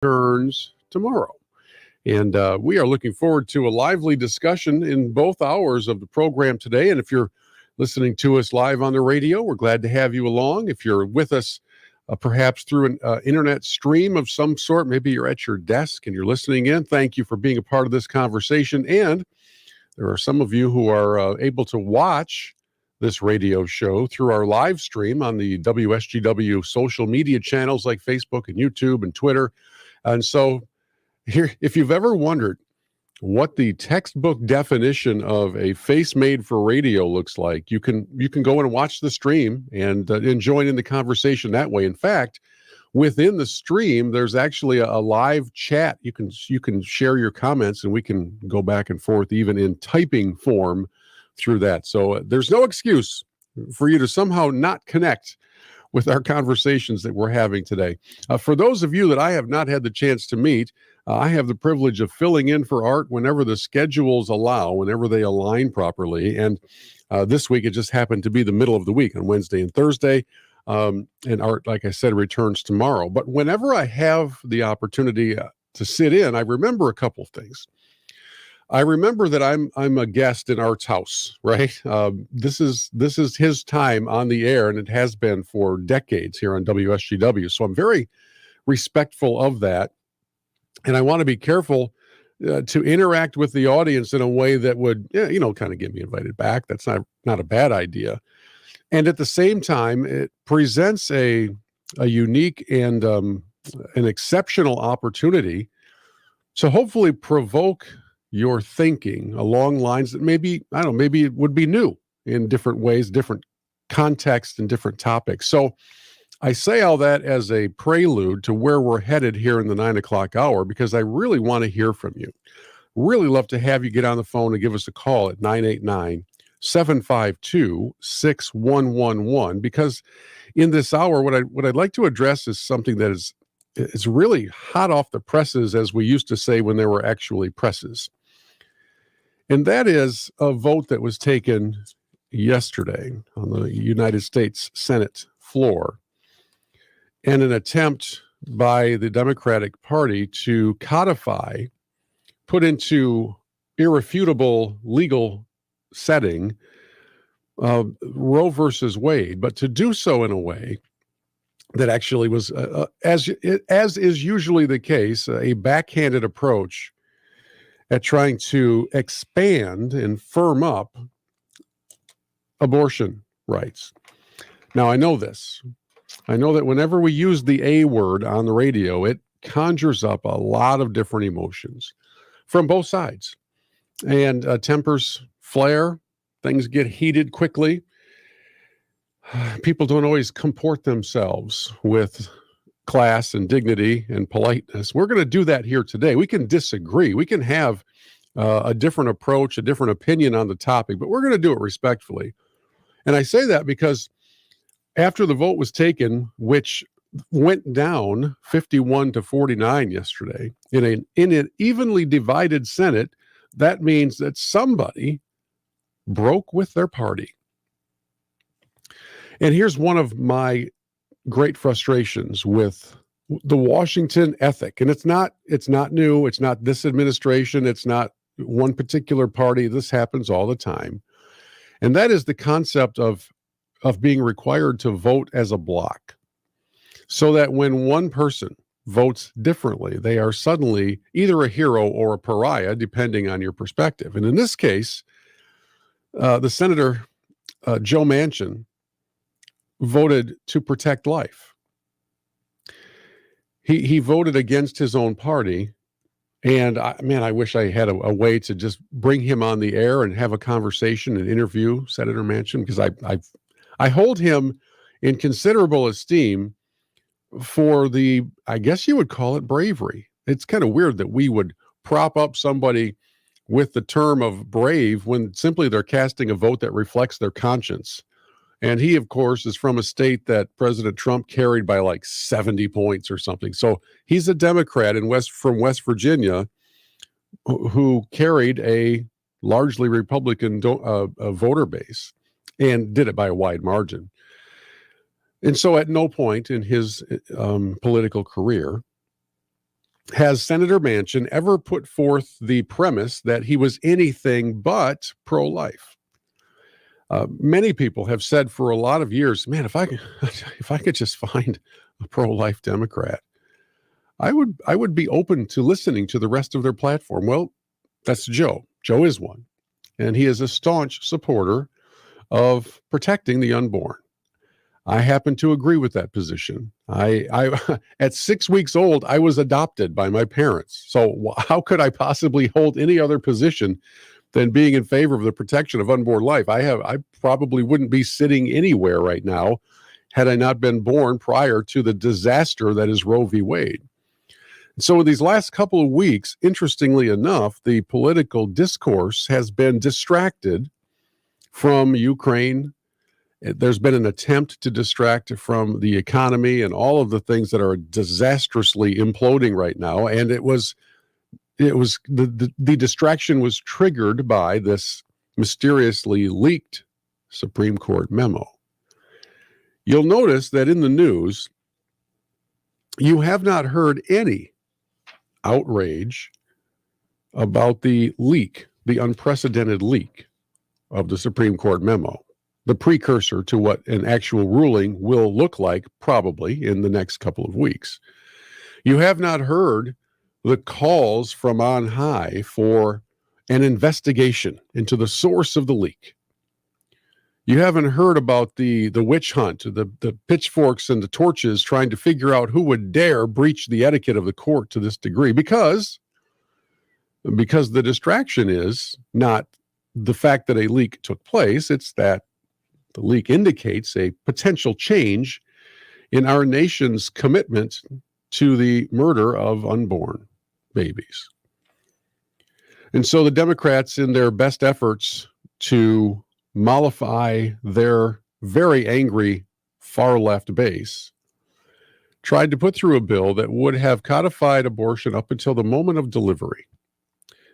returns tomorrow. And we are looking forward to a lively discussion in both hours of the program today. And if you're listening to us live on the radio, we're glad to have you along. If you're with us perhaps through an internet stream of some sort, maybe you're at your desk and you're listening in, thank you for being a part of this conversation. And there are some of you who are able to watch this radio show through our live stream on the WSGW social media channels like Facebook and YouTube and Twitter. And so here, if you've ever wondered what the textbook definition of a face made for radio looks like, you can go in and watch the stream and join in the conversation that way. In fact, within the stream, there's actually a live chat. You can share your comments and we can go back and forth even in typing form through that. So there's no excuse for you to somehow not connect with our conversations that we're having today. For those of you that I have not had the chance to meet, I have the privilege of filling in for Art whenever the schedules allow, whenever they align properly. And this week, it just happened to be the middle of the week on Wednesday and Thursday. And Art, like I said, returns tomorrow. But whenever I have the opportunity to sit in, I remember a couple of things. I remember that I'm a guest in Art's house, right? This is his time on the air, and it has been for decades here on WSGW. So I'm very respectful of that. And I want to be careful to interact with the audience in a way that would, kind of get me invited back. That's not a bad idea. And at the same time, it presents a unique and an exceptional opportunity to hopefully provoke your thinking along lines that maybe it would be new in different ways, different contexts and different topics. So I say all that as a prelude to where we're headed here in the 9 o'clock hour, because I really want to hear from you. Really love to have you get on the phone and give us a call at 989-752-6111, because in this hour, what I'd like to address is something that is really hot off the presses, as we used to say when there were actually presses. And that is a vote that was taken yesterday on the United States Senate floor, and an attempt by the Democratic Party to codify, put into irrefutable legal setting, Roe versus Wade, but to do so in a way that actually was, as is usually the case, a backhanded approach at trying to expand and firm up abortion rights. Now, I know this. I know that whenever we use the A word on the radio, it conjures up a lot of different emotions from both sides. And tempers flare, things get heated quickly. People don't always comport themselves with class and dignity and politeness. We're going to do that here today. We can disagree. We can have a different approach, a different opinion on the topic, but we're going to do it respectfully. And I say that because after the vote was taken, which went down 51-49 yesterday in an evenly divided Senate, that means that somebody broke with their party. And here's one of my great frustrations with the Washington ethic. And it's not new. It's not this administration. It's not one particular party. This happens all the time. And that is the concept of being required to vote as a block, so that when one person votes differently, they are suddenly either a hero or a pariah, depending on your perspective. And in this case, the Senator Joe Manchin voted to protect life. He voted against his own party. And I wish I had a way to just bring him on the air and have a conversation and interview Senator Manchin, because I hold him in considerable esteem for the, I guess you would call it, bravery. It's kind of weird that we would prop up somebody with the term of brave when simply they're casting a vote that reflects their conscience. And he, of course, is from a state that President Trump carried by like 70 points or something. So he's a Democrat from West Virginia who carried a largely Republican voter base and did it by a wide margin. And so at no point in his political career has Senator Manchin ever put forth the premise that he was anything but pro-life? Many people have said for a lot of years, man, if I could just find a pro-life Democrat, I would be open to listening to the rest of their platform. Well, that's Joe. Joe is one, and he is a staunch supporter of protecting the unborn. I happen to agree with that position. I at 6 weeks old, I was adopted by my parents. So how could I possibly hold any other position than being in favor of the protection of unborn life? I probably wouldn't be sitting anywhere right now had I not been born prior to the disaster that is Roe v. Wade. So in these last couple of weeks, interestingly enough, the political discourse has been distracted from Ukraine. There's been an attempt to distract from the economy and all of the things that are disastrously imploding right now. And the distraction was triggered by this mysteriously leaked Supreme Court memo. You'll notice that in the news, you have not heard any outrage about the leak, the unprecedented leak of the Supreme Court memo, the precursor to what an actual ruling will look like probably in the next couple of weeks. You have not heard the calls from on high for an investigation into the source of the leak. You haven't heard about the witch hunt, the pitchforks and the torches trying to figure out who would dare breach the etiquette of the court to this degree, because the distraction is not the fact that a leak took place, it's that the leak indicates a potential change in our nation's commitment to the murder of unborn babies. And so the Democrats, in their best efforts to mollify their very angry far-left base, tried to put through a bill that would have codified abortion up until the moment of delivery.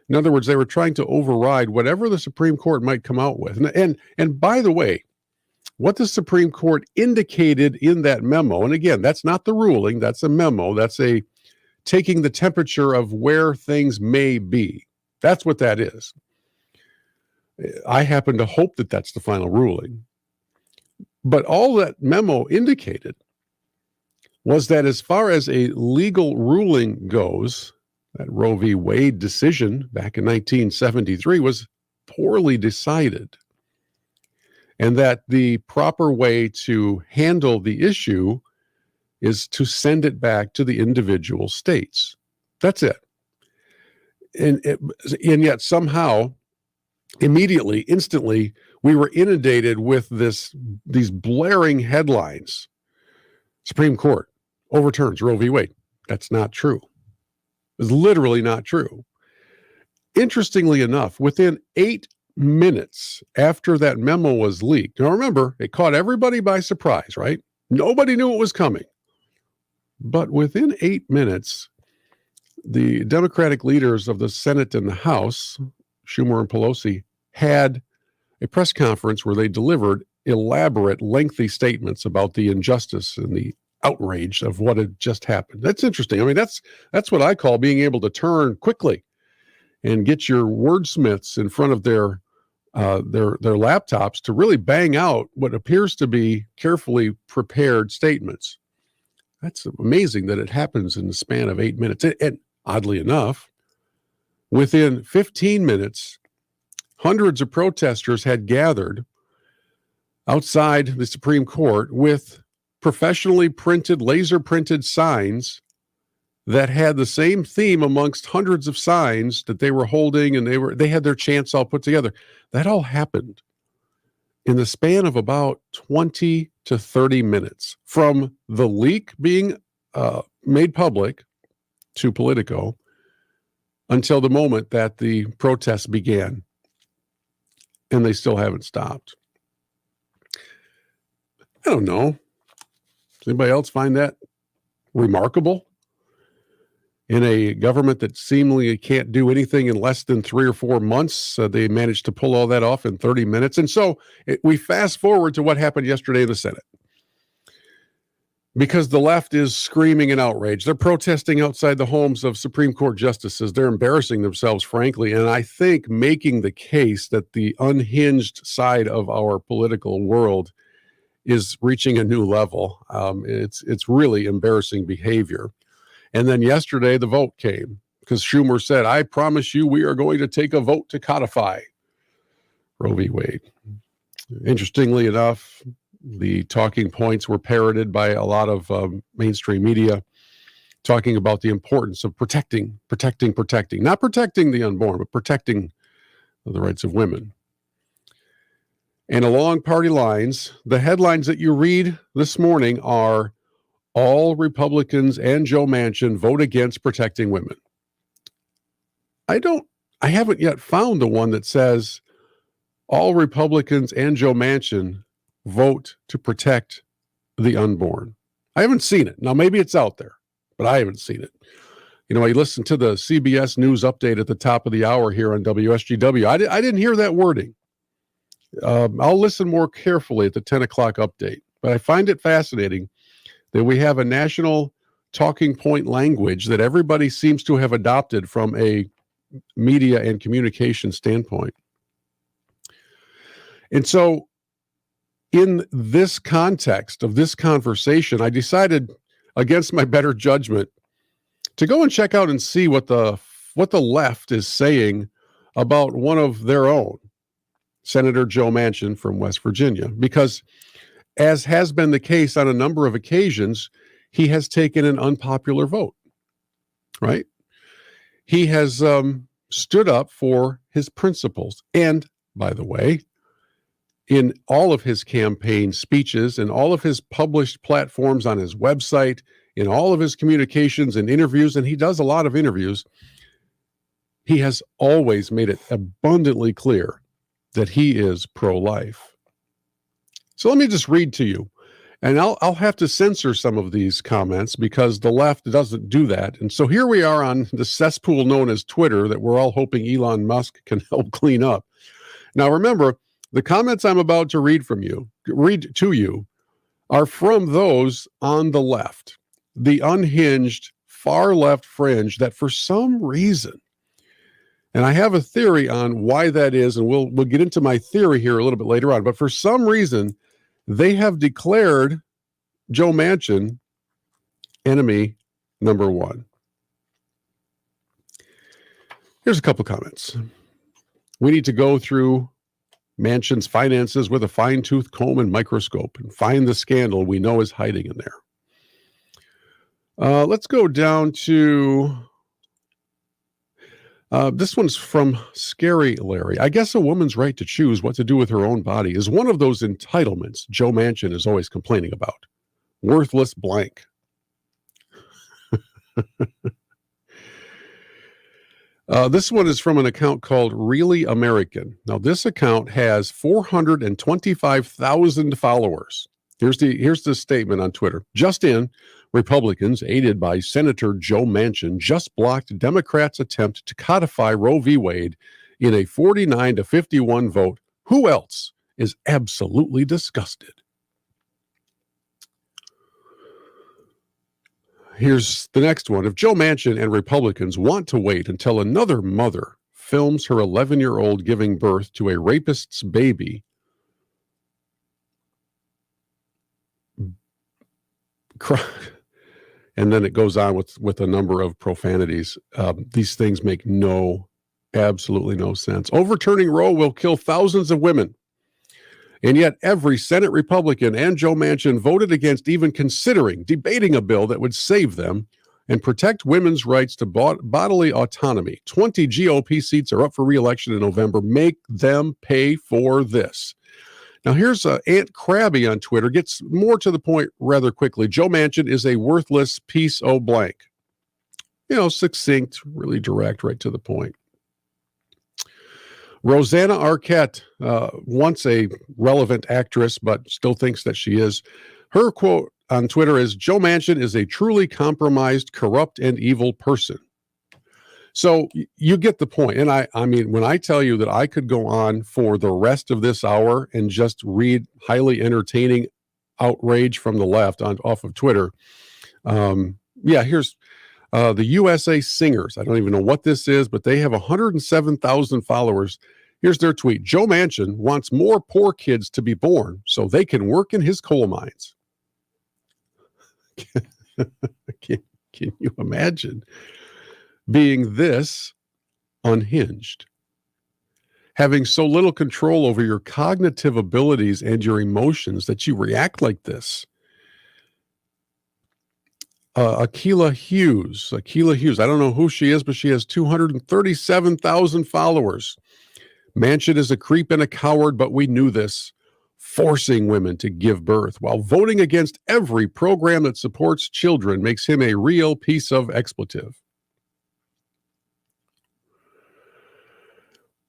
In other words, they were trying to override whatever the Supreme Court might come out with. And by the way, what the Supreme Court indicated in that memo, and again, that's not the ruling, that's a memo, that's a taking the temperature of where things may be. That's what that is. I happen to hope that that's the final ruling. But all that memo indicated was that as far as a legal ruling goes, that Roe v. Wade decision back in 1973 was poorly decided, and that the proper way to handle the issue is to send it back to the individual states. That's it. And yet somehow, immediately, instantly, we were inundated with these blaring headlines. Supreme Court overturns Roe v. Wade. That's not true. It's literally not true. Interestingly enough, within 8 minutes after that memo was leaked, now remember, it caught everybody by surprise, right? Nobody knew it was coming. But within 8 minutes, the Democratic leaders of the Senate and the House, Schumer and Pelosi, had a press conference where they delivered elaborate, lengthy statements about the injustice and the outrage of what had just happened. That's interesting. I mean, that's what I call being able to turn quickly and get your wordsmiths in front of their laptops to really bang out what appears to be carefully prepared statements. That's amazing that it happens in the span of 8 minutes. And oddly enough, within 15 minutes, hundreds of protesters had gathered outside the Supreme Court with professionally printed, laser printed signs that had the same theme amongst hundreds of signs that they were holding, and they had their chants all put together. That all happened in the span of about 20 to 30 minutes from the leak being made public to Politico until the moment that the protests began. And they still haven't stopped. I don't know. Does anybody else find that remarkable? In a government that seemingly can't do anything in less than 3 or 4 months, they managed to pull all that off in 30 minutes. And so we fast forward to what happened yesterday in the Senate. because the left is screaming in outrage. They're protesting outside the homes of Supreme Court justices. They're embarrassing themselves, frankly. And I think making the case that the unhinged side of our political world is reaching a new level. It's really embarrassing behavior. And then yesterday, the vote came because Schumer said, I promise you, we are going to take a vote to codify Roe v. Wade. Interestingly enough, the talking points were parroted by a lot of mainstream media talking about the importance of protecting, not protecting the unborn, but protecting the rights of women. And along party lines, the headlines that you read this morning are all Republicans and Joe Manchin vote against protecting women. I haven't yet found the one that says all Republicans and Joe Manchin vote to protect the unborn. I haven't seen it. Now, maybe it's out there, but I haven't seen it. You know, I listened to the CBS News update at the top of the hour here on WSGW. I didn't hear that wording. I'll listen more carefully at the 10 o'clock update, but I find it fascinating that we have a national talking point language that everybody seems to have adopted from a media and communication standpoint. And so in this context of this conversation, I decided against my better judgment to go and check out and see what the left is saying about one of their own, Senator Joe Manchin from West Virginia, because as has been the case on a number of occasions, he has taken an unpopular vote, right? He has stood up for his principles. And by the way, in all of his campaign speeches and all of his published platforms on his website, in all of his communications and interviews, and he does a lot of interviews, he has always made it abundantly clear that he is pro-life. So let me just read to you, and I'll have to censor some of these comments because the left doesn't do that. And so here we are on the cesspool known as Twitter that we're all hoping Elon Musk can help clean up. Now remember, the comments I'm about to read to you, are from those on the left, the unhinged, far left fringe that for some reason, and I have a theory on why that is, and we'll get into my theory here a little bit later on, but for some reason, they have declared Joe Manchin enemy number one. Here's a couple comments. We need to go through Manchin's finances with a fine-tooth comb and microscope and find the scandal we know is hiding in there. Let's go down to this one's from Scary Larry. I guess a woman's right to choose what to do with her own body is one of those entitlements Joe Manchin is always complaining about. Worthless blank. This one is from an account called Really American. Now, this account has 425,000 followers. Here's the statement on Twitter. Just in, Republicans, aided by Senator Joe Manchin, just blocked Democrats' attempt to codify Roe v. Wade in a 49-51 vote. Who else is absolutely disgusted? Here's the next one. If Joe Manchin and Republicans want to wait until another mother films her 11-year-old giving birth to a rapist's baby, and then it goes on with a number of profanities. These things make absolutely no sense. Overturning Roe will kill thousands of women. And yet every Senate Republican and Joe Manchin voted against even considering debating a bill that would save them and protect women's rights to bodily autonomy. 20 GOP seats are up for re-election in November. Make them pay for this. Now here's Aunt Krabby on Twitter. Gets more to the point rather quickly. Joe Manchin is a worthless piece o' blank. Succinct, really direct, right to the point. Rosanna Arquette, once a relevant actress, but still thinks that she is. Her quote on Twitter is, Joe Manchin is a truly compromised, corrupt, and evil person. So you get the point. And I mean, when I tell you that I could go on for the rest of this hour and just read highly entertaining outrage from the left off of Twitter. Here's the USA Singers. I don't even know what this is, but they have 107,000 followers. Here's their tweet. Joe Manchin wants more poor kids to be born so they can work in his coal mines. Can you imagine being this unhinged? Having so little control over your cognitive abilities and your emotions that you react like this. Akilah Hughes. I don't know who she is, but she has 237,000 followers. Manchin is a creep and a coward, but we knew this. Forcing women to give birth while voting against every program that supports children makes him a real piece of expletive.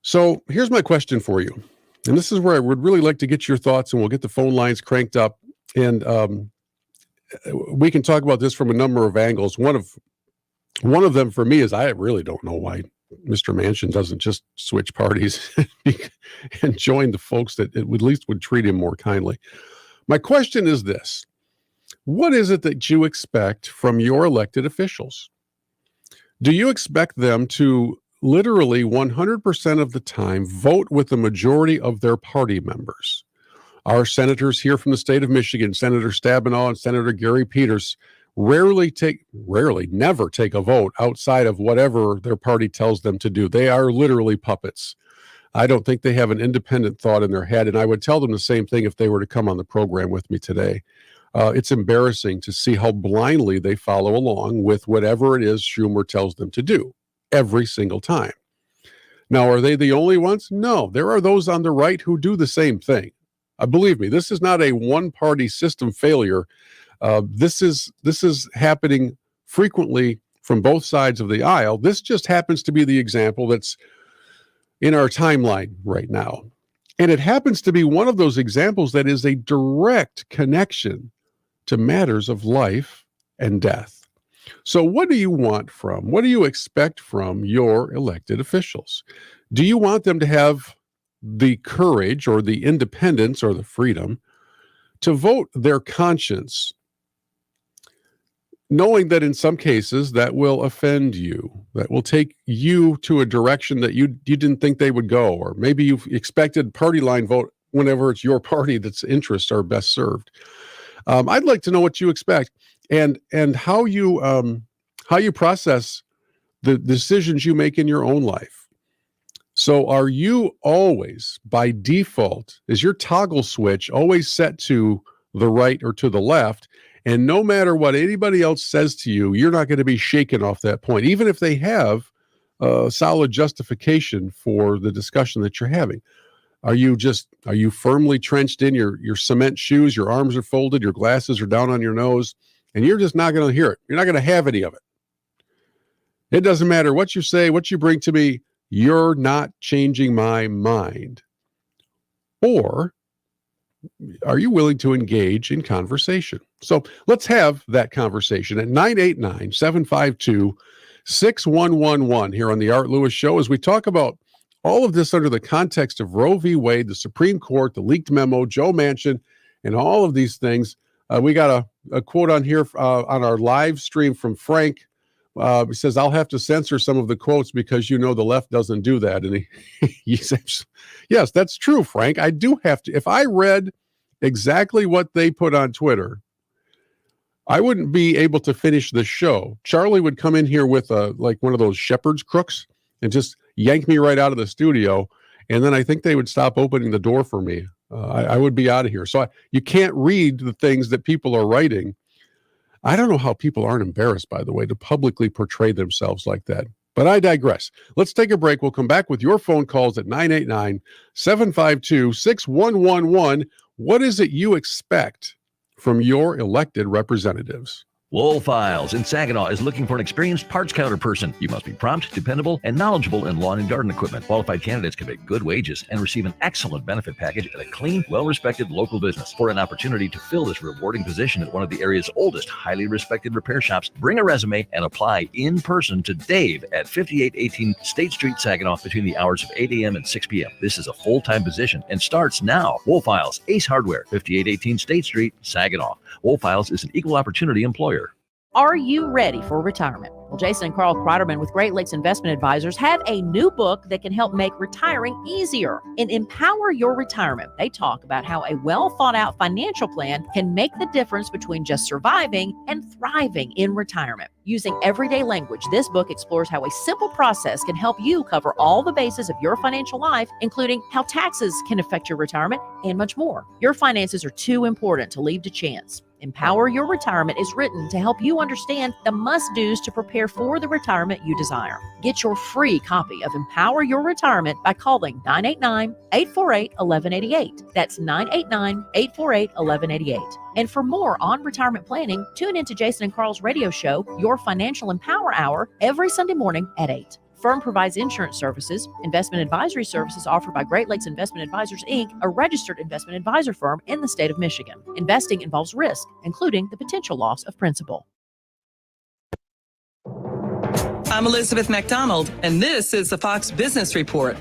So here's my question for you. And this is where I would really like to get your thoughts, and we'll get the phone lines cranked up. And we can talk about this from a number of angles. One of them for me is I really don't know why Mr. Manchin doesn't just switch parties and join the folks that at least would treat him more kindly. My question is this: what is it that you expect from your elected officials? Do you expect them to literally 100% of the time vote with the majority of their party members? Our senators here from the state of Michigan, Senator Stabenow and Senator Gary Peters, never take a vote outside of whatever their party tells them to do. They are literally puppets. I don't think they have an independent thought in their head, and I would tell them the same thing if they were to come on the program with me today. It's embarrassing to see how blindly they follow along with whatever it is Schumer tells them to do every single time. Now, are they the only ones? No, there are those on the right who do the same thing. Believe me, this is not a one-party system failure. This is happening frequently from both sides of the aisle. This just happens to be the example that's in our timeline right now. And it happens to be one of those examples that is a direct connection to matters of life and death. So what do you expect from your elected officials? Do you want them to have the courage or the independence or the freedom to vote their conscience, knowing that in some cases that will offend you, that will take you to a direction that you didn't think they would go, or maybe you expected party line vote whenever it's your party that's interests are best served? I'd like to know what you expect and how you process the decisions you make in your own life. So are you always, by default, is your toggle switch always set to the right or to the left? And no matter what anybody else says to you, you're not going to be shaken off that point, even if they have a solid justification for the discussion that you're having. Are you firmly trenched in your cement shoes, your arms are folded, your glasses are down on your nose, and you're just not going to hear it? You're not going to have any of it. It doesn't matter what you say, what you bring to me. You're not changing my mind. Or are you willing to engage in conversation? So let's have that conversation at 989-752-6111 here on the Art Lewis Show as we talk about all of this under the context of Roe v. Wade, the Supreme Court, the leaked memo, Joe Manchin, and all of these things. We got a quote on here on our live stream from Frank. He says, I'll have to censor some of the quotes because the left doesn't do that. And he says, yes, that's true, Frank. I do have to. If I read exactly what they put on Twitter, I wouldn't be able to finish the show. Charlie would come in here with like one of those shepherd's crooks and just yank me right out of the studio. And then I think they would stop opening the door for me. I would be out of here. So you can't read the things that people are writing. I don't know how people aren't embarrassed, by the way, to publicly portray themselves like that. But I digress. Let's take a break. We'll come back with your phone calls at 989-752-6111. What is it you expect from your elected representatives? Wool Files in Saginaw is looking for an experienced parts counter person. You must be prompt, dependable, and knowledgeable in lawn and garden equipment. Qualified candidates can make good wages and receive an excellent benefit package at a clean, well-respected local business. For an opportunity to fill this rewarding position at one of the area's oldest, highly respected repair shops, bring a resume and apply in person to Dave at 5818 State Street, Saginaw, between the hours of 8 a.m. and 6 p.m. This is a full-time position and starts now. Wool Files, Ace Hardware, 5818 State Street, Saginaw. Wool Files is an equal opportunity employer. Are you ready for retirement? Well, Jason and Carl Kreiderman with Great Lakes Investment Advisors have a new book that can help make retiring easier. In Empower Your Retirement, they talk about how a well-thought-out financial plan can make the difference between just surviving and thriving in retirement. Using everyday language, this book explores how a simple process can help you cover all the bases of your financial life, including how taxes can affect your retirement and much more. Your finances are too important to leave to chance. Empower Your Retirement is written to help you understand the must-dos to prepare for the retirement you desire. Get your free copy of Empower Your Retirement by calling 989-848-1188. That's 989-848-1188. And for more on retirement planning, tune into Jason and Carl's radio show, Your Financial Empower Hour, every Sunday morning at 8. Firm provides insurance services, investment advisory services offered by Great Lakes Investment Advisors, Inc., a registered investment advisor firm in the state of Michigan. Investing involves risk, including the potential loss of principal. I'm Elizabeth McDonald, and this is the Fox Business Report.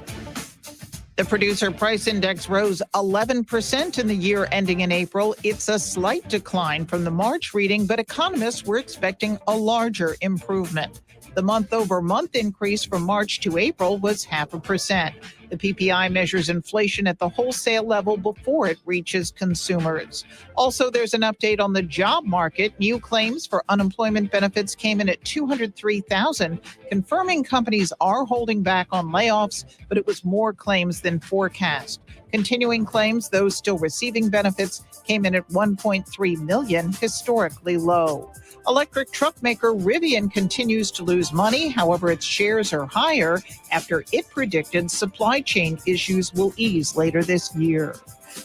The producer price index rose 11% in the year ending in April. It's a slight decline from the March reading, but economists were expecting a larger improvement. The month-over-month increase from March to April was 0.5%. The PPI measures inflation at the wholesale level before it reaches consumers. Also, there's an update on the job market. New claims for unemployment benefits came in at 203,000, confirming companies are holding back on layoffs, but it was more claims than forecast. Continuing claims, those still receiving benefits, came in at 1.3 million, historically low. Electric truck maker Rivian continues to lose money. However, its shares are higher after it predicted supply chain issues will ease later this year.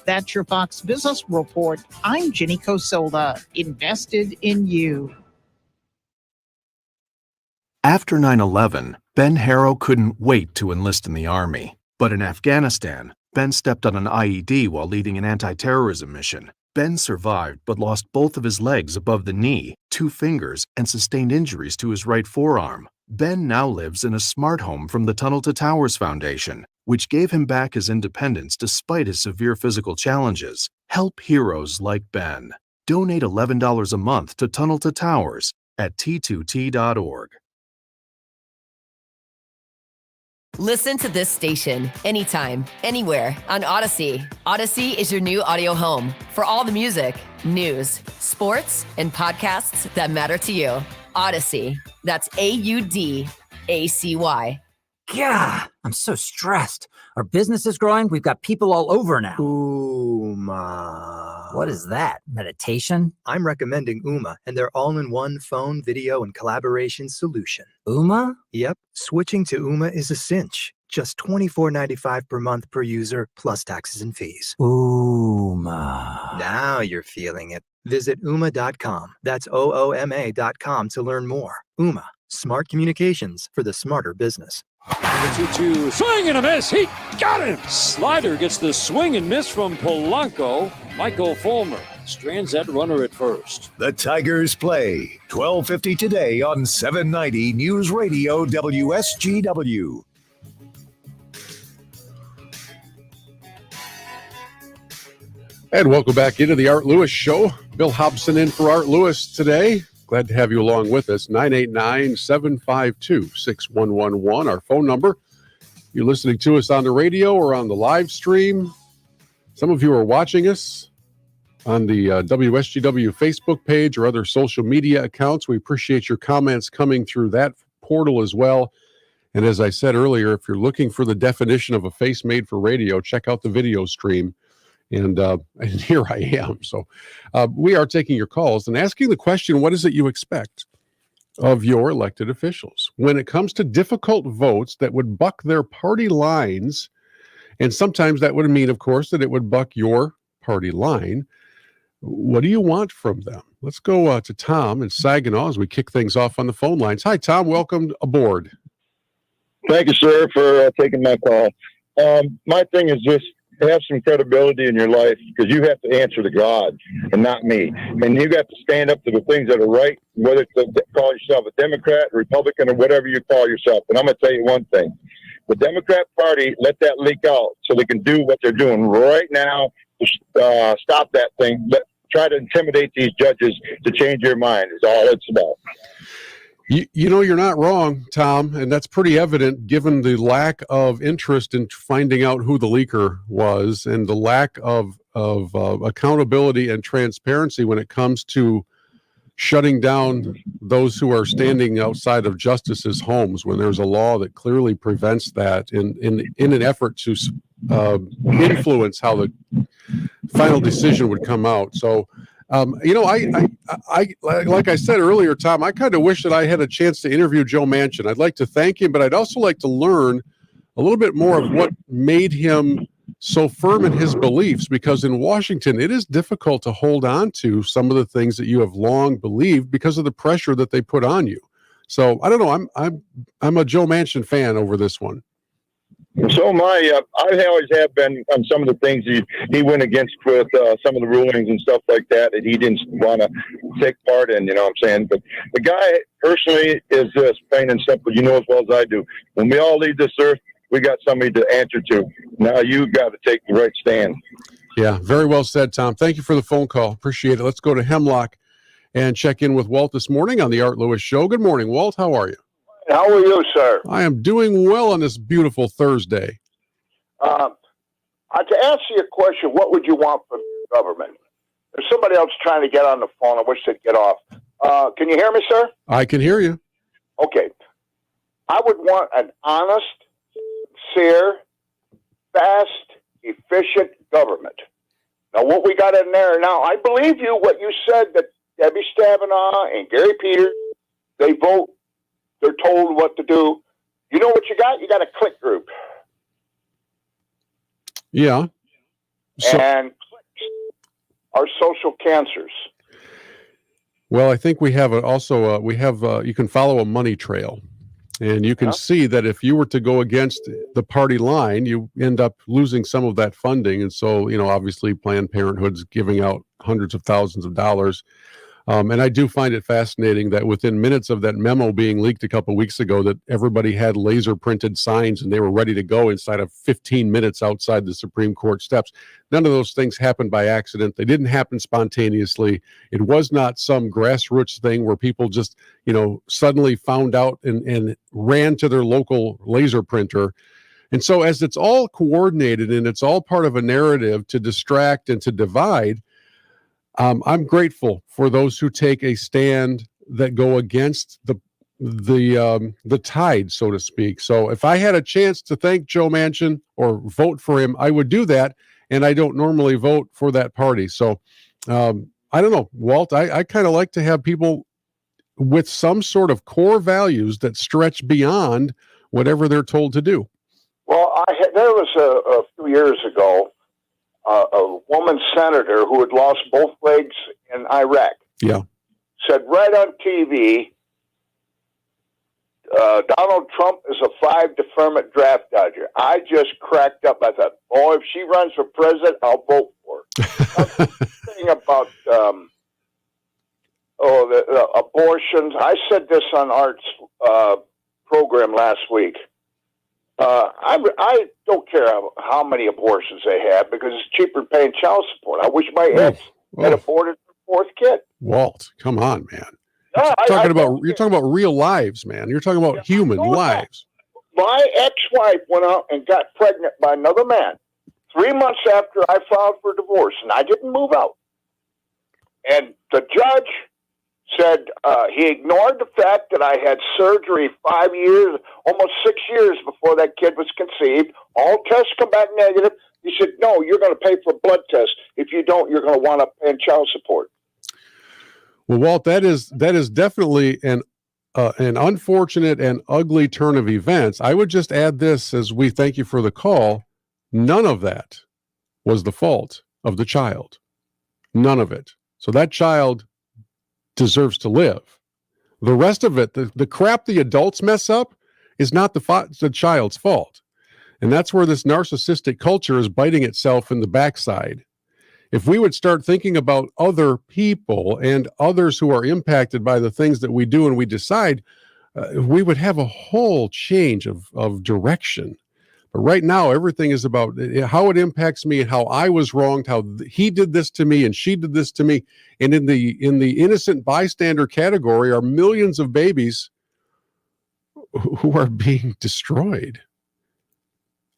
That's your Fox Business Report. I'm Ginny Cosola, invested in you. After 9/11, Ben Harrow couldn't wait to enlist in the Army. But in Afghanistan, Ben stepped on an IED while leading an anti-terrorism mission. Ben survived but lost both of his legs above the knee, 2 fingers, and sustained injuries to his right forearm. Ben now lives in a smart home from the Tunnel to Towers Foundation, which gave him back his independence despite his severe physical challenges. Help heroes like Ben. Donate $11 a month to Tunnel to Towers at t2t.org. Listen to this station anytime, anywhere on Odyssey. Odyssey is your new audio home for all the music, news, sports, and podcasts that matter to you. Odyssey. That's AUDACY. God, I'm so stressed. Our business is growing. We've got people all over now. Ooma. What is that? Meditation? I'm recommending Ooma and their all-in-one phone, video, and collaboration solution. Ooma? Yep. Switching to Ooma is a cinch. Just $24.95 per month per user, plus taxes and fees. Ooma. Now you're feeling it. Visit Ooma.com. That's OOMA.com to learn more. Ooma. Smart communications for the smarter business. The 2-2, swing and a miss. He got him. Slider gets the swing and miss from Polanco. Michael Fulmer strands that runner at first. The Tigers play 12:50 today on 790 News Radio WSGW. And welcome back into the Art Lewis Show. Bill Hobson in for Art Lewis today. Glad to have you along with us. 989-752-6111, our phone number. You're listening to us on the radio or on the live stream. Some of you are watching us on the WSGW Facebook page or other social media accounts. We appreciate your comments coming through that portal as well. And as I said earlier, if you're looking for the definition of a face made for radio, check out the video stream. And here I am. So we are taking your calls and asking the question, what is it you expect of your elected officials when it comes to difficult votes that would buck their party lines? And sometimes that would mean, of course, that it would buck your party line. What do you want from them? Let's go to Tom in Saginaw as we kick things off on the phone lines. Hi, Tom. Welcome aboard. Thank you, sir, for taking my call. My thing is just have some credibility in your life, because you have to answer to God and not me. And you got to stand up to the things that are right, whether it's to call yourself a Democrat, Republican, or whatever you call yourself. And I'm going to tell you one thing. The Democrat Party let that leak out so they can do what they're doing right now to stop that thing. Try to intimidate these judges to change your mind is all it's about. You know, you're not wrong, Tom, and that's pretty evident given the lack of interest in finding out who the leaker was and the lack of accountability and transparency when it comes to shutting down those who are standing outside of justices' homes when there's a law that clearly prevents that in an effort to influence how the final decision would come out. So, you know, I like I said earlier, Tom, I kind of wish that I had a chance to interview Joe Manchin. I'd like to thank him, but I'd also like to learn a little bit more of what made him so firm in his beliefs, because in Washington, it is difficult to hold on to some of the things that you have long believed because of the pressure that they put on you. So I don't know. I'm a Joe Manchin fan over this one. So am I. I always have been on some of the things he went against with some of the rulings and stuff like that he didn't want to take part in, you know what I'm saying? But the guy personally is this, plain and simple. You know as well as I do. When we all leave this earth, we got somebody to answer to. Now you got to take the right stand. Yeah, very well said, Tom. Thank you for the phone call. Appreciate it. Let's go to Hemlock and check in with Walt this morning on the Art Lewis Show. Good morning, Walt. How are you? How are you, sir? I am doing well on this beautiful Thursday. To ask you a question, what would you want from the government? There's somebody else trying to get on the phone. I wish they'd get off. Can you hear me, sir? I can hear you. Okay. I would want an honest, sincere, fast, efficient government. Now, what we got in there now, I believe you, what you said, that Debbie Stabenow and Gary Peters, they vote. They're told what to do. You know what you got? You got a click group. Yeah. And clicks are social cancers. Well, I think we have you can follow a money trail. And you can see that if you were to go against the party line, you end up losing some of that funding. And so, you know, obviously Planned Parenthood's giving out hundreds of thousands of dollars. And I do find it fascinating that within minutes of that memo being leaked a couple of weeks ago, that everybody had laser printed signs and they were ready to go inside of 15 minutes outside the Supreme Court steps. None of those things happened by accident. They didn't happen spontaneously. It was not some grassroots thing where people just, you know, suddenly found out and ran to their local laser printer. And so as it's all coordinated and it's all part of a narrative to distract and to divide, I'm grateful for those who take a stand that go against the tide, so to speak. So if I had a chance to thank Joe Manchin or vote for him, I would do that. And I don't normally vote for that party. So I don't know, Walt, I kind of like to have people with some sort of core values that stretch beyond whatever they're told to do. Well, there was a few years ago, a woman senator who had lost both legs in Iraq. Yeah. Said right on TV, Donald Trump is a 5 deferment draft dodger. I just cracked up. I thought, oh, if she runs for president, I'll vote for her. Thing about the abortions. I said this on Art's program last week. I don't care how many abortions they have because it's cheaper paying child support. I wish my ex had aborted her fourth kid. Walt, come on, man. You're talking about real lives, man. You're talking about human lives. My ex-wife went out and got pregnant by another man 3 months after I filed for divorce, and I didn't move out. And the judge said he ignored the fact that I had surgery 5 years, almost 6 years before that kid was conceived. All tests come back negative. He said, no, you're going to pay for blood tests. If you don't, you're going to wind up paying child support. Well, Walt, that is definitely an unfortunate and ugly turn of events. I would just add this as we thank you for the call. None of that was the fault of the child. None of it. So that child deserves to live. The rest of it, the crap the adults mess up, is not the child's fault. And that's where this narcissistic culture is biting itself in the backside. If we would start thinking about other people and others who are impacted by the things that we do and we decide, we would have a whole change of direction. But right now, everything is about how it impacts me and how I was wronged, how he did this to me and she did this to me. And in the innocent bystander category are millions of babies who are being destroyed.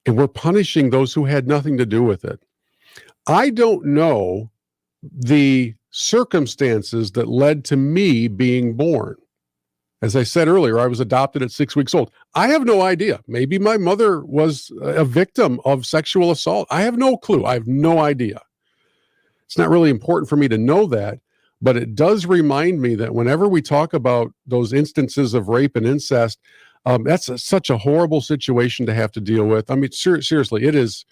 And we're punishing those who had nothing to do with it. I don't know the circumstances that led to me being born. As I said earlier, I was adopted at 6 weeks old. I have no idea. Maybe my mother was a victim of sexual assault. I have no clue. I have no idea. It's not really important for me to know that, but it does remind me that whenever we talk about those instances of rape and incest, that's such a horrible situation to have to deal with. I mean, seriously, it is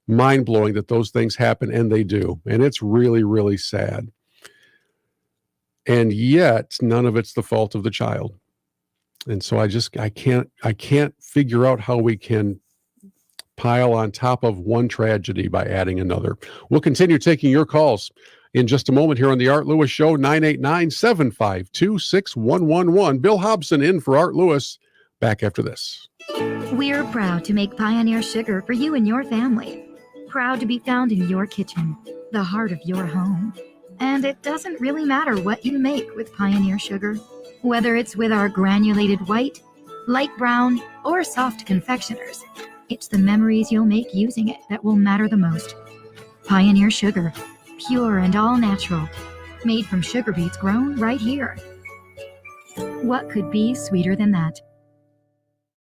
mind-blowing that those things happen, and they do. And it's really, really sad. And yet none of it's the fault of the child. And so I can't figure out how we can pile on top of one tragedy by adding another. We'll continue taking your calls in just a moment here on the Art Lewis Show, 989-752-6111. Bill Hobson in for Art Lewis. Back after this. We're proud to make Pioneer Sugar for you and your family. Proud to be found in your kitchen, the heart of your home. And it doesn't really matter what you make with Pioneer Sugar, whether it's with our granulated white, light brown, or soft confectioners. It's the memories you'll make using it that will matter the most. Pioneer Sugar, pure and all natural, made from sugar beets grown right here. What could be sweeter than that?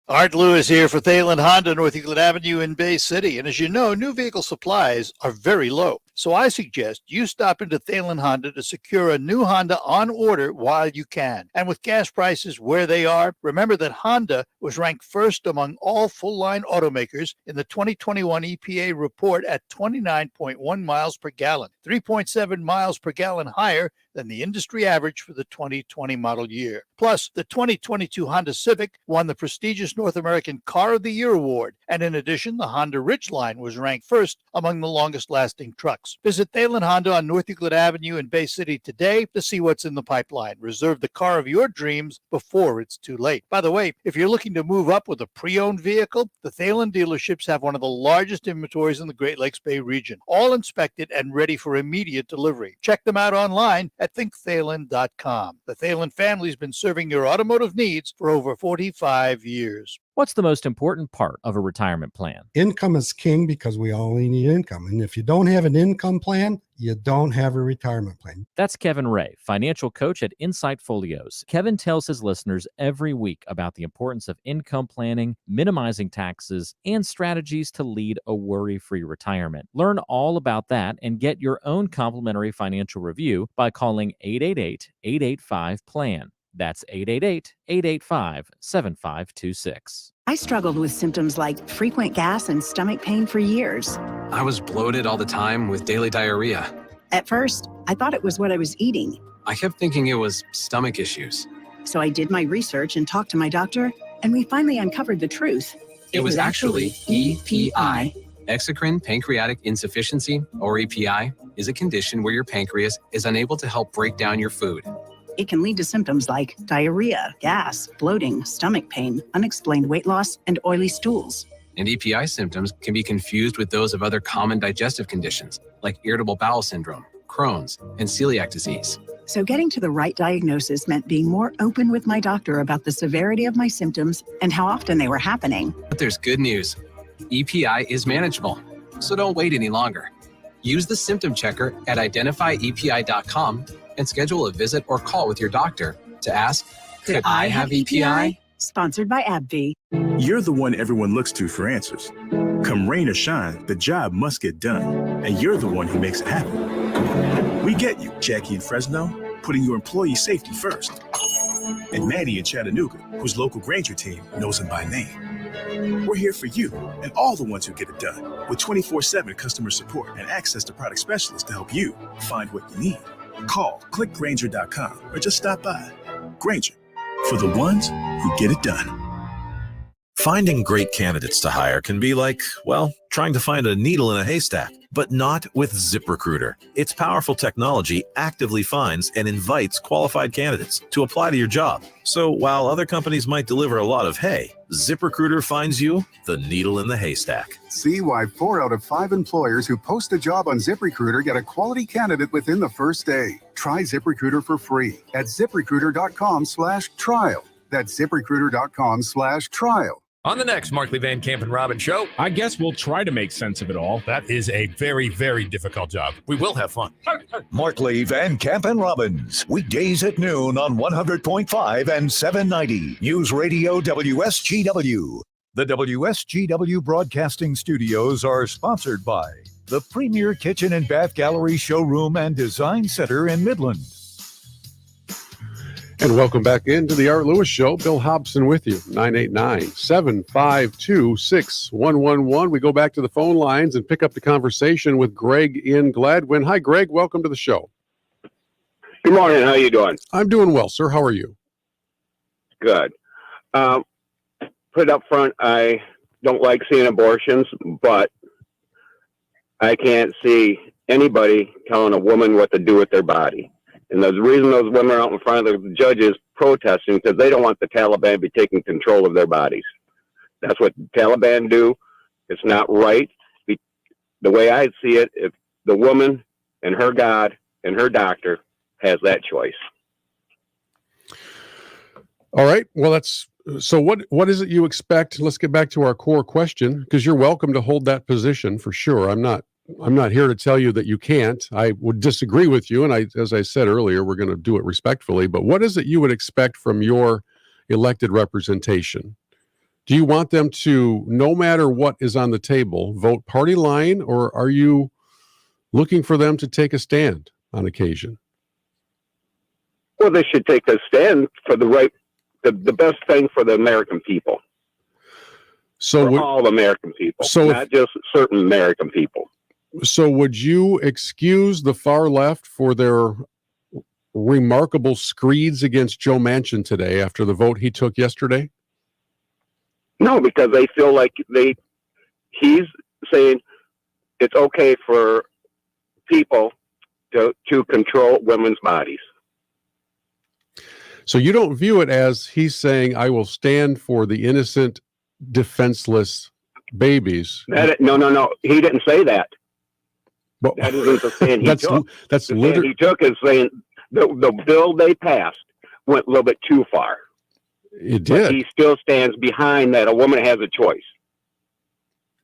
Art Lewis here for Thalen Honda, North Euclid Avenue in Bay City. And as you know, new vehicle supplies are very low. So I suggest you stop into Thalen Honda to secure a new Honda on order while you can. And with gas prices where they are, remember that Honda was ranked first among all full-line automakers in the 2021 EPA report at 29.1 miles per gallon, 3.7 miles per gallon higher than the industry average for the 2020 model year. Plus, the 2022 Honda Civic won the prestigious North American Car of the Year award. And in addition, the Honda Ridgeline was ranked first among the longest-lasting trucks. Visit Thalen Honda on North Euclid Avenue in Bay City today to see what's in the pipeline. Reserve the car of your dreams before it's too late. By the way, if you're looking to move up with a pre-owned vehicle, the Thalen dealerships have one of the largest inventories in the Great Lakes Bay region, all inspected and ready for immediate delivery. Check them out online at thinkthalen.com. The Thalen family's been serving your automotive needs for over 45 years. What's the most important part of a retirement plan? Income is king because we only need income. And if you don't have an income plan, you don't have a retirement plan. That's Kevin Ray, financial coach at Insight Folios. Kevin tells his listeners every week about the importance of income planning, minimizing taxes, and strategies to lead a worry-free retirement. Learn all about that and get your own complimentary financial review by calling 888-885-PLAN. That's 888-885-7526. I struggled with symptoms like frequent gas and stomach pain for years. I was bloated all the time with daily diarrhea. At first, I thought it was what I was eating. I kept thinking it was stomach issues. So I did my research and talked to my doctor, and we finally uncovered the truth. It was actually EPI. Exocrine pancreatic insufficiency, or EPI, is a condition where your pancreas is unable to help break down your food. It can lead to symptoms like diarrhea, gas, bloating, stomach pain, unexplained weight loss, and oily stools. And EPI symptoms can be confused with those of other common digestive conditions, like irritable bowel syndrome, Crohn's, and celiac disease. So getting to the right diagnosis meant being more open with my doctor about the severity of my symptoms and how often they were happening. But there's good news. EPI is manageable, so don't wait any longer. Use the symptom checker at identifyepi.com and schedule a visit or call with your doctor to ask, could I have EPI? Sponsored by AbbVie. You're the one everyone looks to for answers. Come rain or shine, the job must get done, and you're the one who makes it happen. We get you, Jackie in Fresno, putting your employee safety first. And Maddie in Chattanooga, whose local Granger team knows him by name. We're here for you and all the ones who get it done with 24/7 customer support and access to product specialists to help you find what you need. Call, click Grainger.com, or just stop by. Grainger, for the ones who get it done. Finding great candidates to hire can be like, well, trying to find a needle in a haystack, but not with ZipRecruiter. Its powerful technology actively finds and invites qualified candidates to apply to your job. So while other companies might deliver a lot of hay, ZipRecruiter finds you the needle in the haystack. See why 4 out of 5 employers who post a job on ZipRecruiter get a quality candidate within the first day. Try ZipRecruiter for free at ZipRecruiter.com/trial. That's ZipRecruiter.com/trial. On the next Markley Van Camp and Robbins show, I guess we'll try to make sense of it all. That is a very, very difficult job. we will have fun. Markley, Van Camp, and Robbins. Weekdays at noon on 100.5 and 790. News Radio WSGW. The WSGW Broadcasting Studios are sponsored by the Premier Kitchen and Bath Gallery Showroom and Design Center in Midland. And welcome back into the Art Lewis Show. Bill Hobson with you, 989-752-6111. We go back to the phone lines and pick up the conversation with Greg in Gladwin. Hi, Greg. Welcome to the show. Good morning. How you doing? I'm doing well, sir. How are you? Good. Put it up front, I don't like seeing abortions, but I can't see anybody telling a woman what to do with their body. And the reason those women are out in front of the judges protesting because they don't want the Taliban to be taking control of their bodies. That's what the Taliban do. It's not right. The way I see it, if the woman and her God and her doctor has that choice. All right. Well, so what is it you expect? Let's get back to our core question, because you're welcome to hold that position for sure. I'm not here to tell you that you can't. I would disagree with you. And as I said earlier, we're going to do it respectfully. But what is it you would expect from your elected representation? Do you want them to, no matter what is on the table, vote party line, or are you looking for them to take a stand on occasion? Well, they should take a stand for the best thing for the American people. So all American people, so not just certain American people. So would you excuse the far left for their remarkable screeds against Joe Manchin today after the vote he took yesterday? No, because they feel like he's saying it's okay for people to control women's bodies. So you don't view it as he's saying, I will stand for the innocent, defenseless babies. No. He didn't say that. But that isn't the stand he took. That's the stand he took is saying the bill they passed went a little bit too far. It did. But he still stands behind that a woman has a choice.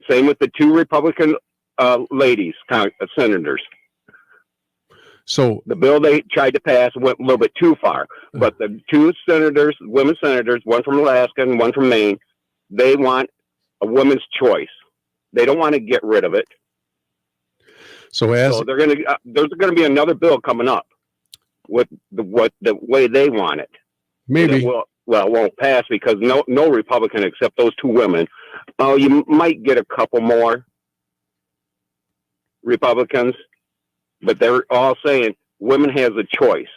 Same with the 2 Republican ladies, senators. So the bill they tried to pass went a little bit too far. But the 2 senators, women senators, one from Alaska and one from Maine, they want a woman's choice. They don't want to get rid of it. So there's going to be another bill coming up with the way they want it. Maybe. It won't pass because no Republican except those 2 women. You might get a couple more Republicans, but they're all saying women has a choice.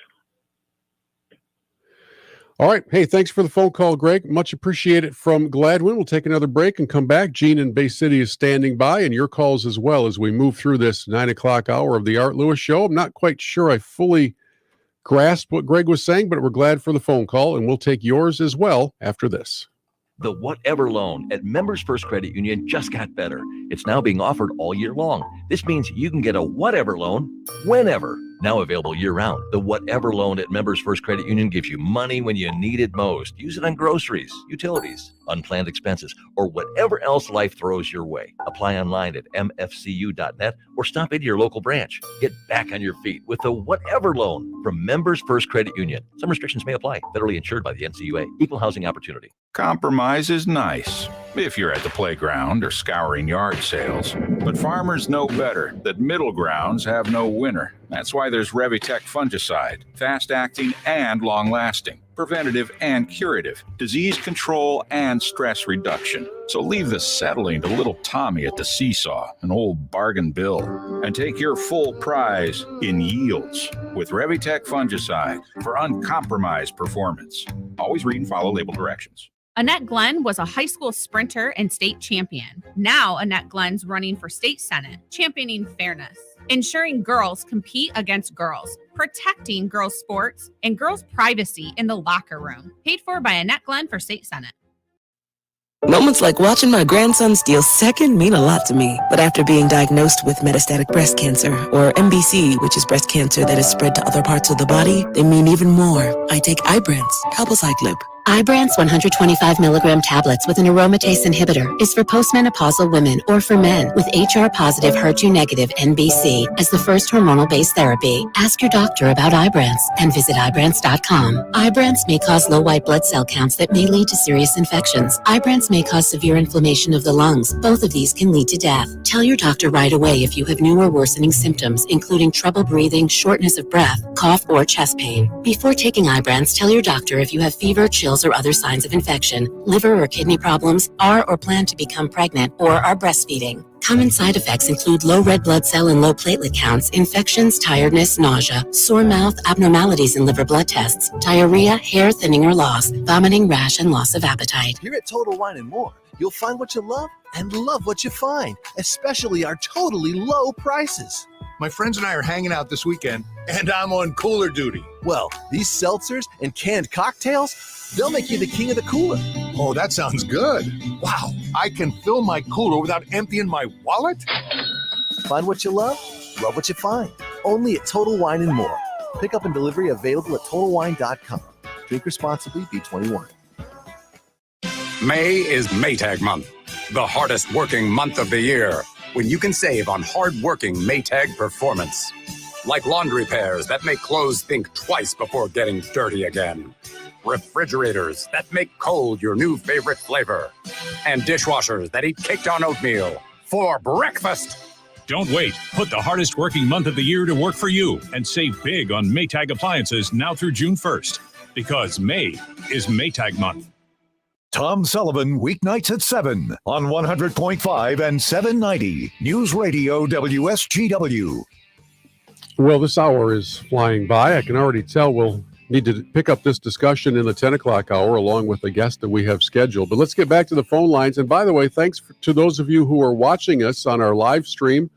All right. Hey, thanks for the phone call, Greg. Much appreciated from Gladwin. We'll take another break and come back. Gene in Bay City is standing by, and your calls as well as we move through this 9 o'clock hour of the Art Lewis Show. I'm not quite sure I fully grasped what Greg was saying, but we're glad for the phone call, and we'll take yours as well after this. The Whatever Loan at Members First Credit Union just got better. It's now being offered all year long. This means you can get a whatever loan whenever. Now available year-round, the Whatever Loan at Members First Credit Union gives you money when you need it most. Use it on groceries, utilities, unplanned expenses, or whatever else life throws your way. Apply online at mfcu.net or stop into your local branch. Get back on your feet with the Whatever Loan from Members First Credit Union. Some restrictions may apply. Federally insured by the NCUA. Equal housing opportunity. Compromise is nice if you're at the playground or scouring yard sales. But farmers know better that middle grounds have no winner. That's why there's Revitec fungicide, fast-acting and long-lasting. preventative and curative, disease control and stress reduction. So leave the settling to little Tommy at the seesaw, an old bargain bill, and take your full prize in yields with Revitec fungicide for uncompromised performance. Always read and follow label directions. Annette Glenn was a high school sprinter and state champion. Now Annette Glenn's running for state senate, championing fairness, ensuring girls compete against girls, protecting girls' sports, and girls' privacy in the locker room. Paid for by Annette Glenn for state senate. Moments like watching my grandson steal second mean a lot to me. But after being diagnosed with metastatic breast cancer, or MBC, which is breast cancer that is spread to other parts of the body, they mean even more. I take Ibrance, palbociclib. Ibrance 125 milligram tablets with an aromatase inhibitor is for postmenopausal women or for men with HR-positive, HER2-negative NBC as the first hormonal-based therapy. Ask your doctor about Ibrance and visit Ibrance.com. Ibrance may cause low white blood cell counts that may lead to serious infections. Ibrance may cause severe inflammation of the lungs. Both of these can lead to death. Tell your doctor right away if you have new or worsening symptoms, including trouble breathing, shortness of breath, cough, or chest pain. Before taking Ibrance, tell your doctor if you have fever, chills, or other signs of infection, liver or kidney problems, are or plan to become pregnant, or are breastfeeding. Common side effects include low red blood cell and low platelet counts, infections, tiredness, nausea, sore mouth, abnormalities in liver blood tests, diarrhea, hair thinning or loss, vomiting, rash, and loss of appetite. Here at Total Wine & More, you'll find what you love and love what you find, especially our totally low prices. My friends and I are hanging out this weekend, and I'm on cooler duty. Well, these seltzers and canned cocktails, they'll make you the king of the cooler. Oh, that sounds good. Wow, I can fill my cooler without emptying my wallet? Find what you love what you find. Only at Total Wine & More. Pickup and delivery available at TotalWine.com. Drink responsibly, B21. May is Maytag month, the hardest working month of the year, when you can save on hard-working Maytag performance. Like laundry pairs that make clothes think twice before getting dirty again. Refrigerators that make cold your new favorite flavor. And dishwashers that eat caked on oatmeal for breakfast. Don't wait. Put the hardest working month of the year to work for you and save big on Maytag appliances now through June 1st. Because May is Maytag month. Tom Sullivan, weeknights at 7 on 100.5 and 790 News Radio WSGW. Well, this hour is flying by. I can already tell we'll need to pick up this discussion in the 10 o'clock hour along with the guest that we have scheduled. But let's get back to the phone lines. And by the way, thanks to those of you who are watching us on our live stream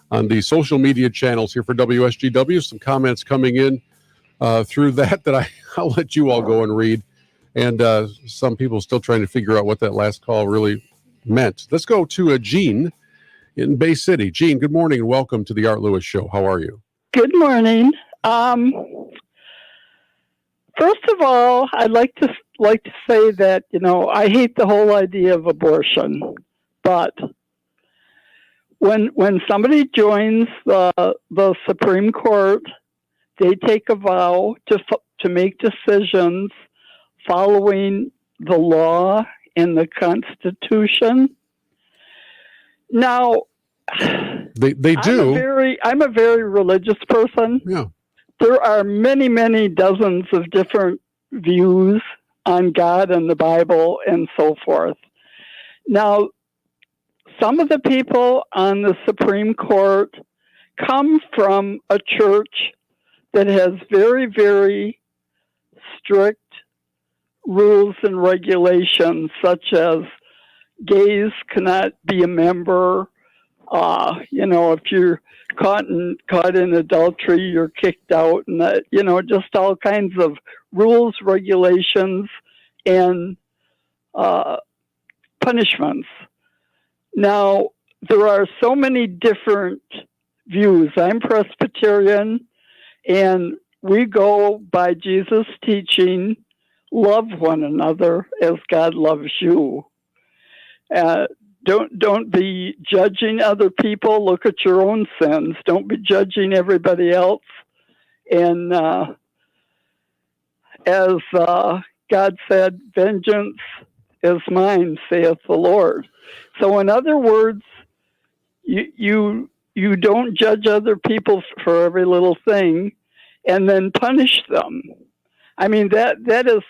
on the social media channels here for WSGW. Some comments coming in through that I'll let you all go and read. And some people still trying to figure out what that last call really meant. Let's go to Jean in Bay City. Jean, good morning and welcome to the Art Lewis Show. How are you? Good morning. First of all, I'd like to say that, I hate the whole idea of abortion. But when somebody joins the Supreme Court, they take a vow to make decisions following the law and the Constitution. Now, they do. I'm a very religious person. Yeah. There are many, many dozens of different views on God and the Bible and so forth. Now, some of the people on the Supreme Court come from a church that has very, very strict rules and regulations, such as gays cannot be a member. If you're caught in adultery, you're kicked out, and that, just all kinds of rules, regulations, and punishments. Now, there are so many different views. I'm Presbyterian, and we go by Jesus' teaching, love one another as God loves you. Don't be judging other people. Look at your own sins. Don't be judging everybody else. And as God said, vengeance is mine, saith the Lord. So in other words, you don't judge other people for every little thing and then punish them. I mean, that is,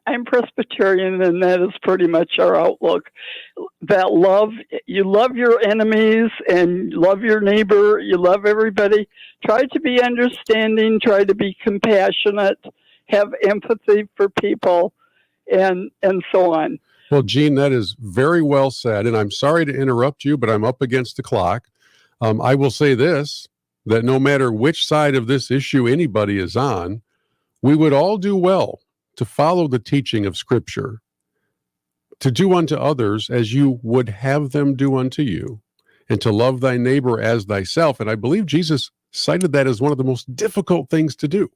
I'm Presbyterian, and that is pretty much our outlook. That love, you love your enemies and love your neighbor, you love everybody. Try to be understanding, try to be compassionate, have empathy for people, and so on. Well, Jean, that is very well said, and I'm sorry to interrupt you, but I'm up against the clock. I will say this, that no matter which side of this issue anybody is on, we would all do well to follow the teaching of Scripture, to do unto others as you would have them do unto you, and to love thy neighbor as thyself. And I believe Jesus cited that as one of the most difficult things to do.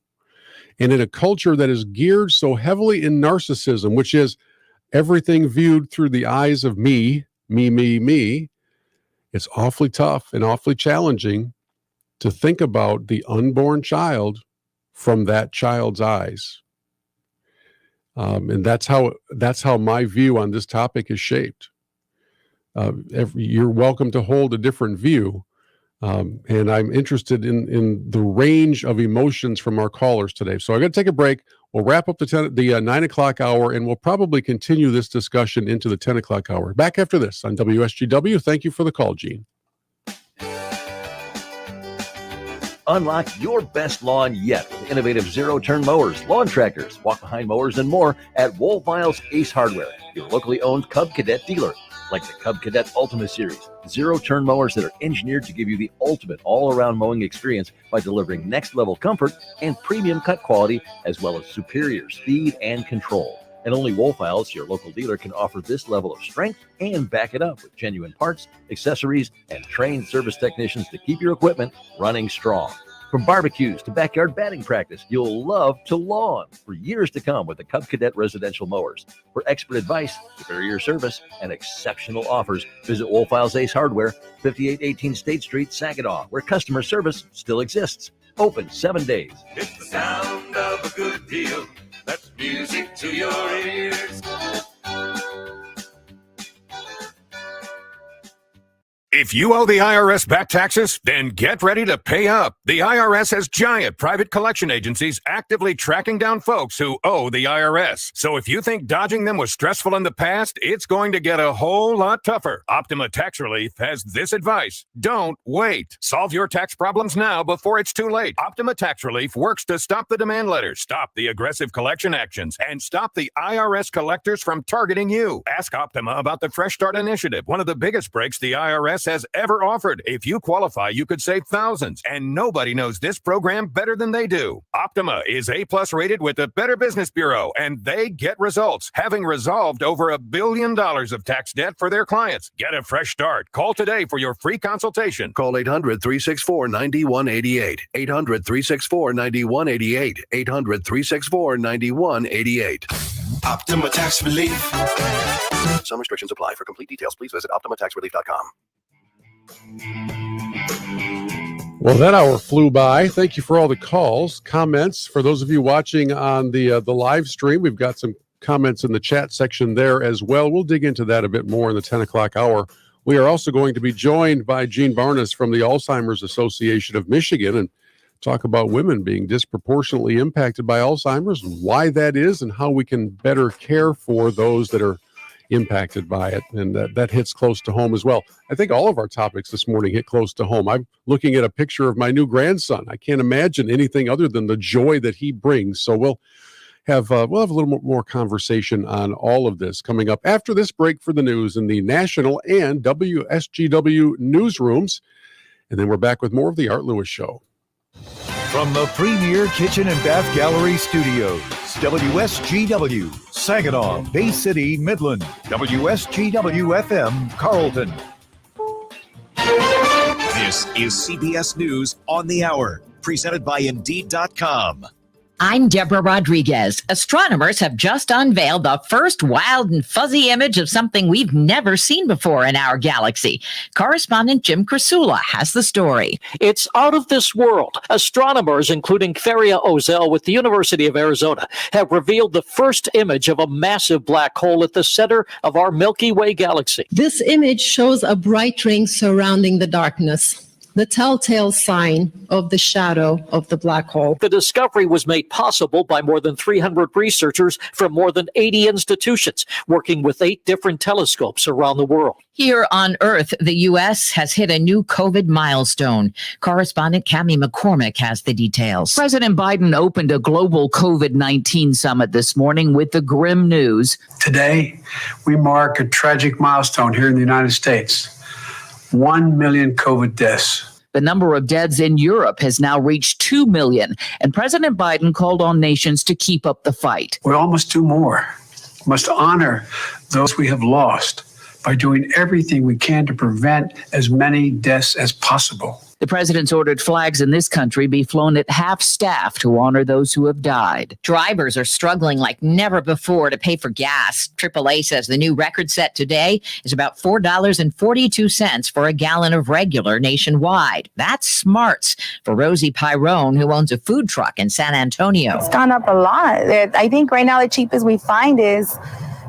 And in a culture that is geared so heavily in narcissism, which is everything viewed through the eyes of me, it's awfully tough and awfully challenging to think about the unborn child from that child's eyes. And that's how my view on this topic is shaped. You're welcome to hold a different view. And I'm interested in the range of emotions from our callers today. So I'm going to take a break. We'll wrap up the 9 o'clock hour, and we'll probably continue this discussion into the 10 o'clock hour. Back after this on WSGW. Thank you for the call, Gene. Unlock your best lawn yet with innovative zero-turn mowers, lawn tractors, walk-behind mowers, and more at Wohlweil's Ace Hardware, your locally owned Cub Cadet dealer. Like the Cub Cadet Ultima Series, zero-turn mowers that are engineered to give you the ultimate all-around mowing experience by delivering next-level comfort and premium cut quality, as well as superior speed and control. And only Wohlweil's, your local dealer, can offer this level of strength and back it up with genuine parts, accessories, and trained service technicians to keep your equipment running strong. From barbecues to backyard batting practice, you'll love to lawn for years to come with the Cub Cadet residential mowers. For expert advice, superior service, and exceptional offers, visit Wohlweil's Ace Hardware, 5818 State Street, Saginaw, where customer service still exists. Open 7 days. It's the sound of a good deal. That's music to your ears. If you owe the IRS back taxes, then get ready to pay up. The IRS has giant private collection agencies actively tracking down folks who owe the IRS. So if you think dodging them was stressful in the past, it's going to get a whole lot tougher. Optima Tax Relief has this advice. Don't wait. Solve your tax problems now before it's too late. Optima Tax Relief works to stop the demand letters, stop the aggressive collection actions, and stop the IRS collectors from targeting you. Ask Optima about the Fresh Start Initiative, one of the biggest breaks the IRS has ever offered. If you qualify, you could save thousands, and nobody knows this program better than they do. Optima is A+ rated with the Better Business Bureau, and they get results, having resolved over $1 billion of tax debt for their clients. Get a fresh start. Call today for your free consultation. Call 800-364-9188. 800-364-9188. 800-364-9188. Optima Tax Relief. Some restrictions apply. For complete details, please visit OptimaTaxRelief.com. Well, that hour flew by. Thank you for all the calls, comments. For those of you watching on the live stream, we've got some comments in the chat section there as well. We'll dig into that a bit more in the 10 o'clock hour. We are also going to be joined by Jean Barnas from the Alzheimer's Association of Michigan and talk about women being disproportionately impacted by Alzheimer's and why that is and how we can better care for those that are impacted by it. And that hits close to home as well. I think all of our topics this morning hit close to home. I'm looking at a picture of my new grandson. I can't imagine anything other than the joy that he brings. So we'll have a little more conversation on all of this coming up after this break for the news in the national and WSGW newsrooms. And then we're back with more of the Art Lewis Show. From the Premier Kitchen and Bath Gallery Studios, WSGW, Saginaw, Bay City, Midland, WSGW-FM, Carlton. This is CBS News on the Hour, presented by Indeed.com. I'm Deborah Rodriguez. Astronomers have just unveiled the first wild and fuzzy image of something we've never seen before in our galaxy. Correspondent Jim Krasula has the story. It's out of this world. Astronomers, including Feria Ozel with the University of Arizona, have revealed the first image of a massive black hole at the center of our Milky Way galaxy. This image shows a bright ring surrounding the darkness. the telltale sign of the shadow of the black hole. The discovery was made possible by more than 300 researchers from more than 80 institutions, working with 8 different telescopes around the world. Here on Earth, the U.S. has hit a new COVID milestone. Correspondent Cammie McCormick has the details. President Biden opened a global COVID-19 summit this morning with the grim news. Today, we mark a tragic milestone here in the United States. 1 million COVID deaths. The number of deaths in Europe has now reached 2 million, and President Biden called on nations to keep up the fight. We all must do more. We must honor those we have lost by doing everything we can to prevent as many deaths as possible. The president's ordered flags in this country be flown at half staff to honor those who have died. Drivers are struggling like never before to pay for gas. AAA says the new record set today is about $4.42 for a gallon of regular nationwide. That's smarts for Rosie Pyrone, who owns a food truck in San Antonio. It's gone up a lot. I think right now the cheapest we find is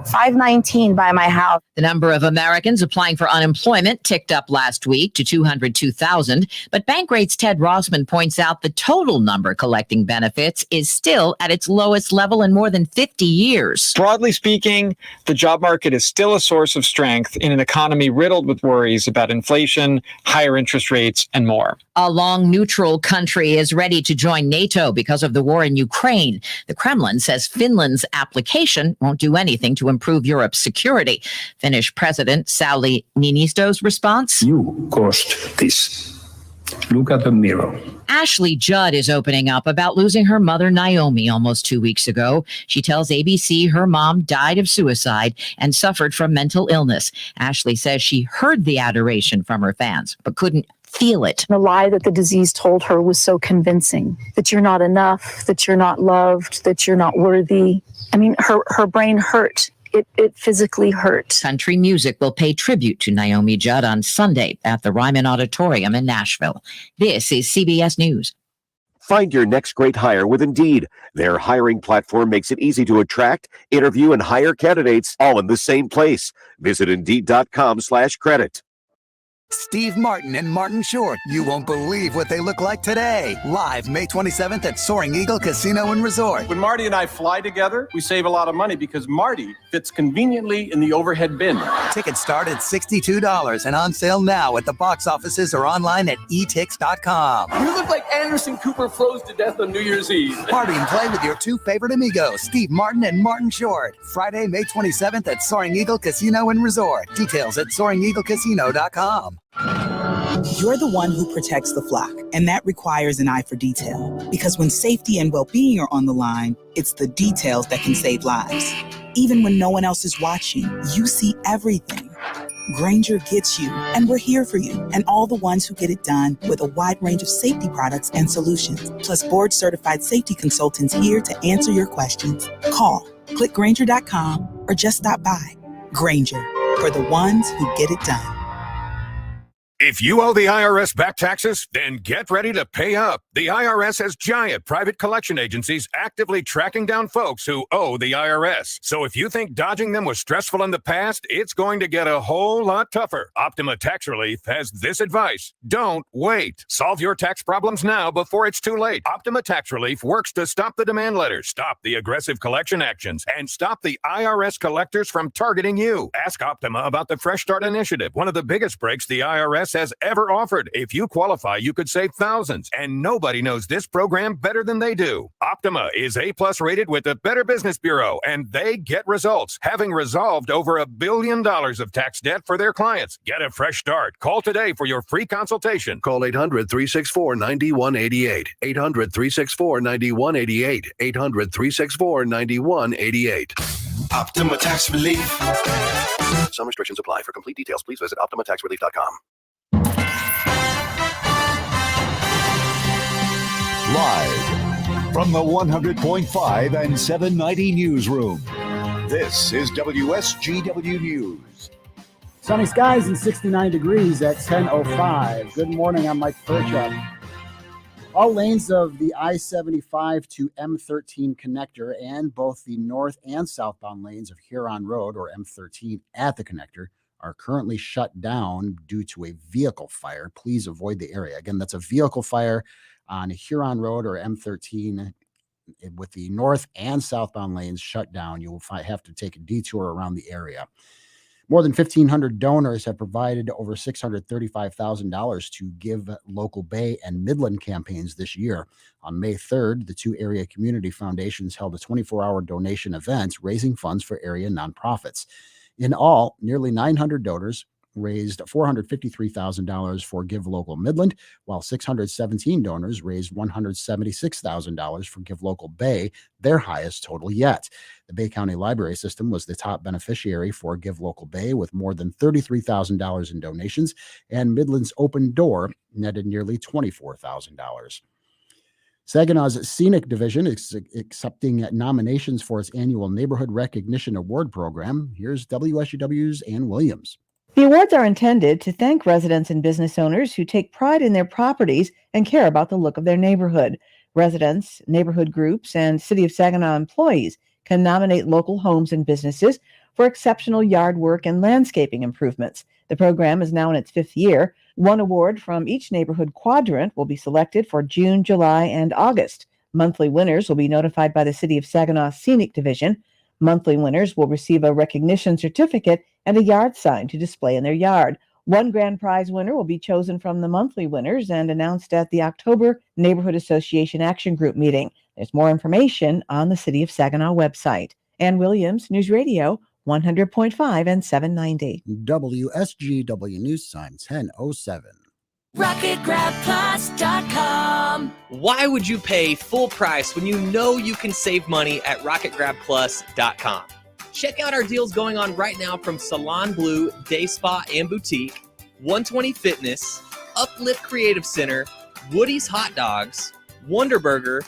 $5.19 by my house. The number of Americans applying for unemployment ticked up last week to 202,000, but Bankrate's Ted Rossman points out the total number collecting benefits is still at its lowest level in more than 50 years. Broadly speaking, the job market is still a source of strength in an economy riddled with worries about inflation, higher interest rates, and more. A long-neutral country is ready to join NATO because of the war in Ukraine. The Kremlin says Finland's application won't do anything to improve Europe's security. Finnish President Sauli Niinistö's response? You caused this. Look at the mirror. Ashley Judd is opening up about losing her mother, Naomi, almost 2 weeks ago. She tells ABC her mom died of suicide and suffered from mental illness. Ashley says she heard the adoration from her fans, but couldn't feel it. The lie that the disease told her was so convincing, that you're not enough, that you're not loved, that you're not worthy. I mean, her brain hurt. It physically hurt. Country music will pay tribute to Naomi Judd on Sunday at the Ryman Auditorium in Nashville. This is CBS News. Find your next great hire with Indeed. Their hiring platform makes it easy to attract, interview, and hire candidates all in the same place. Visit Indeed.com/credit. Steve Martin and Martin Short. You won't believe what they look like today. Live May 27th at Soaring Eagle Casino and Resort. When Marty and I fly together, we save a lot of money because Marty fits conveniently in the overhead bin. Tickets start at $62 and on sale now at the box offices or online at etix.com. You look like Anderson Cooper froze to death on New Year's Eve. Party and play with your two favorite amigos, Steve Martin and Martin Short. Friday, May 27th at Soaring Eagle Casino and Resort. Details at SoaringEagleCasino.com. You're the one who protects the flock, and that requires an eye for detail. Because when safety and well-being are on the line, it's the details that can save lives. Even when no one else is watching, you see everything. Grainger gets you, and we're here for you, and all the ones who get it done with a wide range of safety products and solutions, plus board-certified safety consultants here to answer your questions. Call, click Grainger.com, or just stop by. Grainger, for the ones who get it done. If you owe the IRS back taxes, then get ready to pay up. The IRS has giant private collection agencies actively tracking down folks who owe the IRS. So if you think dodging them was stressful in the past, it's going to get a whole lot tougher. Optima Tax Relief has this advice. Don't wait. Solve your tax problems now before it's too late. Optima Tax Relief works to stop the demand letters, stop the aggressive collection actions, and stop the IRS collectors from targeting you. Ask Optima about the Fresh Start Initiative, one of the biggest breaks the IRS has ever offered. If you qualify, you could save thousands, and nobody knows this program better than they do. Optima is A+ rated with the Better Business Bureau, and they get results, having resolved over $1 billion of tax debt for their clients. Get a fresh start. Call today for your free consultation. Call 800-364-9188. 800-364-9188. 800-364-9188. Optima Tax Relief. Some restrictions apply. For complete details, please visit OptimaTaxRelief.com. Live from the 100.5 and 790 newsroom, this is WSGW News. Sunny skies and 69 degrees at 10:05. Good morning, I'm Mike Perchuk. All lanes of the I-75 to M13 connector and both the north and southbound lanes of Huron Road, or M13, at the connector are currently shut down due to a vehicle fire. Please avoid the area. Again, that's a vehicle fire on Huron Road or M13 with the north and southbound lanes shut down. You will have to take a detour around the area. More than 1,500 donors have provided over $635,000 to Give Local Bay and Midland campaigns this year. On May 3rd, the two area community foundations held a 24-hour donation event raising funds for area nonprofits. In all, nearly 900 donors raised $453,000 for Give Local Midland, while 617 donors raised $176,000 for Give Local Bay, their highest total yet. The Bay County Library System was the top beneficiary for Give Local Bay with more than $33,000 in donations, and Midland's Open Door netted nearly $24,000. Saginaw's Scenic Division is accepting nominations for its annual Neighborhood Recognition Award program. Here's WSUW's Ann Williams. The awards are intended to thank residents and business owners who take pride in their properties and care about the look of their neighborhood. Residents, neighborhood groups, and City of Saginaw employees can nominate local homes and businesses for exceptional yard work and landscaping improvements. The program is now in its 5th year. One award from each neighborhood quadrant will be selected for June, July, and August. Monthly winners will be notified by the City of Saginaw Scenic Division. Monthly winners will receive a recognition certificate and a yard sign to display in their yard. One grand prize winner will be chosen from the monthly winners and announced at the October Neighborhood Association Action Group meeting. There's more information on the City of Saginaw website. Ann Williams, News Radio, 100.5 and 790. WSGW News Time 10:07. RocketGrabPlus.com. Why would you pay full price when you know you can save money at RocketGrabPlus.com? Check out our deals going on right now from Salon Blue, Day Spa and Boutique, 120 Fitness, Uplift Creative Center, Woody's Hot Dogs, Wonder Burger,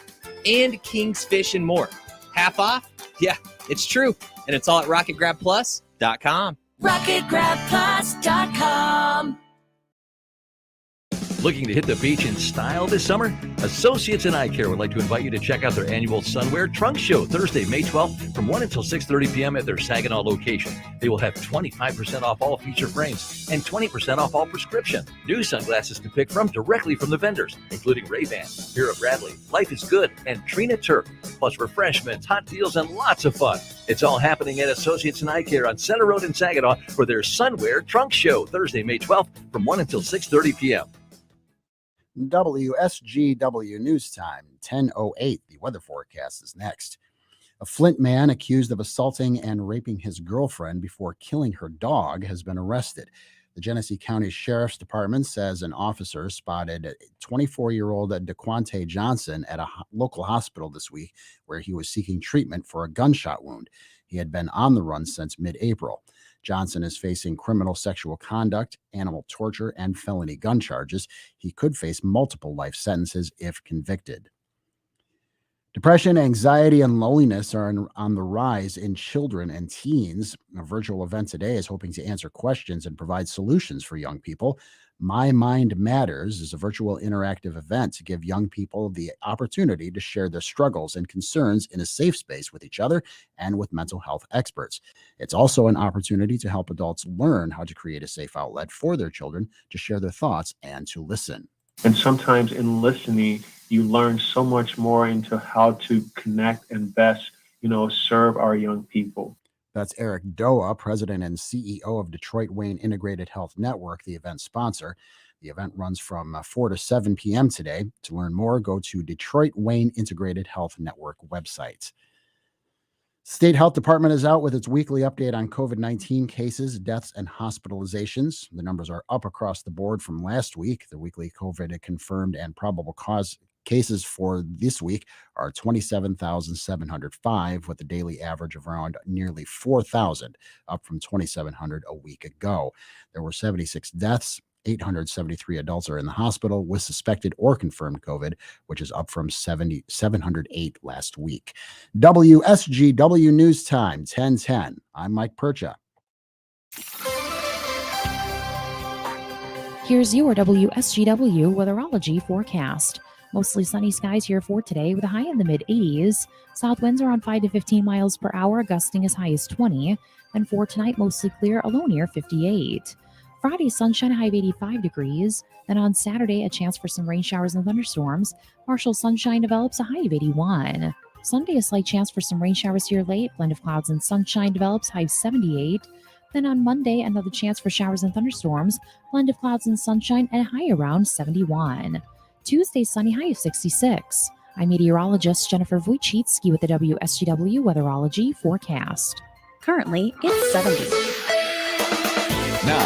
and King's Fish and more. Half off? Yeah, it's true. And it's all at RocketGrabPlus.com. RocketGrabPlus.com. Looking to hit the beach in style this summer? Associates in Eye Care would like to invite you to check out their annual Sunwear Trunk Show Thursday, May 12th from 1 until 6:30 p.m. at their Saginaw location. They will have 25% off all feature frames and 20% off all prescription. New sunglasses to pick from directly from the vendors, including Ray-Ban, Vera Bradley, Life is Good, and Trina Turk. Plus refreshments, hot deals, and lots of fun. It's all happening at Associates in Eye Care on Center Road in Saginaw for their Sunwear Trunk Show Thursday, May 12th from 1 until 6:30 p.m. WSGW News Time 10:08. The weather forecast is next. A Flint man accused of assaulting and raping his girlfriend before killing her dog has been arrested. The Genesee County Sheriff's Department says an officer spotted 24-year-old DeQuante Johnson at a local hospital this week where he was seeking treatment for a gunshot wound. He had been on the run since mid-April. Johnson is facing criminal sexual conduct, animal torture, and felony gun charges. He could face multiple life sentences if convicted. Depression, anxiety, and loneliness are on the rise in children and teens. A virtual event today is hoping to answer questions and provide solutions for young people. My Mind Matters is a virtual interactive event to give young people the opportunity to share their struggles and concerns in a safe space with each other and with mental health experts. It's also an opportunity to help adults learn how to create a safe outlet for their children to share their thoughts and to listen. And sometimes in listening, you learn so much more into how to connect and best, serve our young people. That's Eric Doa, president and CEO of Detroit Wayne Integrated Health Network, the event sponsor. The event runs from 4 to 7 p.m. today. To learn more, go to Detroit Wayne Integrated Health Network website. State Health Department is out with its weekly update on COVID-19 cases, deaths, and hospitalizations. The numbers are up across the board from last week. The weekly COVID confirmed and probable cause cases for this week are 27,705, with a daily average of around nearly 4,000, up from 2,700 a week ago. There were 76 deaths. 873 adults are in the hospital with suspected or confirmed COVID, which is up from 708 last week. WSGW News Time, 10:10. I'm Mike Percha. Here's your WSGW weatherology forecast. Mostly sunny skies here for today with a high in the mid-80s. South winds around 5 to 15 miles per hour, gusting as high as 20. And for tonight, mostly clear, a low near 58. Friday, sunshine, a high of 85 degrees. Then on Saturday, a chance for some rain showers and thunderstorms. Partial sunshine develops, a high of 81. Sunday, a slight chance for some rain showers here late. Blend of clouds and sunshine develops, high of 78. Then on Monday, another chance for showers and thunderstorms. Blend of clouds and sunshine and a high around 71. Tuesday, sunny, high of 66. I'm meteorologist Jennifer Wojcicki with the WSGW Weatherology forecast. Currently, it's 70. Now,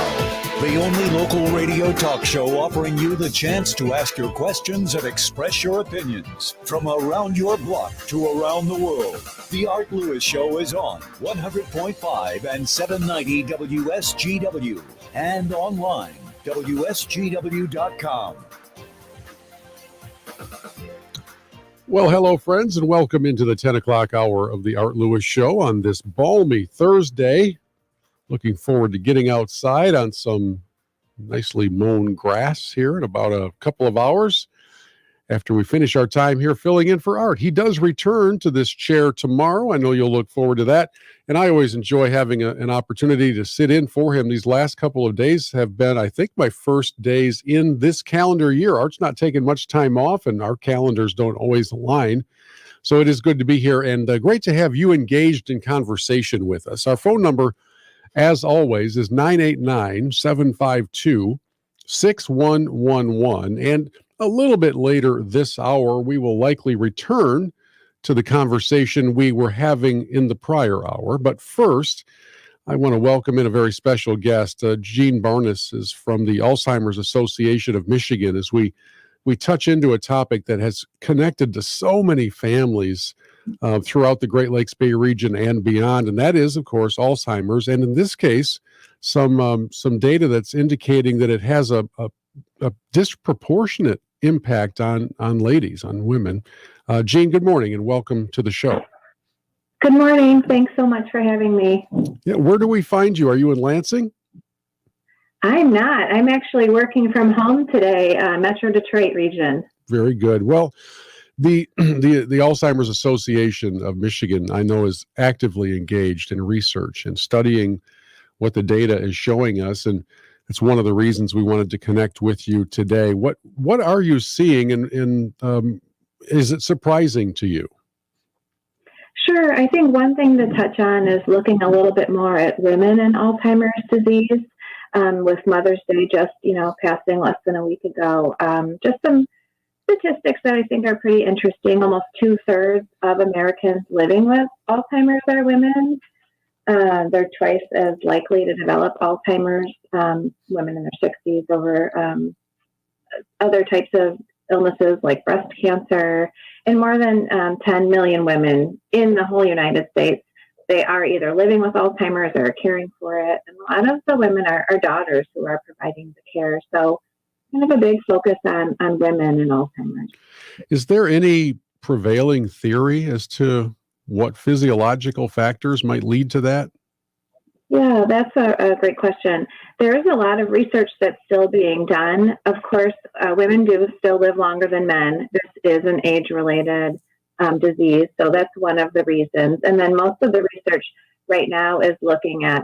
the only local radio talk show offering you the chance to ask your questions and express your opinions from around your block to around the world. The Art Lewis Show is on 100.5 and 790 WSGW and online, WSGW.com. Well, hello, friends, and welcome into the 10 o'clock hour of the Art Lewis Show on this balmy Thursday. Looking forward to getting outside on some nicely mown grass here in about a couple of hours after we finish our time here filling in for Art. He does return to this chair tomorrow. I know you'll look forward to that. And I always enjoy having an opportunity to sit in for him. These last couple of days have been, I think, my first days in this calendar year. Art's not taking much time off, and our calendars don't always align. So it is good to be here, and great to have you engaged in conversation with us. Our phone number, as always, is 989-752-6111. And a little bit later this hour, we will likely return to the conversation we were having in the prior hour. But first, I want to welcome in a very special guest. Jean Barnas is from the Alzheimer's Association of Michigan, as we touch into a topic that has connected to so many families throughout the Great Lakes Bay region and beyond. And that is, of course, Alzheimer's. And in this case, some data that's indicating that it has a disproportionate impact on ladies, on women. Jean, good morning and welcome to the show. Good morning. Thanks so much for having me. Yeah, where do we find you? Are you in Lansing? I'm not. I'm actually working from home today, Metro Detroit region. Very good. Well, the Alzheimer's Association of Michigan, I know, is actively engaged in research and studying what the data is showing us, and it's one of the reasons we wanted to connect with you today. What are you seeing, and is it surprising to you? Sure. I think one thing to touch on is looking a little bit more at women and Alzheimer's disease. With Mother's Day just, passing less than a week ago. Just some statistics that I think are pretty interesting. Almost 2/3 of Americans living with Alzheimer's are women. They're twice as likely to develop Alzheimer's, women in their 60s, over other types of illnesses like breast cancer, and more than 10 million women in the whole United States. They are either living with Alzheimer's or caring for it. And a lot of the women are daughters who are providing the care. So kind of a big focus on women and Alzheimer's. Is there any prevailing theory as to what physiological factors might lead to that? Yeah, that's a great question. There is a lot of research that's still being done. Of course, women do still live longer than men. This is an age-related disease. So that's one of the reasons. And then most of the research right now is looking at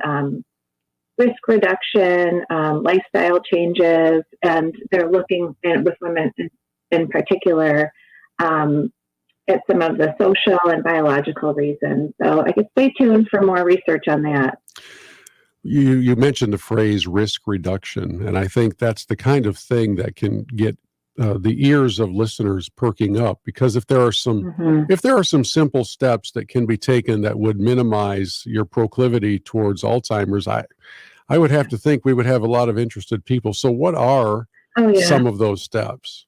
risk reduction, lifestyle changes, and they're looking with women in particular at some of the social and biological reasons. So I guess stay tuned for more research on that. You mentioned the phrase risk reduction, and I think that's the kind of thing that can get the ears of listeners perking up, because if there are some simple steps that can be taken that would minimize your proclivity towards Alzheimer's, I would have to think we would have a lot of interested people. So what are some of those steps?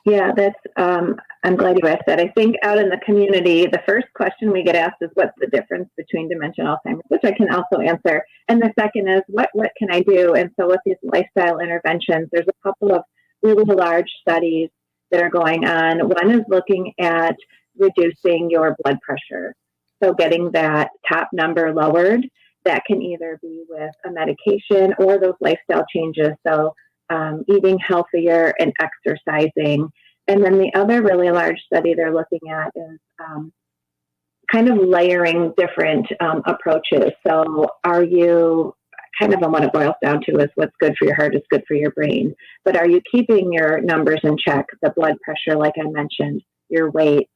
Yeah, that's I'm glad you asked that. I think out in the community, the first question we get asked is, what's the difference between dementia and Alzheimer's, which I can also answer. And the second is, what can I do? And so with these lifestyle interventions, there's a couple of really large studies that are going on. One is looking at reducing your blood pressure. So getting that top number lowered, that can either be with a medication or those lifestyle changes. So eating healthier and exercising. And then the other really large study they're looking at is kind of layering different approaches. So are you kind of, what it boils down to is what's good for your heart is good for your brain. But are you keeping your numbers in check, the blood pressure, like I mentioned, your weight,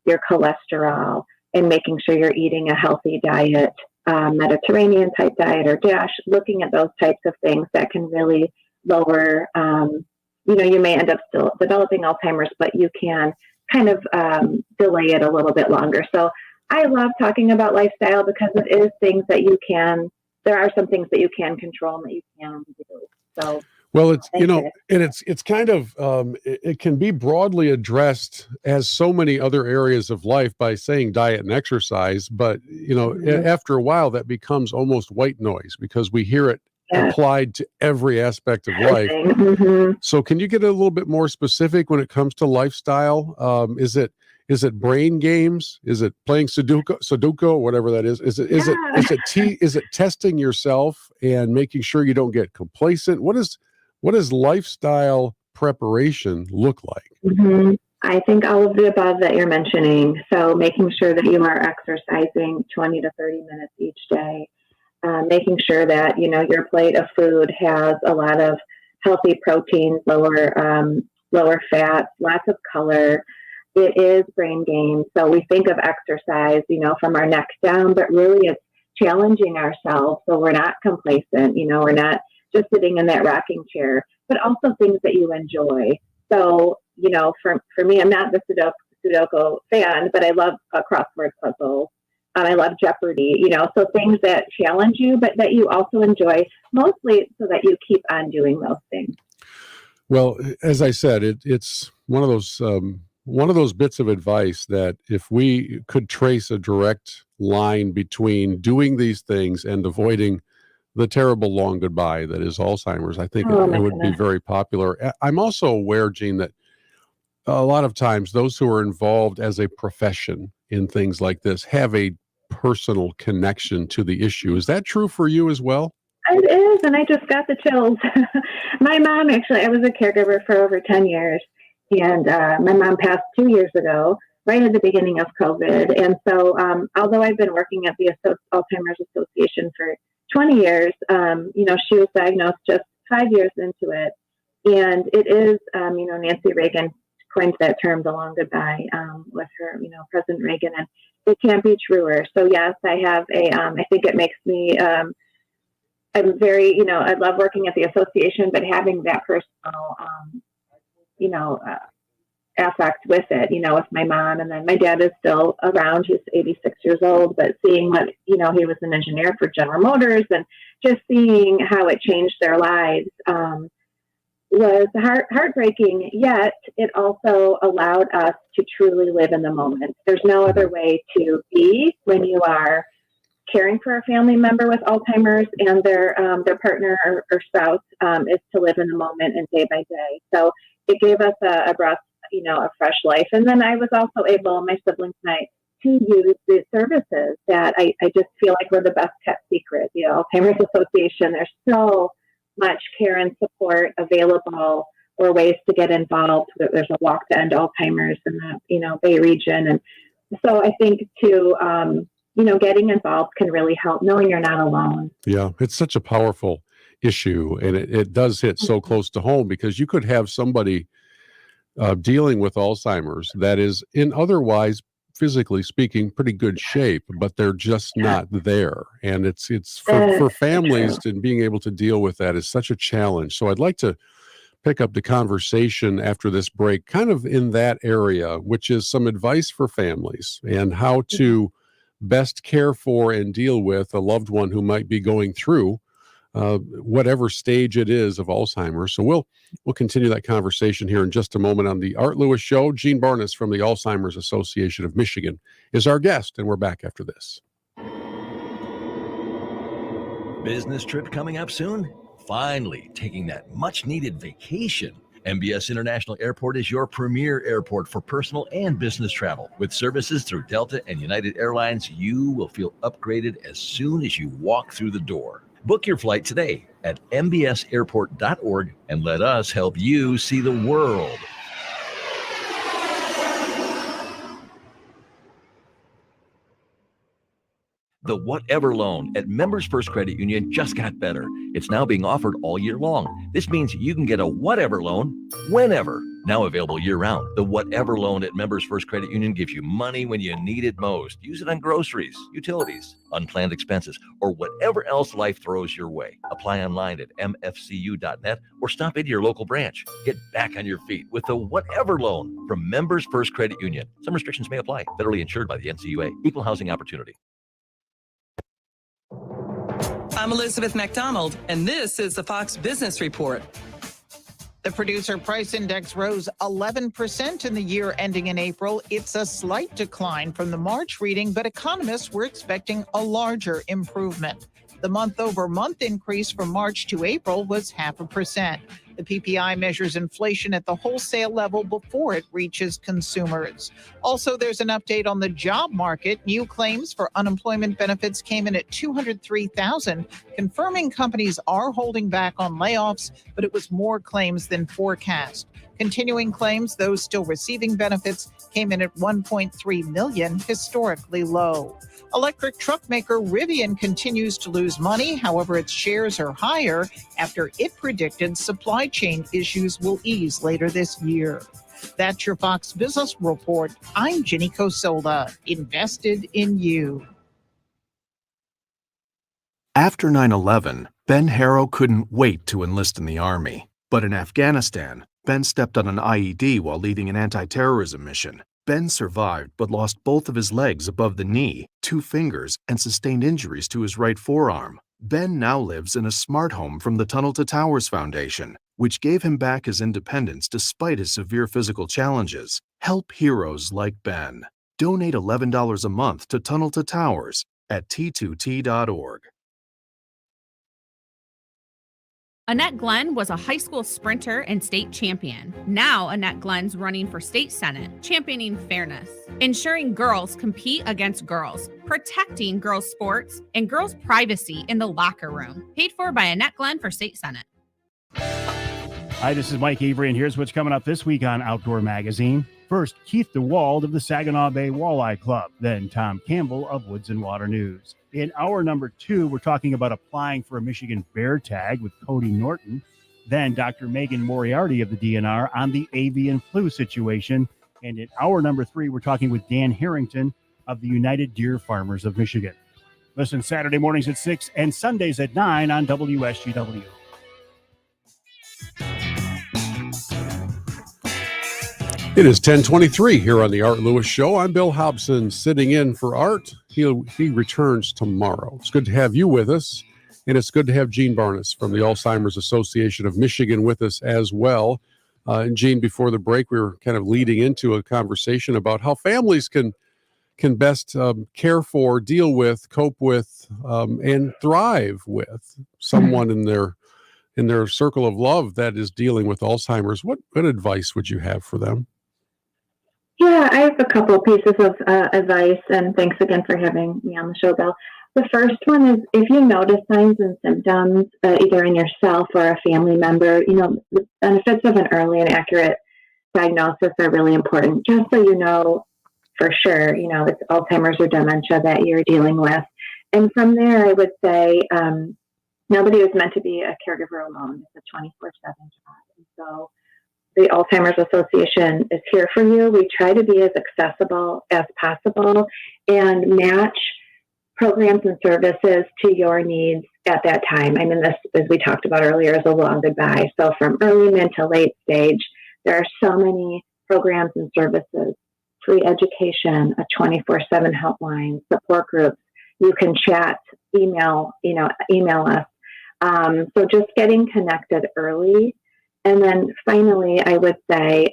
your cholesterol, and making sure you're eating a healthy diet, Mediterranean type diet or DASH, looking at those types of things that can really lower, you may end up still developing Alzheimer's, but you can kind of delay it a little bit longer. So I love talking about lifestyle because it is things that there are some things that you can control and that you can do. So, well, it's, and it's kind of, it can be broadly addressed as so many other areas of life by saying diet and exercise. But, after a while that becomes almost white noise because we hear it applied to every aspect of life. Mm-hmm. So can you get a little bit more specific when it comes to lifestyle? Is it brain games? Is it playing Sudoku, whatever that is? Is it testing yourself and making sure you don't get complacent? What does lifestyle preparation look like? Mm-hmm. I think all of the above that you're mentioning. So making sure that you are exercising 20 to 30 minutes each day, making sure that, your plate of food has a lot of healthy proteins, lower fat, lots of color. It is brain games. So we think of exercise, from our neck down, but really it's challenging ourselves. So we're not complacent, we're not just sitting in that rocking chair, but also things that you enjoy. So, for me, I'm not the Sudoku fan, but I love crossword puzzles. I love Jeopardy, so things that challenge you, but that you also enjoy, mostly so that you keep on doing those things. Well, as I said, it's one of those bits of advice that if we could trace a direct line between doing these things and avoiding the terrible long goodbye that is Alzheimer's, I think it would be very popular. I'm also aware, Jean, that a lot of times those who are involved as a profession in things like this have a personal connection to the issue. Is that true for you as well? It is, and I just got the chills. My mom, actually, I was a caregiver for over 10 years, and my mom passed 2 years ago, right at the beginning of COVID. And so although I've been working at the Alzheimer's Association for 20 years, she was diagnosed just 5 years into it. And it is, Nancy Reagan coined that term, the long goodbye, with her, President Reagan, and it can't be truer. So yes, I have I think it makes me, I'm very, I love working at the association, but having that personal, affect with it, with my mom. And then my dad is still around. He's 86 years old, but seeing what, he was an engineer for General Motors, and just seeing how it changed their lives was heartbreaking, yet it also allowed us to truly live in the moment. There's no other way to be when you are caring for a family member with Alzheimer's and their partner or spouse, is to live in the moment and day by day. So it gave us a breath, a fresh life. And then I was also able, my siblings and I, to use the services that I just feel like were the best kept secret. Alzheimer's Association, there's so much care and support available, or ways to get involved. There's a walk to end Alzheimer's in the Bay Region. And so I think too, getting involved can really help, knowing you're not alone. Yeah, it's such a powerful issue, and it does hit so close to home, because you could have somebody dealing with Alzheimer's that is in otherwise, physically speaking, pretty good shape, but they're just not there. And it's for families, and being able to deal with that is such a challenge. So I'd like to pick up the conversation after this break, kind of in that area, which is some advice for families and how to best care for and deal with a loved one who might be going through whatever stage it is of Alzheimer's. So we'll continue that conversation here in just a moment on the Art Lewis Show. Jean Barnas from the Alzheimer's Association of Michigan is our guest, and we're back after this. Business trip coming up soon? Finally, taking that much-needed vacation. MBS International Airport is your premier airport for personal and business travel. With services through Delta and United Airlines, you will feel upgraded as soon as you walk through the door. Book your flight today at mbsairport.org and let us help you see the world. The Whatever Loan at Members First Credit Union just got better. It's now being offered all year long. This means you can get a whatever loan whenever. Now available year-round, the Whatever Loan at Members First Credit Union gives you money when you need it most. Use it on groceries, utilities, unplanned expenses, or whatever else life throws your way. Apply online at mfcu.net or stop into your local branch. Get back on your feet with the Whatever Loan from Members First Credit Union. Some restrictions may apply. Federally insured by the NCUA. Equal housing opportunity. I'm Elizabeth McDonald, and this is the Fox Business Report. The producer price index rose 11% in the year ending in April. It's a slight decline from the March reading, but economists were expecting a larger improvement. The month-over-month increase from March to April was 0.5%. The PPI measures inflation at the wholesale level before it reaches consumers. Also, there's an update on the job market. New claims for unemployment benefits came in at 203,000, confirming companies are holding back on layoffs, but it was more claims than forecast. Continuing claims, those still receiving benefits, came in at 1.3 million, historically low. Electric truck maker Rivian continues to lose money. However, its shares are higher after it predicted supply chain issues will ease later this year. That's your Fox Business Report. I'm Ginny Cosola, invested in you. After 9/11, Ben Harrow couldn't wait to enlist in the Army. But in Afghanistan, Ben stepped on an IED while leading an anti-terrorism mission. Ben survived but lost both of his legs above the knee, 2 fingers, and sustained injuries to his right forearm. Ben now lives in a smart home from the Tunnel to Towers Foundation, which gave him back his independence despite his severe physical challenges. Help heroes like Ben. Donate $11 a month to Tunnel to Towers at t2t.org. Annette Glenn was a high school sprinter and state champion. Now Annette Glenn's running for state senate, championing fairness, ensuring girls compete against girls, protecting girls' sports, and girls' privacy in the locker room. Paid for by Annette Glenn for state senate. Hi, this is Mike Avery, and here's what's coming up this week on Outdoor Magazine. First, Keith DeWald of the Saginaw Bay Walleye Club, then Tom Campbell of Woods and Water News. In hour number 2, we're talking about applying for a Michigan bear tag with Cody Norton. Then Dr. Megan Moriarty of the DNR on the avian flu situation. And in hour number 3, we're talking with Dan Harrington of the United Deer Farmers of Michigan. Listen Saturday mornings at 6 and Sundays at 9 on WSGW. It is 10:23 here on the Art Lewis Show. I'm Bill Hobson, sitting in for Art. He returns tomorrow. It's good to have you with us, and it's good to have Jean Barnas from the Alzheimer's Association of Michigan with us as well. And Jean, before the break, we were kind of leading into a conversation about how families can best care for, deal with, cope with, and thrive with someone in their circle of love that is dealing with Alzheimer's. What advice would you have for them? Yeah, I have a couple of pieces of advice, and thanks again for having me on the show, Bill. The first one is if you notice signs and symptoms, either in yourself or a family member, the benefits of an early and accurate diagnosis are really important, just so you know for sure, it's Alzheimer's or dementia that you're dealing with. And from there, I would say nobody is meant to be a caregiver alone. It's a 24/7 job. And so the Alzheimer's Association is here for you. We try to be as accessible as possible and match programs and services to your needs at that time. I mean, this, as we talked about earlier, is a long goodbye. So from early, mid to late stage, there are so many programs and services, free education, a 24/7 helpline, support groups. You can chat, email us. So just getting connected early. And then finally, I would say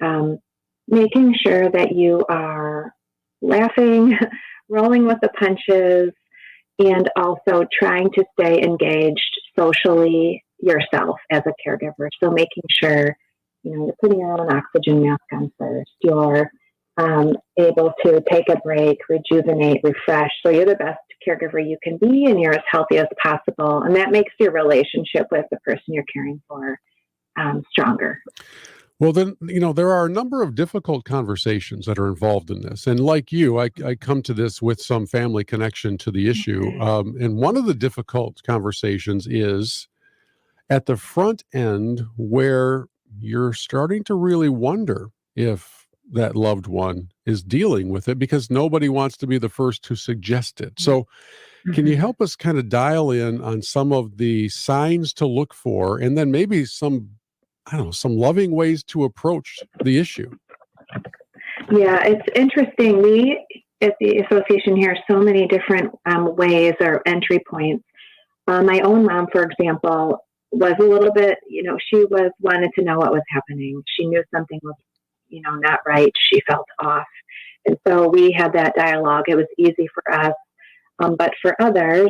making sure that you are laughing, rolling with the punches, and also trying to stay engaged socially yourself as a caregiver. So making sure, you're putting your own oxygen mask on first. You're able to take a break, rejuvenate, refresh. So you're the best caregiver you can be, and you're as healthy as possible. And that makes your relationship with the person you're caring for stronger. Well, then, there are a number of difficult conversations that are involved in this. And like you, I come to this with some family connection to the issue. And one of the difficult conversations is at the front end where you're starting to really wonder if that loved one is dealing with it because nobody wants to be the first to suggest it. So can you help us kind of dial in on some of the signs to look for and then maybe some loving ways to approach the issue? Yeah, it's interesting. We at the association here so many different ways or entry points. My own mom, for example, was a little bit, she wanted to know what was happening. She knew something was, not right. She felt off. And so we had that dialogue. It was easy for us. But for others,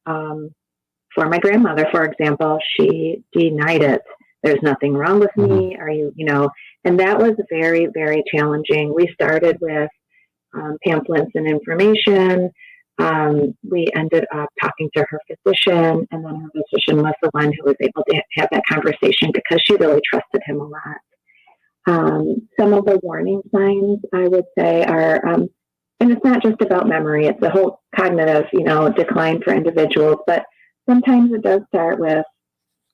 for my grandmother, for example, she denied it. There's nothing wrong with me. Are you, and that was very, very challenging. We started with pamphlets and information. We ended up talking to her physician, and then her physician was the one who was able to have that conversation because she really trusted him a lot. Some of the warning signs, I would say, are, and it's not just about memory, it's the whole cognitive, decline for individuals, but sometimes it does start with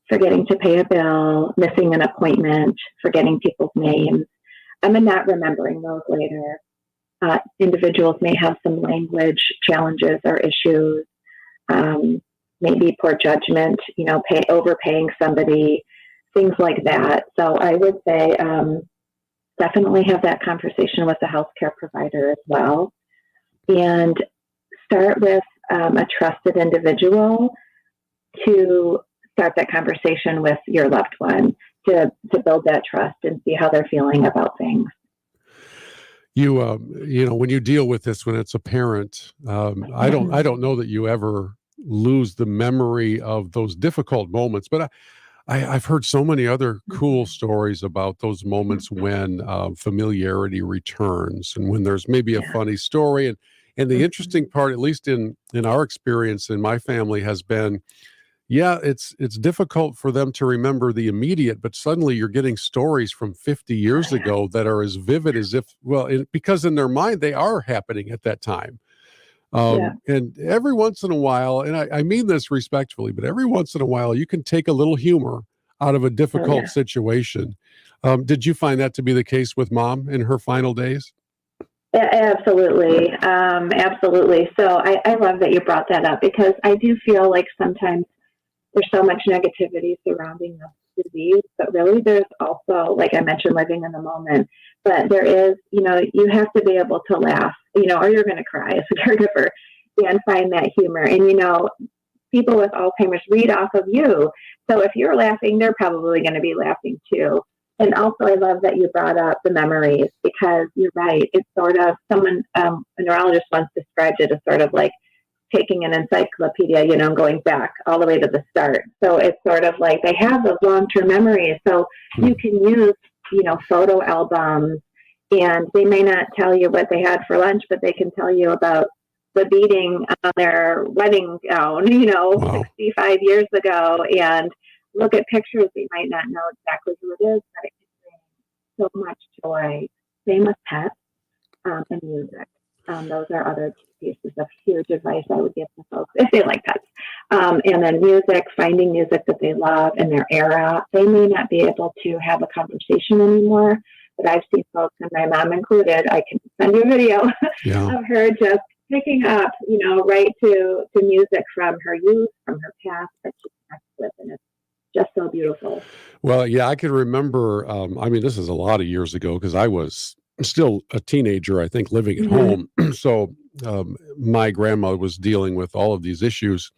forgetting to pay a bill, missing an appointment, forgetting people's names, and not remembering those later. Individuals may have some language challenges or issues, maybe poor judgment, overpaying somebody, things like that. So I would say definitely have that conversation with the healthcare provider as well, and start with a trusted individual to start that conversation with your loved one to build that trust and see how they're feeling about things. When you deal with this, when it's a parent, I don't know that you ever lose the memory of those difficult moments, but I've heard so many other cool stories about those moments when familiarity returns and when there's maybe a funny story. And the interesting part, at least in our experience in my family, has been, it's difficult for them to remember the immediate, but suddenly you're getting stories from 50 years ago that are as vivid as if, because in their mind, they are happening at that time. And every once in a while, and I mean this respectfully, but every once in a while, you can take a little humor out of a difficult situation. Did you find that to be the case with Mom in her final days? Absolutely. Absolutely. So I love that you brought that up because I do feel like sometimes there's so much negativity surrounding this disease, but really there's also, like I mentioned, living in the moment. But there is, you have to be able to laugh, or you're going to cry as a caregiver, and find that humor. And, people with Alzheimer's read off of you. So if you're laughing, they're probably going to be laughing too. And also, I love that you brought up the memories because you're right. It's sort of a neurologist once described it as sort of like taking an encyclopedia, and going back all the way to the start. So it's sort of like they have those long-term memories. So you can use, photo albums, and they may not tell you what they had for lunch, but they can tell you about the beating on their wedding gown, 65 years ago, and look at pictures. They might not know exactly who it is, but it can bring so much joy. Same with pets and music. Those are other pieces of huge advice I would give to folks if they like pets. And then music, finding music that they love in their era. They may not be able to have a conversation anymore, but I've seen folks, and my mom included, I can send you a video of her just picking up, right to music from her youth, from her past that she connects with, and it's just so beautiful. Well, yeah, I can remember, this is a lot of years ago because I was still a teenager, I think, living at home. So my grandma was dealing with all of these issues.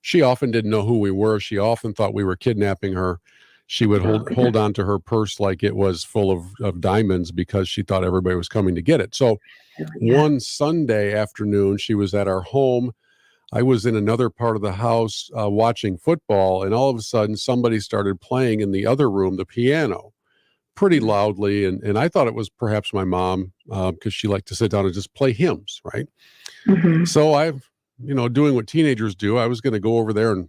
She often didn't know who we were. She often thought we were kidnapping her. She would hold on to her purse like it was full of diamonds because she thought everybody was coming to get it. So one Sunday afternoon, she was at our home. I was in another part of the house watching football, and all of a sudden somebody started playing in the other room, the piano, pretty loudly. And I thought it was perhaps my mom because she liked to sit down and just play hymns, right? So doing what teenagers do, I was going to go over there and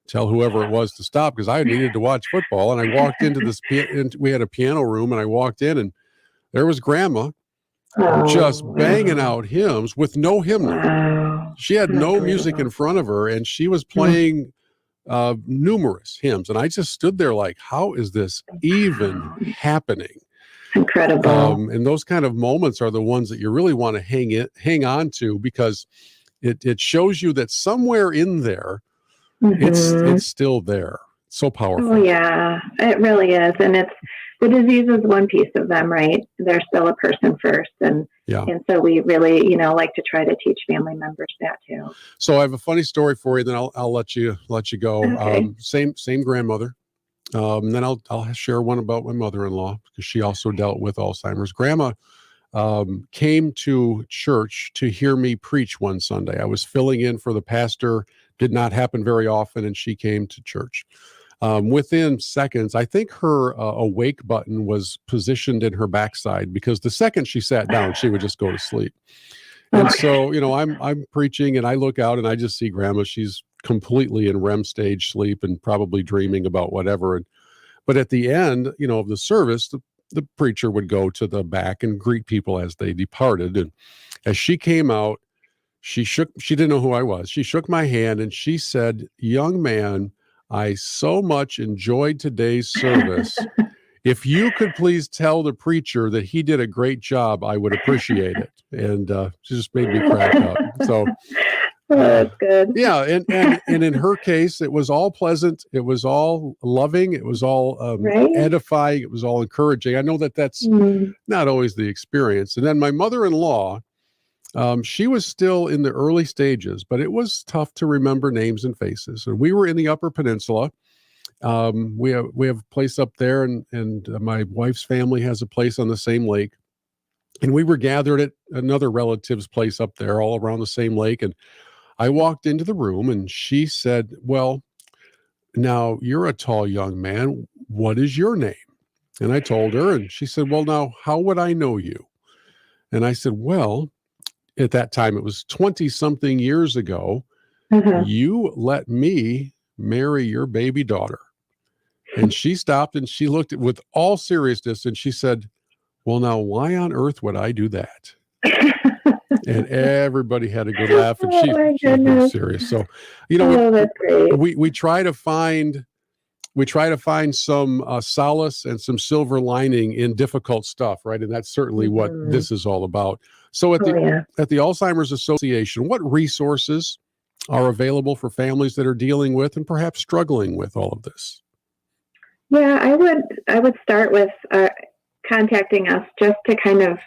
tell whoever it was to stop because I needed to watch football. And I walked into this, we had a piano room, and I walked in, and there was Grandma just banging out hymns with no hymnal. Wow. She had no music in front of her, and she was playing numerous hymns. And I just stood there like, how is this even happening? Incredible. And those kind of moments are the ones that you really want to hang on to, because it shows you that somewhere in there, it's still there. So powerful. Oh yeah, it really is. And the disease is one piece of them, right? They're still a person first. And so we really, like to try to teach family members that too. So I have a funny story for you, then I'll let you go. Okay. Same grandmother. Then I'll share one about my mother-in-law, because she also dealt with Alzheimer's. Grandma came to church to hear me preach one Sunday. I was filling in for the pastor. Did not happen very often, and she came to church. Within seconds, I think her awake button was positioned in her backside, because the second she sat down, she would just go to sleep. And so, I'm preaching, and I look out and I just see Grandma. She's completely in REM stage sleep and probably dreaming about whatever. But at the end, of the service, the preacher would go to the back and greet people as they departed. And as she came out, she didn't know who I was. She shook my hand and she said, "Young man, I so much enjoyed today's service. If you could please tell the preacher that he did a great job, I would appreciate it." And she just made me crack up. So that's good. Yeah. And in her case, it was all pleasant. It was all loving. It was all edifying. It was all encouraging. I know that's not always the experience. And then my mother-in-law, she was still in the early stages, but it was tough to remember names and faces. And we were in the Upper Peninsula. We have a place up there, and my wife's family has a place on the same lake. And we were gathered at another relative's place up there, all around the same lake. And I walked into the room, and she said, "Well, now you're a tall young man. What is your name?" And I told her, and she said, "Well, now how would I know you?" And I said, "Well, at that time, it was 20 something years ago. You let me marry your baby daughter." And she stopped and she looked at with all seriousness, and she said, "Well, now why on earth would I do that?" And everybody had a good laugh, and she was very serious. So, that's great. we try to find some solace and some silver lining in difficult stuff, right? And that's certainly what this is all about. So at the Alzheimer's Association, what resources are available for families that are dealing with and perhaps struggling with all of this? Yeah, I would start with contacting us just to kind of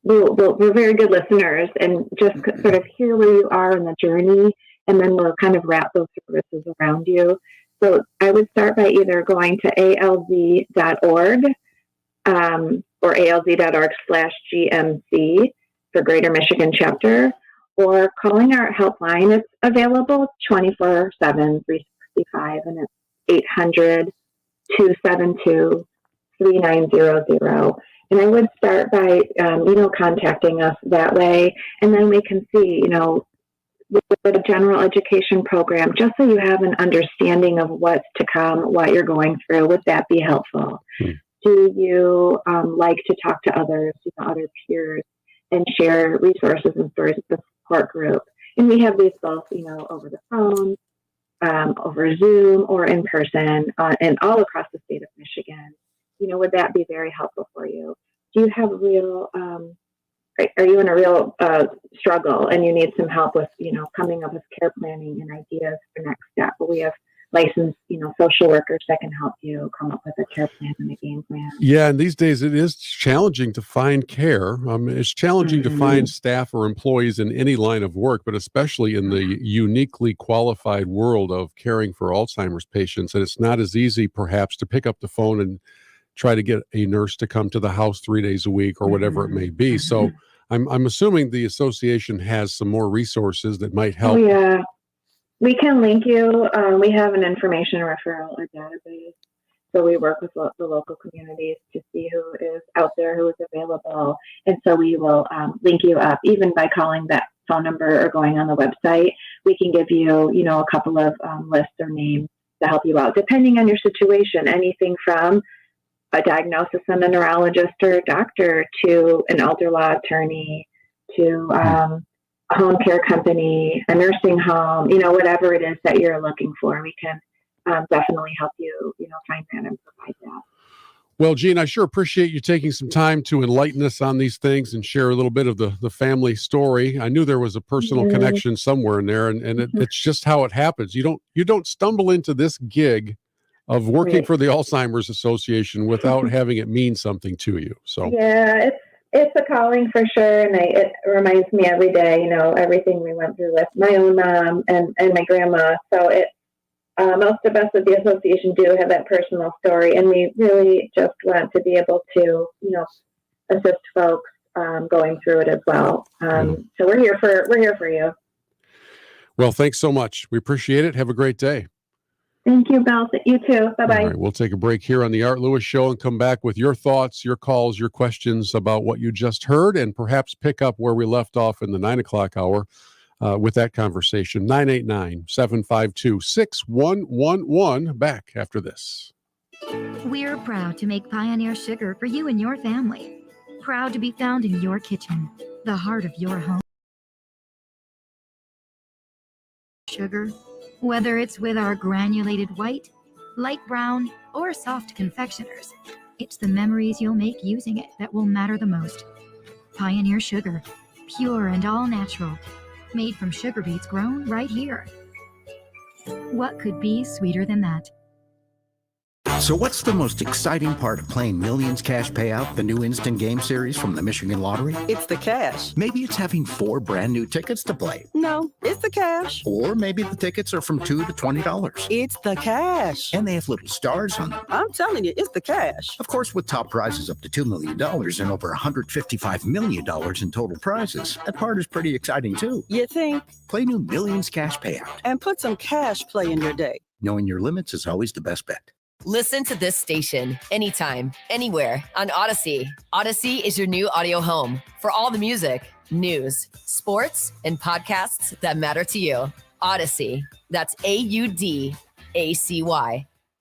we're very good listeners, and just sort of hear where you are in the journey, and then we'll kind of wrap those services around you. So I would start by either going to alz.org or alz.org/GMC for Greater Michigan Chapter, or calling our helpline. It's available 24/7, 365, and it's 800-272-3900. And I would start by, contacting us that way. And then we can see, with a general education program, just so you have an understanding of what's to come, what you're going through. Would that be helpful? Do you like to talk to others, other peers, and share resources and stories with the support group? And we have these both, over the phone, over Zoom, or in person, and all across the state of Michigan. Would that be very helpful for you? Do you have real, are you in a real struggle and you need some help with, coming up with care planning and ideas for next step? Well, we have licensed, social workers that can help you come up with a care plan and a game plan. Yeah, and these days it is challenging to find care. It's challenging to find staff or employees in any line of work, but especially in the uniquely qualified world of caring for Alzheimer's patients. And it's not as easy, perhaps, to pick up the phone and try to get a nurse to come to the house 3 days a week or whatever it may be. So I'm assuming the association has some more resources that might help. Oh, yeah. We can link you. We have an information referral database. So we work with the local communities to see who is out there, who is available. And so we will link you up, even by calling that phone number or going on the website. we can give you, a couple of lists or names to help you out, depending on your situation. Anything from a diagnosis from a neurologist or a doctor to an elder law attorney to a home care company, a nursing home, whatever it is that you're looking for. We can definitely help you, find that and provide that. Well, Jean, I sure appreciate you taking some time to enlighten us on these things and share a little bit of the family story. I knew there was a personal connection somewhere in there, and it's just how it happens. You don't stumble into this gig of working for the Alzheimer's Association without having it mean something to you. So yeah, it's a calling for sure, and it reminds me every day, everything we went through with my own mom and my grandma. So most of us at the association do have that personal story, and we really just want to be able to, assist folks going through it as well. So we're here for you. Well, thanks so much. We appreciate it. Have a great day. Thank you, Bill. You too. Bye-bye. All right, we'll take a break here on the Art Lewis Show and come back with your thoughts, your calls, your questions about what you just heard, and perhaps pick up where we left off in the 9 o'clock hour. With that conversation, 989-752-6111. Back after this. We're proud to make Pioneer Sugar for you and your family. Proud to be found in your kitchen, the heart of your home. Sugar, whether it's with our granulated white, light brown, or soft confectioners, it's the memories you'll make using it that will matter the most. Pioneer Sugar, pure and all natural. Made from sugar beets grown right here. What could be sweeter than that? So what's the most exciting part of playing Millions Cash Payout, the new instant game series from the Michigan Lottery? It's the cash. Maybe it's having 4 brand new tickets to play. No, it's the cash. Or maybe the tickets are from $2 to $20. It's the cash. And they have little stars on them. I'm telling you, it's the cash. Of course, with top prizes up to $2 million and over $155 million in total prizes, that part is pretty exciting too. You think? Play new Millions Cash Payout. And put some cash play in your day. Knowing your limits is always the best bet. Listen to this station anytime, anywhere on Odyssey. Odyssey is your new audio home for all the music, news, sports, and podcasts that matter to you. Odyssey. That's AUDACY.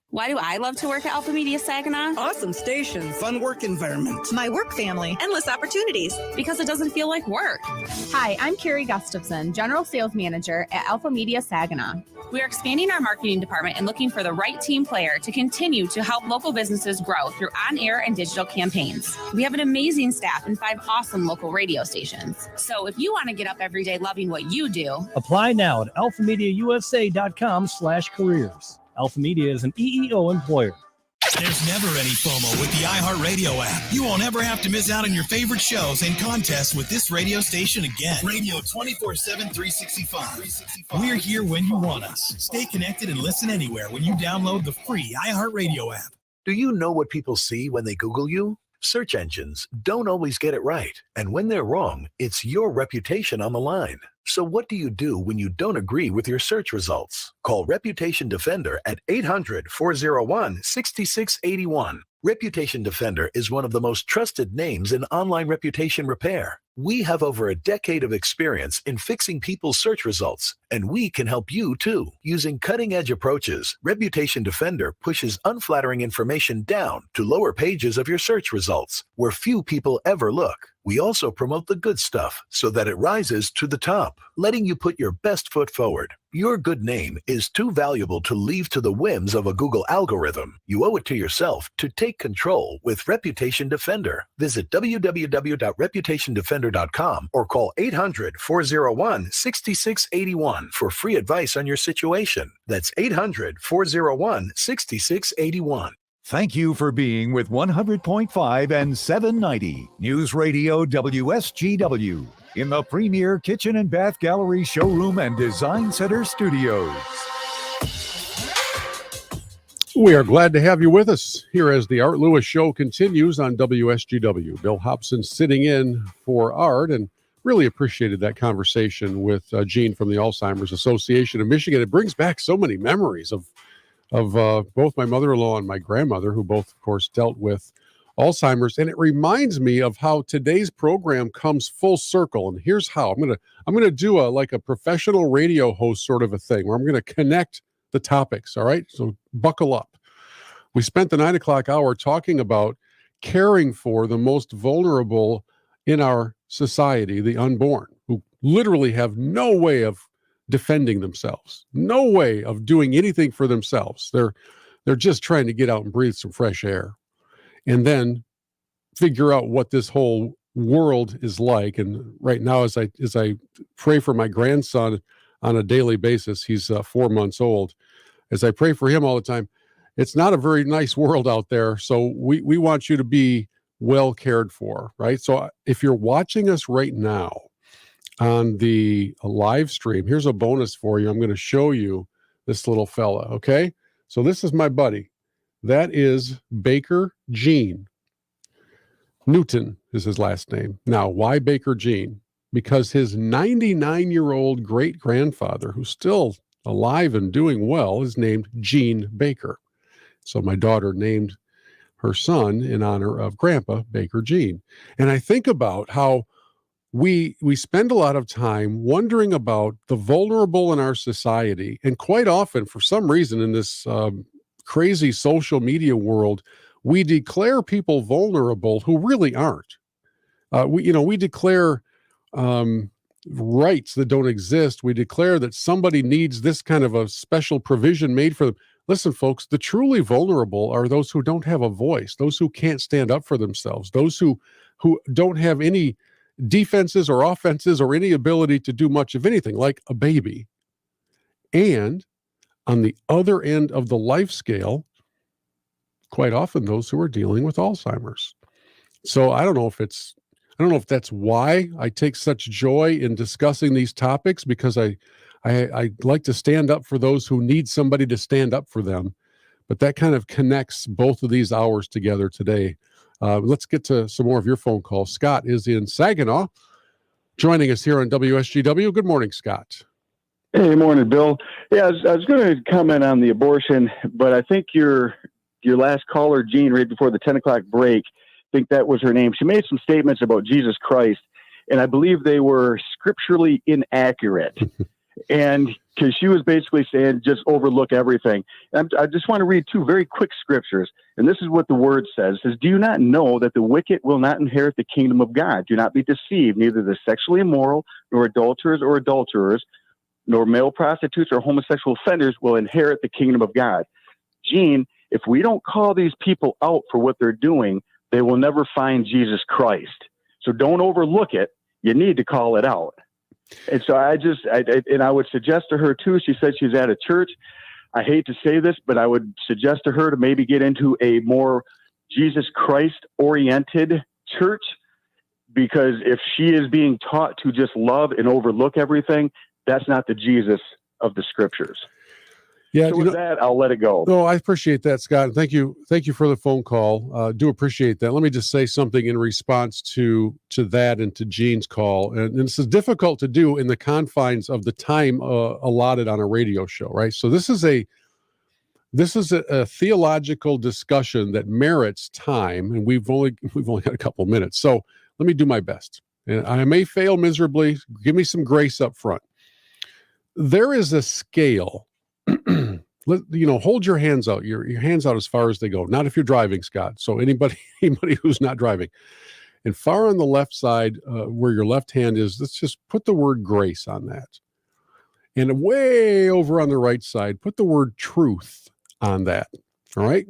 Why do I love to work at Alpha Media Saginaw? Awesome station. Fun work environment. My work family. Endless opportunities. Because it doesn't feel like work. Hi, I'm Carrie Gustafson, General Sales Manager at Alpha Media Saginaw. We are expanding our marketing department and looking for the right team player to continue to help local businesses grow through on-air and digital campaigns. We have an amazing staff and 5 awesome local radio stations. So if you want to get up every day loving what you do, apply now at alphamediausa.com/careers. Alpha Media is an EEO employer. There's never any FOMO with the iHeartRadio app. You won't ever have to miss out on your favorite shows and contests with this radio station again. Radio 24/7, 365. We're here when you want us. Stay connected and listen anywhere when you download the free iHeartRadio app. Do you know what people see when they Google you? Search engines don't always get it right. And when they're wrong, it's your reputation on the line. So what do you do when you don't agree with your search results? Call Reputation Defender at 800-401-6681. Reputation Defender is one of the most trusted names in online reputation repair. We have over a decade of experience in fixing people's search results, and we can help you too. Using cutting-edge approaches, Reputation Defender pushes unflattering information down to lower pages of your search results, where few people ever look. We also promote the good stuff so that it rises to the top, letting you put your best foot forward. Your good name is too valuable to leave to the whims of a Google algorithm. You owe it to yourself to take control with Reputation Defender. Visit www.reputationdefender.com or call 800-401-6681 for free advice on your situation. That's 800-401-6681. Thank you for being with 100.5 and 790 News Radio WSGW in the premier kitchen and bath gallery showroom and design center studios. We are glad to have you with us here as the Art Lewis Show continues on WSGW. Bill Hobson sitting in for Art, and really appreciated that conversation with Jean from the Alzheimer's Association of Michigan. It brings back so many memories of both my mother-in-law and my grandmother, who both, of course, dealt with Alzheimer's. And it reminds me of how today's program comes full circle. And here's how. I'm gonna do a professional radio host sort of a thing where I'm gonna connect the topics. All right. So buckle up. We spent the 9 o'clock hour talking about caring for the most vulnerable in our society, the unborn, who literally have no way of defending themselves, no way of doing anything for themselves. They're just trying to get out and breathe some fresh air, and then figure out what this whole world is like. And right now, as I pray for my grandson on a daily basis, he's 4 months old. As I pray for him all the time, it's not a very nice world out there. So we want you to be well cared for, right? So if you're watching us right now on the live stream, here's a bonus for you. I'm going to show you this little fella, okay? So this is my buddy. That is Baker Jean. Newton is his last name. Now, why Baker Jean? Because his 99-year-old great-grandfather, who's still alive and doing well, is named Jean Baker. So my daughter named her son in honor of Grandpa Baker Jean. And I think about how we spend a lot of time wondering about the vulnerable in our society. And quite often, for some reason, in this crazy social media world, we declare people vulnerable who really aren't. We declare rights that don't exist. We declare that somebody needs this kind of a special provision made for them. Listen, folks, the truly vulnerable are those who don't have a voice, those who can't stand up for themselves, those who don't have any defenses or offenses or any ability to do much of anything, like a baby. And on the other end of the life scale, quite often those who are dealing with Alzheimer's. So I don't know if that's why I take such joy in discussing these topics, because I like to stand up for those who need somebody to stand up for them. But that kind of connects both of these hours together today. Let's get to some more of your phone calls. Scott is in Saginaw, joining us here on WSGW. Good morning, Scott. Hey, morning, Bill. Yeah, I was going to comment on the abortion, but I think your last caller, Jean, right before the 10 o'clock break, I think that was her name. She made some statements about Jesus Christ, and I believe they were scripturally inaccurate. And because she was basically saying, just overlook everything. And I just want to read two very quick scriptures. And this is what the word says. It says, do you not know that the wicked will not inherit the kingdom of God? Do not be deceived. Neither the sexually immoral, nor adulterers or adulterers, nor male prostitutes or homosexual offenders will inherit the kingdom of God. Jean, if we don't call these people out for what they're doing, they will never find Jesus Christ. So don't overlook it. You need to call it out. And so I would suggest to her too, she said she's at a church. I hate to say this, but I would suggest to her to maybe get into a more Jesus Christ oriented church, because if she is being taught to just love and overlook everything, that's not the Jesus of the scriptures. Yeah, so with that, I'll let it go. No, I appreciate that, Scott. Thank you for the phone call. Do appreciate that. Let me just say something in response to that and to Jean's call. And this is difficult to do in the confines of the time allotted on a radio show, right? So this is a theological discussion that merits time, and we've only got a couple minutes. So let me do my best. And I may fail miserably. Give me some grace up front. There is a scale. Hold your hands out, your hands out as far as they go. Not if you're driving, Scott. So anybody who's not driving. And far on the left side, where your left hand is, let's just put the word grace on that. And way over on the right side, put the word truth on that. All right.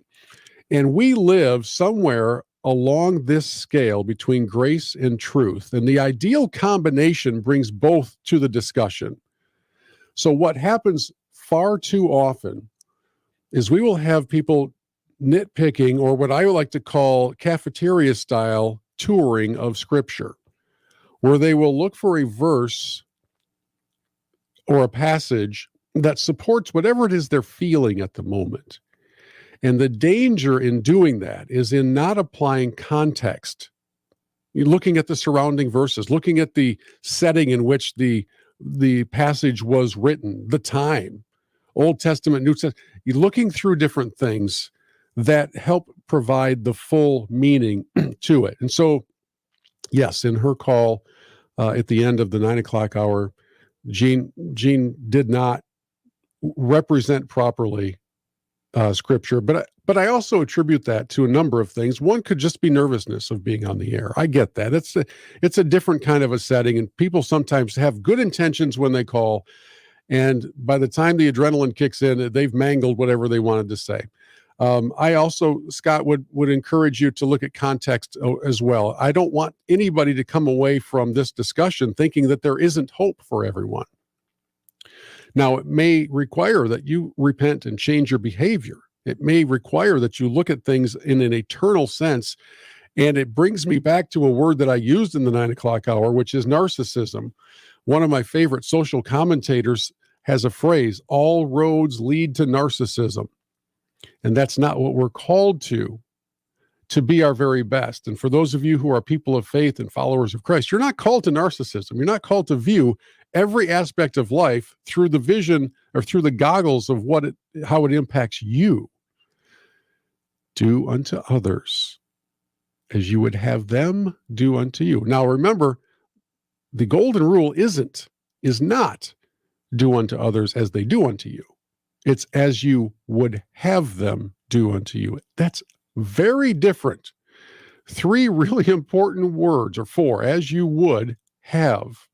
And we live somewhere along this scale between grace and truth. And the ideal combination brings both to the discussion. So what happens far too often is we will have people nitpicking, or what I would like to call cafeteria style touring of scripture, where they will look for a verse or a passage that supports whatever it is they're feeling at the moment. And the danger in doing that is in not applying context. You're looking at the surrounding verses, looking at the setting in which the passage was written, the time, Old Testament, New Testament. You're looking through different things that help provide the full meaning to it. And so, yes, in her call at the end of the 9 o'clock hour, Jean did not represent properly Scripture, but I also attribute that to a number of things. One could just be nervousness of being on the air. I get that. It's a different kind of a setting, and people sometimes have good intentions when they call, and by the time the adrenaline kicks in, they've mangled whatever they wanted to say. I also, Scott, would encourage you to look at context as well. I don't want anybody to come away from this discussion thinking that there isn't hope for everyone. Now, it may require that you repent and change your behavior. It may require that you look at things in an eternal sense. And it brings me back to a word that I used in the 9 o'clock hour, which is narcissism. One of my favorite social commentators has a phrase, all roads lead to narcissism. And that's not what we're called to be our very best. And for those of you who are people of faith and followers of Christ, you're not called to narcissism. You're not called to view every aspect of life through the vision or through the goggles of how it impacts you. Do unto others as you would have them do unto you. Now remember, the golden rule is not do unto others as they do unto you. It's as you would have them do unto you. That's very different. 3 really important words, or 4, as you would have.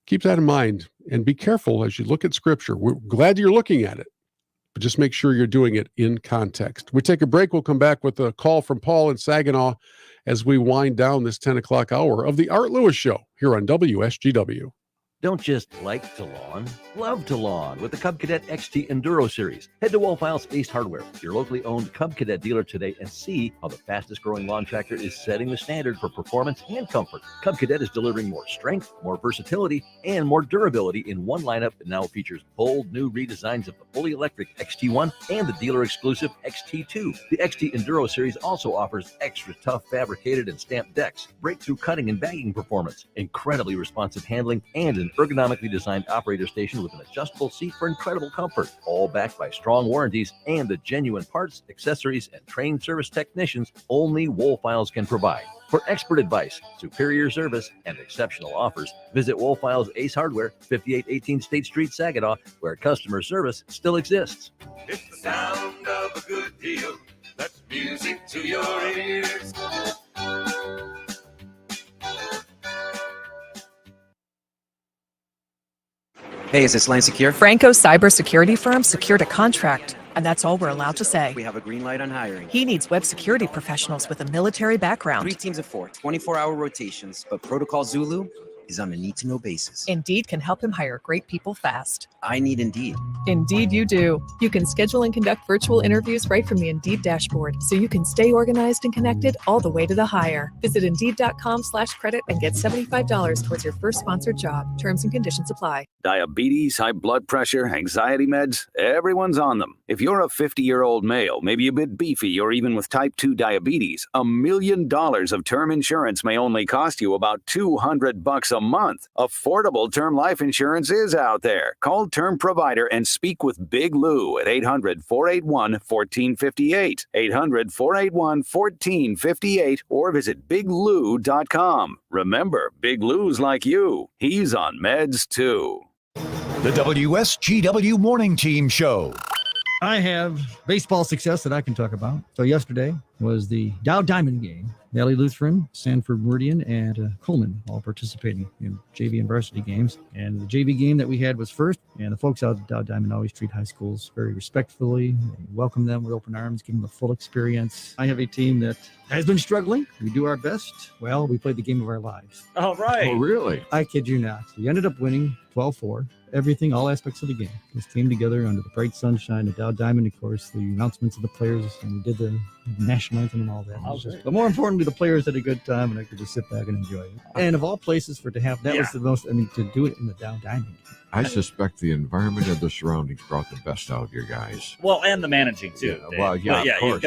Keep that in mind and be careful as you look at Scripture. We're glad you're looking at it, but just make sure you're doing it in context. We take a break. We'll come back with a call from Paul in Saginaw as we wind down this 10 o'clock hour of the Art Lewis Show here on WSGW. Don't just like to lawn, love to lawn with the Cub Cadet XT Enduro Series. Head to Wolfiles Ace Hardware, your locally owned Cub Cadet dealer today, and see how the fastest growing lawn tractor is setting the standard for performance and comfort. Cub Cadet is delivering more strength, more versatility, and more durability in one lineup that now features bold new redesigns of the fully electric XT1 and the dealer exclusive XT2. The XT Enduro Series also offers extra tough fabricated and stamped decks, breakthrough cutting and bagging performance, incredibly responsive handling, and an ergonomically designed operator station with an adjustable seat for incredible comfort, all backed by strong warranties and the genuine parts, accessories, and trained service technicians only Wolfiles can provide. For expert advice, superior service, and exceptional offers, visit Wolfiles Ace Hardware, 5818 State Street, Saginaw, where customer service still exists. It's the sound of a good deal. That's music to your ears. Hey, is this Line Secure? Franco's cybersecurity firm secured a contract, and that's all we're allowed to say. We have a green light on hiring. He needs web security professionals with a military background. 3 teams of 4, 24-hour rotations, but Protocol Zulu is on a need-to-know basis. Indeed can help him hire great people fast. I need Indeed. Indeed you do. You can schedule and conduct virtual interviews right from the Indeed dashboard, so you can stay organized and connected all the way to the hire. Visit Indeed.com/credit and get $75 towards your first sponsored job. Terms and conditions apply. Diabetes, high blood pressure, anxiety meds, everyone's on them. If you're a 50-year-old male, maybe a bit beefy, or even with type 2 diabetes, $1 million of term insurance may only cost you about $200 a month. Affordable term life insurance is out there. Call Term Provider and speak with Big Lou at 800-481-1458. 800-481-1458 or visit biglou.com. Remember, Big Lou's like you. He's on meds too. The WSGW Morning Team Show. I have baseball success that I can talk about. So yesterday was the Dow Diamond game. Valley Lutheran, Sanford Meridian, and Coleman all participating in JV and varsity games. And the JV game that we had was first, and the folks out at Dow Diamond always treat high schools very respectfully. They welcome them with open arms, give them the full experience. I have a team that has been struggling. We do our best. Well, we played the game of our lives. All right. Oh, really? I kid you not. We ended up winning 12-4. Everything, all aspects of the game just came together under the bright sunshine of Dow Diamond, of course, the announcements of the players, and we did the national anthem and all that. But more importantly, the players had a good time, and I could just sit back and enjoy it. And of all places for it to happen, that was the most, to do it in the Dow Diamond. I suspect the environment and the surroundings brought the best out of your guys. Well, and the managing, too. Yeah, well, yeah, of course.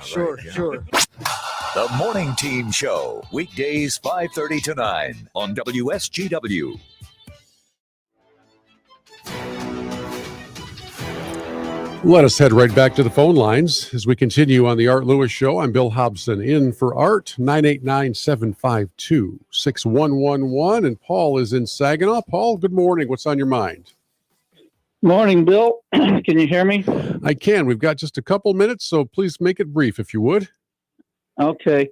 Sure. The Morning Team Show, weekdays 5:30 to 9 on WSGW. Let us head right back to the phone lines as we continue on the Art Lewis Show. I'm Bill Hobson in for Art, 989-752-6111. And Paul is in Saginaw. Paul, good morning. What's on your mind? Morning, Bill. Can you hear me? I can. We've got just a couple minutes, so please make it brief if you would. Okay.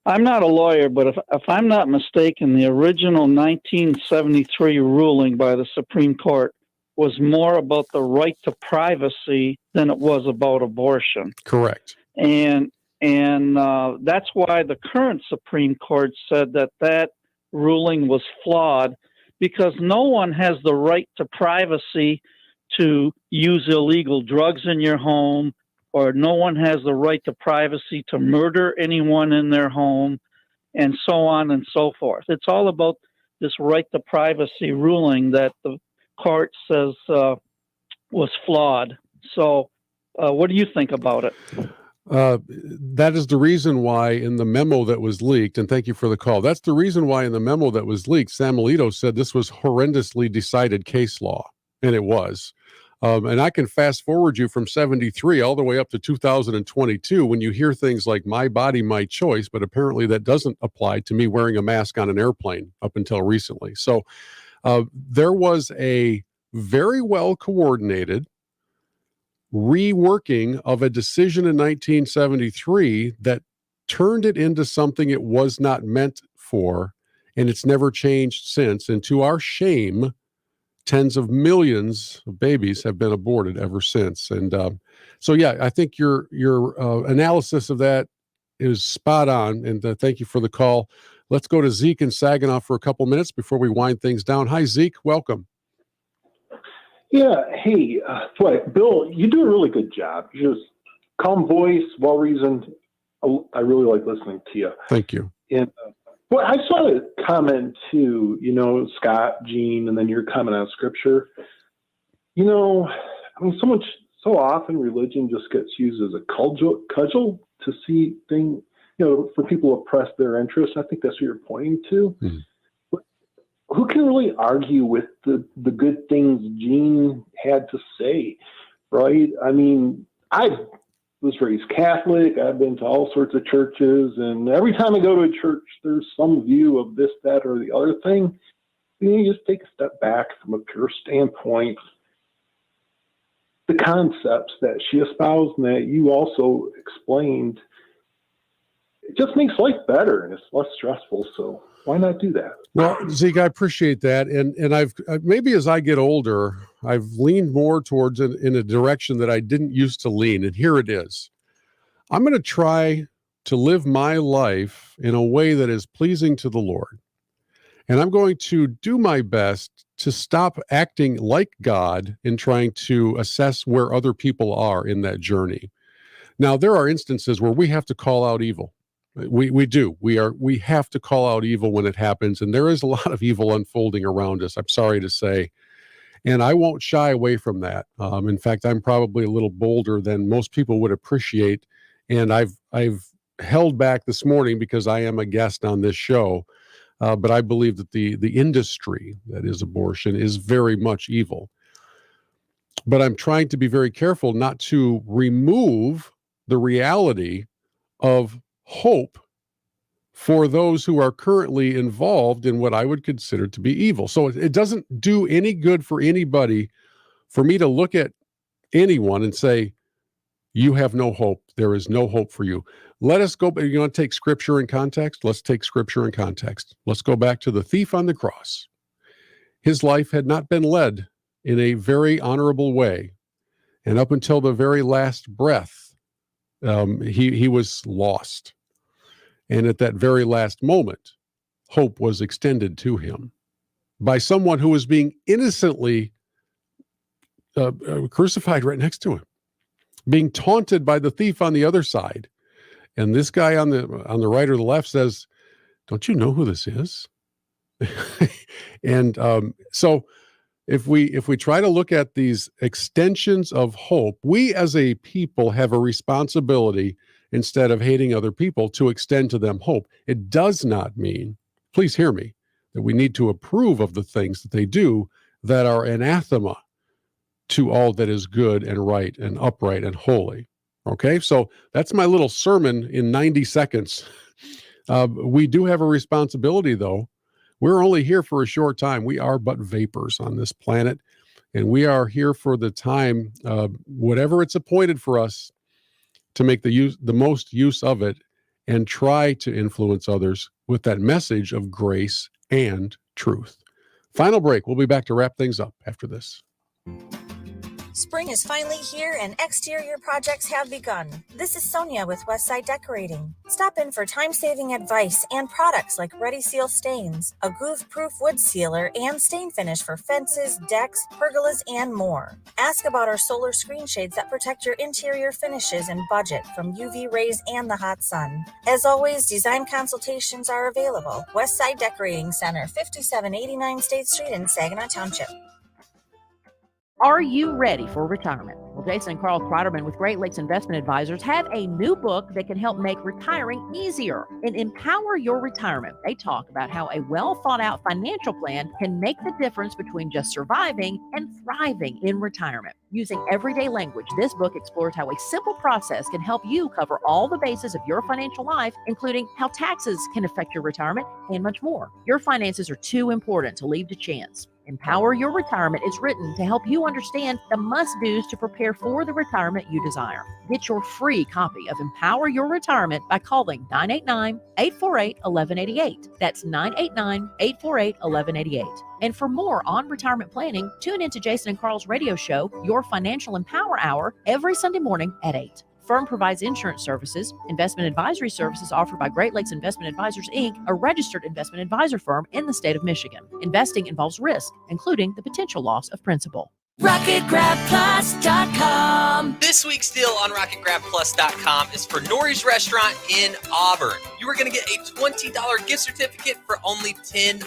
I'm not a lawyer, but if I'm not mistaken, the original 1973 ruling by the Supreme Court was more about the right to privacy than it was about abortion. Correct. And that's why the current Supreme Court said that ruling was flawed, because no one has the right to privacy to use illegal drugs in your home, or no one has the right to privacy to murder anyone in their home, and so on and so forth. It's all about this right to privacy ruling that the court says was flawed. So what do you think about it? That is the reason why in the memo that was leaked, and thank you for the call, that's the reason why in the memo that was leaked, Sam Alito said this was horrendously decided case law, and it was. And I can fast forward you from 73 all the way up to 2022 when you hear things like my body, my choice, but apparently that doesn't apply to me wearing a mask on an airplane up until recently. So there was a very well coordinated reworking of a decision in 1973 that turned it into something it was not meant for, and it's never changed since. And to our shame, tens of millions of babies have been aborted ever since. And so, yeah, I think your analysis of that is spot on. And thank you for the call. Let's go to Zeke in Saginaw for a couple minutes before we wind things down. Hi, Zeke. Welcome. Yeah. Hey, boy, Bill, you do a really good job. You just calm voice, well-reasoned. I really like listening to you. Thank you. And well, I saw a comment too, Scott, Jean, and then your comment on scripture. I mean, so often religion just gets used as a cudgel to see things, for people to oppress their interests. I think that's what you're pointing to. Mm-hmm. But who can really argue with the good things Jean had to say, right? I mean, I was raised Catholic. I've been to all sorts of churches, and every time I go to a church, there's some view of this, that, or the other thing. You just take a step back from a pure standpoint. The concepts that she espoused and that you also explained, it just makes life better and it's less stressful. So why not do that? Well, Zeke, I appreciate that. And I've maybe as I get older, I've leaned more towards it in a direction that I didn't used to lean. And here it is. I'm going to try to live my life in a way that is pleasing to the Lord. And I'm going to do my best to stop acting like God in trying to assess where other people are in that journey. Now, there are instances where we have to call out evil. We do. We have to call out evil when it happens. And there is a lot of evil unfolding around us, I'm sorry to say. And I won't shy away from that. In fact, I'm probably a little bolder than most people would appreciate. And I've held back this morning because I am a guest on this show. But I believe that the industry that is abortion is very much evil. But I'm trying to be very careful not to remove the reality of hope for those who are currently involved in what I would consider to be evil. So it doesn't do any good for anybody for me to look at anyone and say, you have no hope. There is no hope for you. Let us go. You want to take scripture in context? Let's take scripture in context. Let's go back to the thief on the cross. His life had not been led in a very honorable way. And up until the very last breath, he was lost. And at that very last moment, hope was extended to him by someone who was being innocently crucified right next to him, being taunted by the thief on the other side. And this guy on the right or the left says, don't you know who this is? And so if we try to look at these extensions of hope, we as a people have a responsibility, instead of hating other people, to extend to them hope. It does not mean, please hear me, that we need to approve of the things that they do that are anathema to all that is good and right and upright and holy. Okay, so that's my little sermon in 90 seconds. We do have a responsibility, though. We're only here for a short time. We are but vapors on this planet, and we are here for the time, whatever it's appointed for us, to make the most use of it and try to influence others with that message of grace and truth. Final break. We'll be back to wrap things up after this. Spring is finally here and exterior projects have begun. This is Sonia with Westside Decorating. Stop in for time-saving advice and products like Ready Seal Stains, a goof-proof wood sealer, and stain finish for fences, decks, pergolas, and more. Ask about our solar screen shades that protect your interior finishes and budget from UV rays and the hot sun. As always, design consultations are available. Westside Decorating Center, 5789 State Street in Saginaw Township. Are you ready for retirement? Well, Jason and Carl Kreiderman with Great Lakes Investment Advisors have a new book that can help make retiring easier and empower your retirement. They talk about how a well-thought-out financial plan can make the difference between just surviving and thriving in retirement. Using everyday language, this book explores how a simple process can help you cover all the bases of your financial life, including how taxes can affect your retirement and much more. Your finances are too important to leave to chance. Empower Your Retirement is written to help you understand the must-dos to prepare for the retirement you desire. Get your free copy of Empower Your Retirement by calling 989-848-1188. That's 989-848-1188. And for more on retirement planning, tune into Jason and Carl's radio show, Your Financial Empower Hour, every Sunday morning at 8. Firm provides insurance services. Investment advisory services offered by Great Lakes Investment Advisors, Inc., a registered investment advisor firm in the state of Michigan. Investing involves risk, including the potential loss of principal. RocketGrabPlus.com. This week's deal on RocketGrabPlus.com is for Nori's Restaurant in Auburn. You are going to get a $20 gift certificate for only $10.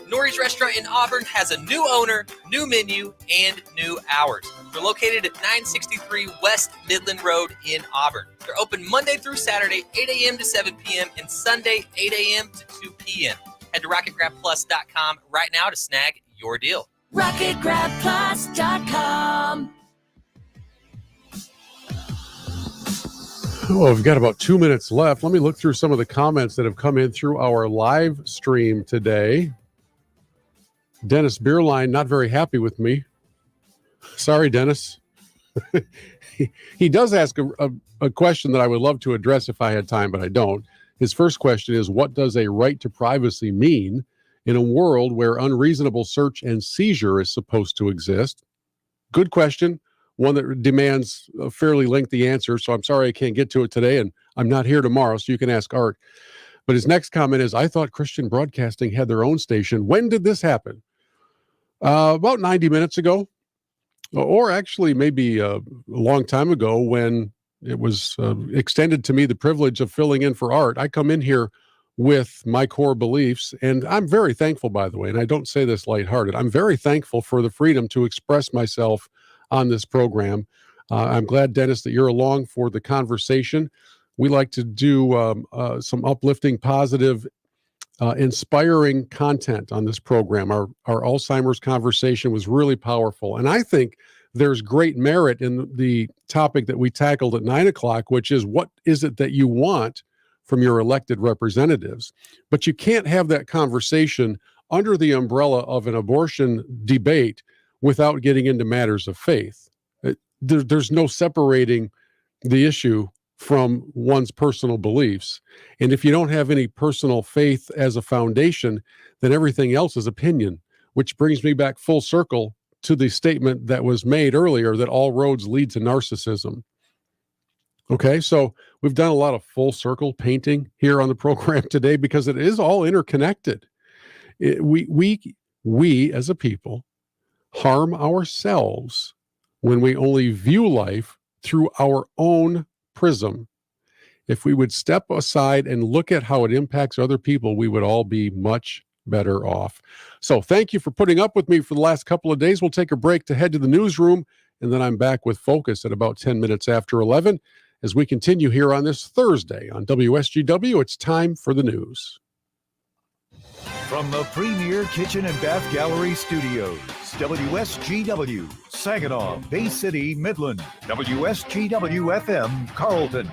Nori's Restaurant in Auburn has a new owner, new menu, and new hours. They're located at 963 West Midland Road in Auburn. They're open Monday through Saturday, 8 a.m. to 7 p.m. and Sunday, 8 a.m. to 2 p.m. Head to RocketGrabPlus.com right now to snag your deal. RocketGrabPlus.com. Well, we've got about 2 minutes left. Let me look through some of the comments that have come in through our live stream today. Dennis Beerline, not very happy with me. Sorry, Dennis. He does ask a question that I would love to address if I had time, but I don't. His first question is, what does a right to privacy mean in a world where unreasonable search and seizure is supposed to exist? Good question, one that demands a fairly lengthy answer, so I'm sorry I can't get to it today, and I'm not here tomorrow, so you can ask Art. But his next comment is, I thought Christian Broadcasting had their own station. When did this happen? About 90 minutes ago, or actually maybe a long time ago when it was extended to me the privilege of filling in for Art. I come in here with my core beliefs, and I'm very thankful, by the way, and I don't say this lighthearted. I'm very thankful for the freedom to express myself on this program. I'm glad, Dennis, that you're along for the conversation. We like to do some uplifting, positive, inspiring content on this program. Our Alzheimer's conversation was really powerful, and I think there's great merit in the topic that we tackled at 9 o'clock, which is, what is it that you want from your elected representatives? But you can't have that conversation under the umbrella of an abortion debate without getting into matters of faith. There's no separating the issue from one's personal beliefs. And if you don't have any personal faith as a foundation, then everything else is opinion, which brings me back full circle to the statement that was made earlier that all roads lead to narcissism. Okay, so we've done a lot of full circle painting here on the program today because it is all interconnected. We as a people harm ourselves when we only view life through our own prism. If we would step aside and look at how it impacts other people, we would all be much better off. So thank you for putting up with me for the last couple of days. We'll take a break to head to the newsroom, and then I'm back with Focus at about 10 minutes after 11 as we continue here on this Thursday on WSGW. It's time for the news. From the Premier Kitchen and Bath Gallery Studios, WSGW, Saginaw, Bay City, Midland, WSGW FM, Carlton.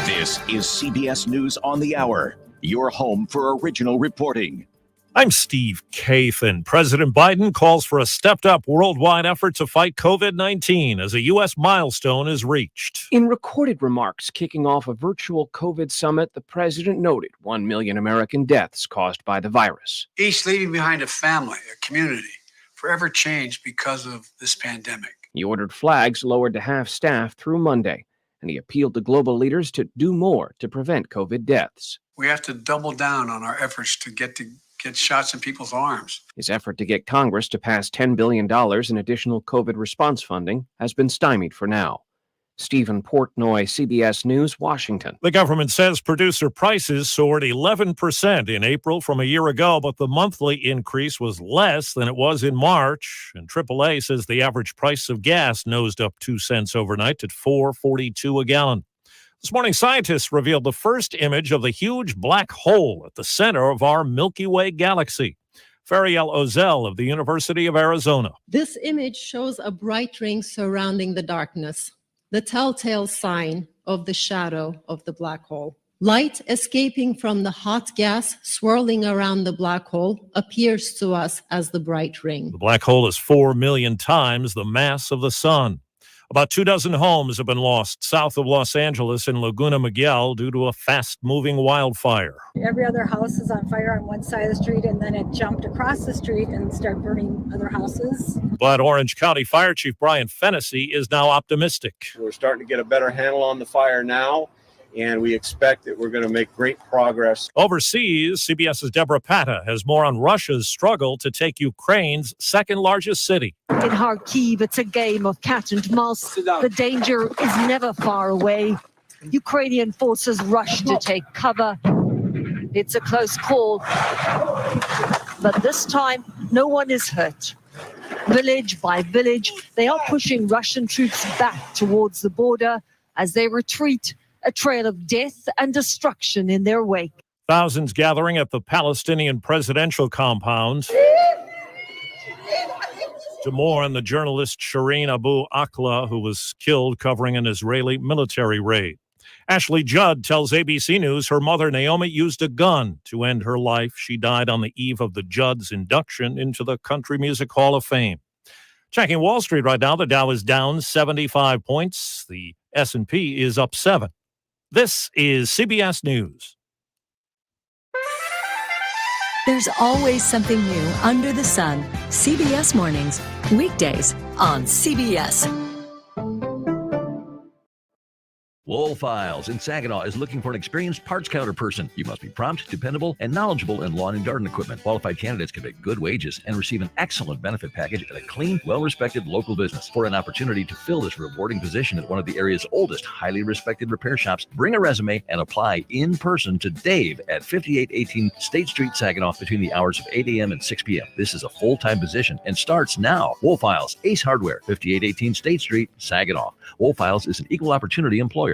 This is CBS News on the Hour, your home for original reporting. I'm Steve Kathan. President Biden calls for a stepped-up worldwide effort to fight COVID-19 as a U.S. milestone is reached. In recorded remarks kicking off a virtual COVID summit, the president noted 1 million American deaths caused by the virus. Each leaving behind a family, a community, forever changed because of this pandemic. He ordered flags lowered to half staff through Monday, and he appealed to global leaders to do more to prevent COVID deaths. We have to double down on our efforts to get shots in people's arms. His effort to get Congress to pass $10 billion in additional COVID response funding has been stymied for now. Stephen Portnoy, CBS News, Washington. The government says producer prices soared 11% in April from a year ago, but the monthly increase was less than it was in March. And AAA says the average price of gas nosed up 2 cents overnight at $4.42 a gallon. This morning, scientists revealed the first image of the huge black hole at the center of our Milky Way galaxy. Fariel Ozel of the University of Arizona. This image shows a bright ring surrounding the darkness, the telltale sign of the shadow of the black hole. Light escaping from the hot gas swirling around the black hole appears to us as the bright ring. The black hole is 4 million times the mass of the sun. About 24 homes have been lost south of Los Angeles in Laguna Miguel due to a fast-moving wildfire. Every other house is on fire on one side of the street, and then it jumped across the street and started burning other houses. But Orange County Fire Chief Brian Fennessy is now optimistic. We're starting to get a better handle on the fire now, and we expect that we're going to make great progress. Overseas, CBS's Deborah Patta has more on Russia's struggle to take Ukraine's second-largest city. In Kharkiv, it's a game of cat and mouse. The danger is never far away. Ukrainian forces rush to take cover. It's a close call. But this time, no one is hurt. Village by village, they are pushing Russian troops back towards the border as they retreat, a trail of death and destruction in their wake. Thousands gathering at the Palestinian presidential compound to mourn the journalist Shireen Abu Akleh, who was killed covering an Israeli military raid. Ashley Judd tells ABC News her mother, Naomi, used a gun to end her life. She died on the eve of the Judd's induction into the Country Music Hall of Fame. Checking Wall Street right now, the Dow is down 75 points. The S&P is up 7. This is CBS News. There's always something new under the sun. CBS Mornings, weekdays on CBS. Wool Files in Saginaw is looking for an experienced parts counter person. You must be prompt, dependable, and knowledgeable in lawn and garden equipment. Qualified candidates can make good wages and receive an excellent benefit package at a clean, well-respected local business. For an opportunity to fill this rewarding position at one of the area's oldest, highly respected repair shops, bring a resume and apply in person to Dave at 5818 State Street, Saginaw, between the hours of 8 a.m. and 6 p.m. This is a full-time position and starts now. Wool Files, Ace Hardware, 5818 State Street, Saginaw. Wool Files is an equal opportunity employer.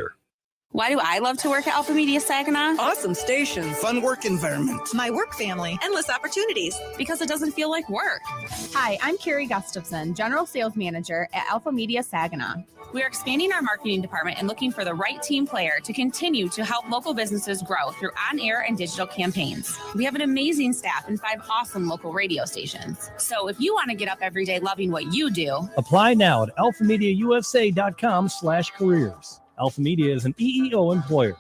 Why do I love to work at Alpha Media Saginaw? Awesome stations. Fun work environment. My work family. Endless opportunities. Because it doesn't feel like work. Hi, I'm Carrie Gustafson, General Sales Manager at Alpha Media Saginaw. We are expanding our marketing department and looking for the right team player to continue to help local businesses grow through on-air and digital campaigns. We have an amazing staff and 5 awesome local radio stations. So if you want to get up every day loving what you do, apply now at alphamediausa.com/careers. Alpha Media is an EEO employer.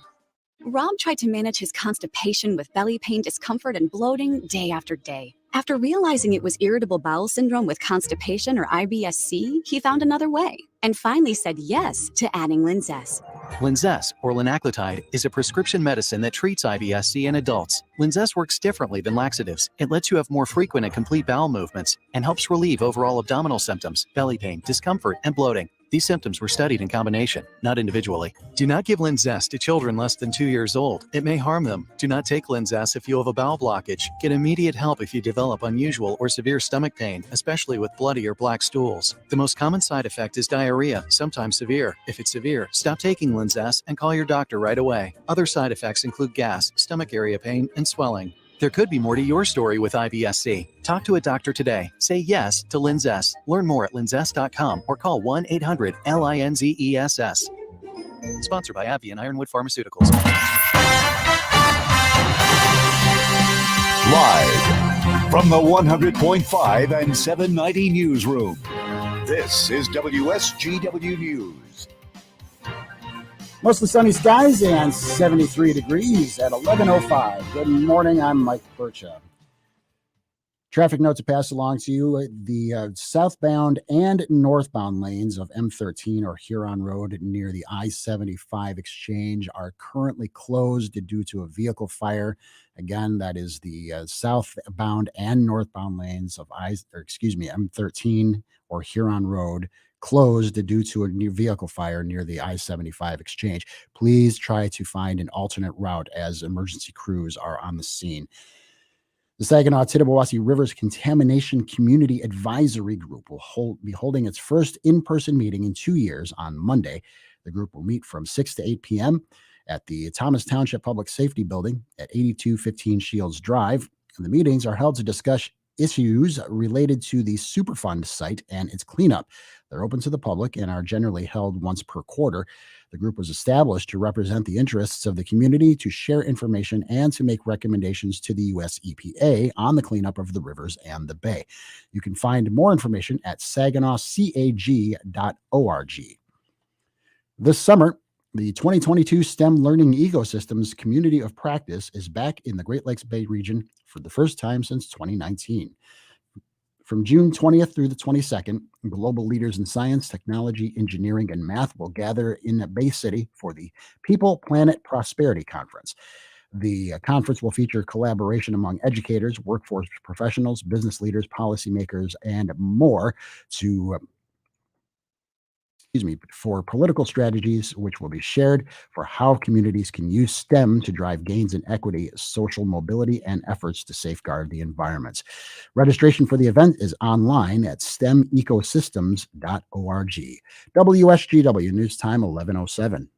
Rob tried to manage his constipation with belly pain, discomfort, and bloating day after day. After realizing it was irritable bowel syndrome with constipation or IBS-C, he found another way and finally said yes to adding Linzess. Linzess, or linaclotide, is a prescription medicine that treats IBS-C in adults. Linzess works differently than laxatives. It lets you have more frequent and complete bowel movements and helps relieve overall abdominal symptoms, belly pain, discomfort, and bloating. These symptoms were studied in combination, not individually. Do not give Linzess to children less than 2 years old. It may harm them. Do not take Linzess if you have a bowel blockage. Get immediate help if you develop unusual or severe stomach pain, especially with bloody or black stools. The most common side effect is diarrhea, sometimes severe. If it's severe, stop taking Linzess and call your doctor right away. Other side effects include gas, stomach area pain, and swelling. There could be more to your story with IBS-C. Talk to a doctor today. Say yes to Linzess. Learn more at linzess.com or call 1-800-LINZESS. Sponsored by AbbVie and Ironwood Pharmaceuticals. Live from the 100.5 and 790 newsroom, this is WSGW News. Mostly sunny skies and 73 degrees at 11:05. Good morning, I'm Mike Percha. Traffic notes to pass along to you. The southbound and northbound lanes of M13 or Huron Road near the I-75 exchange are currently closed due to a vehicle fire. Again, that is the southbound and northbound lanes of M13 or Huron Road closed due to a new vehicle fire near the I-75 exchange. Please try to find an alternate route as emergency crews are on the scene. The Saginaw-Tittabawassee Rivers Contamination Community Advisory Group will be holding its first in-person meeting in 2 years on Monday. The group will meet from 6 to 8 p.m. at the Thomas Township Public Safety Building at 8215 Shields Drive. And the meetings are held to discuss issues related to the Superfund site and its cleanup. They're open to the public and are generally held once per quarter. The group was established to represent the interests of the community, to share information, and to make recommendations to the U.S. EPA on the cleanup of the rivers and the bay. You can find more information at saginawcag.org. This summer, the 2022 STEM Learning Ecosystems Community of Practice is back in the Great Lakes Bay region for the first time since 2019. From June 20th through the 22nd, global leaders in science, technology, engineering, and math will gather in Bay City for the People, Planet, Prosperity Conference. The conference will feature collaboration among educators, workforce professionals, business leaders, policymakers, and more for political strategies, which will be shared for how communities can use STEM to drive gains in equity, social mobility, and efforts to safeguard the environments. Registration for the event is online at stemecosystems.org. WSGW News Time 11:07.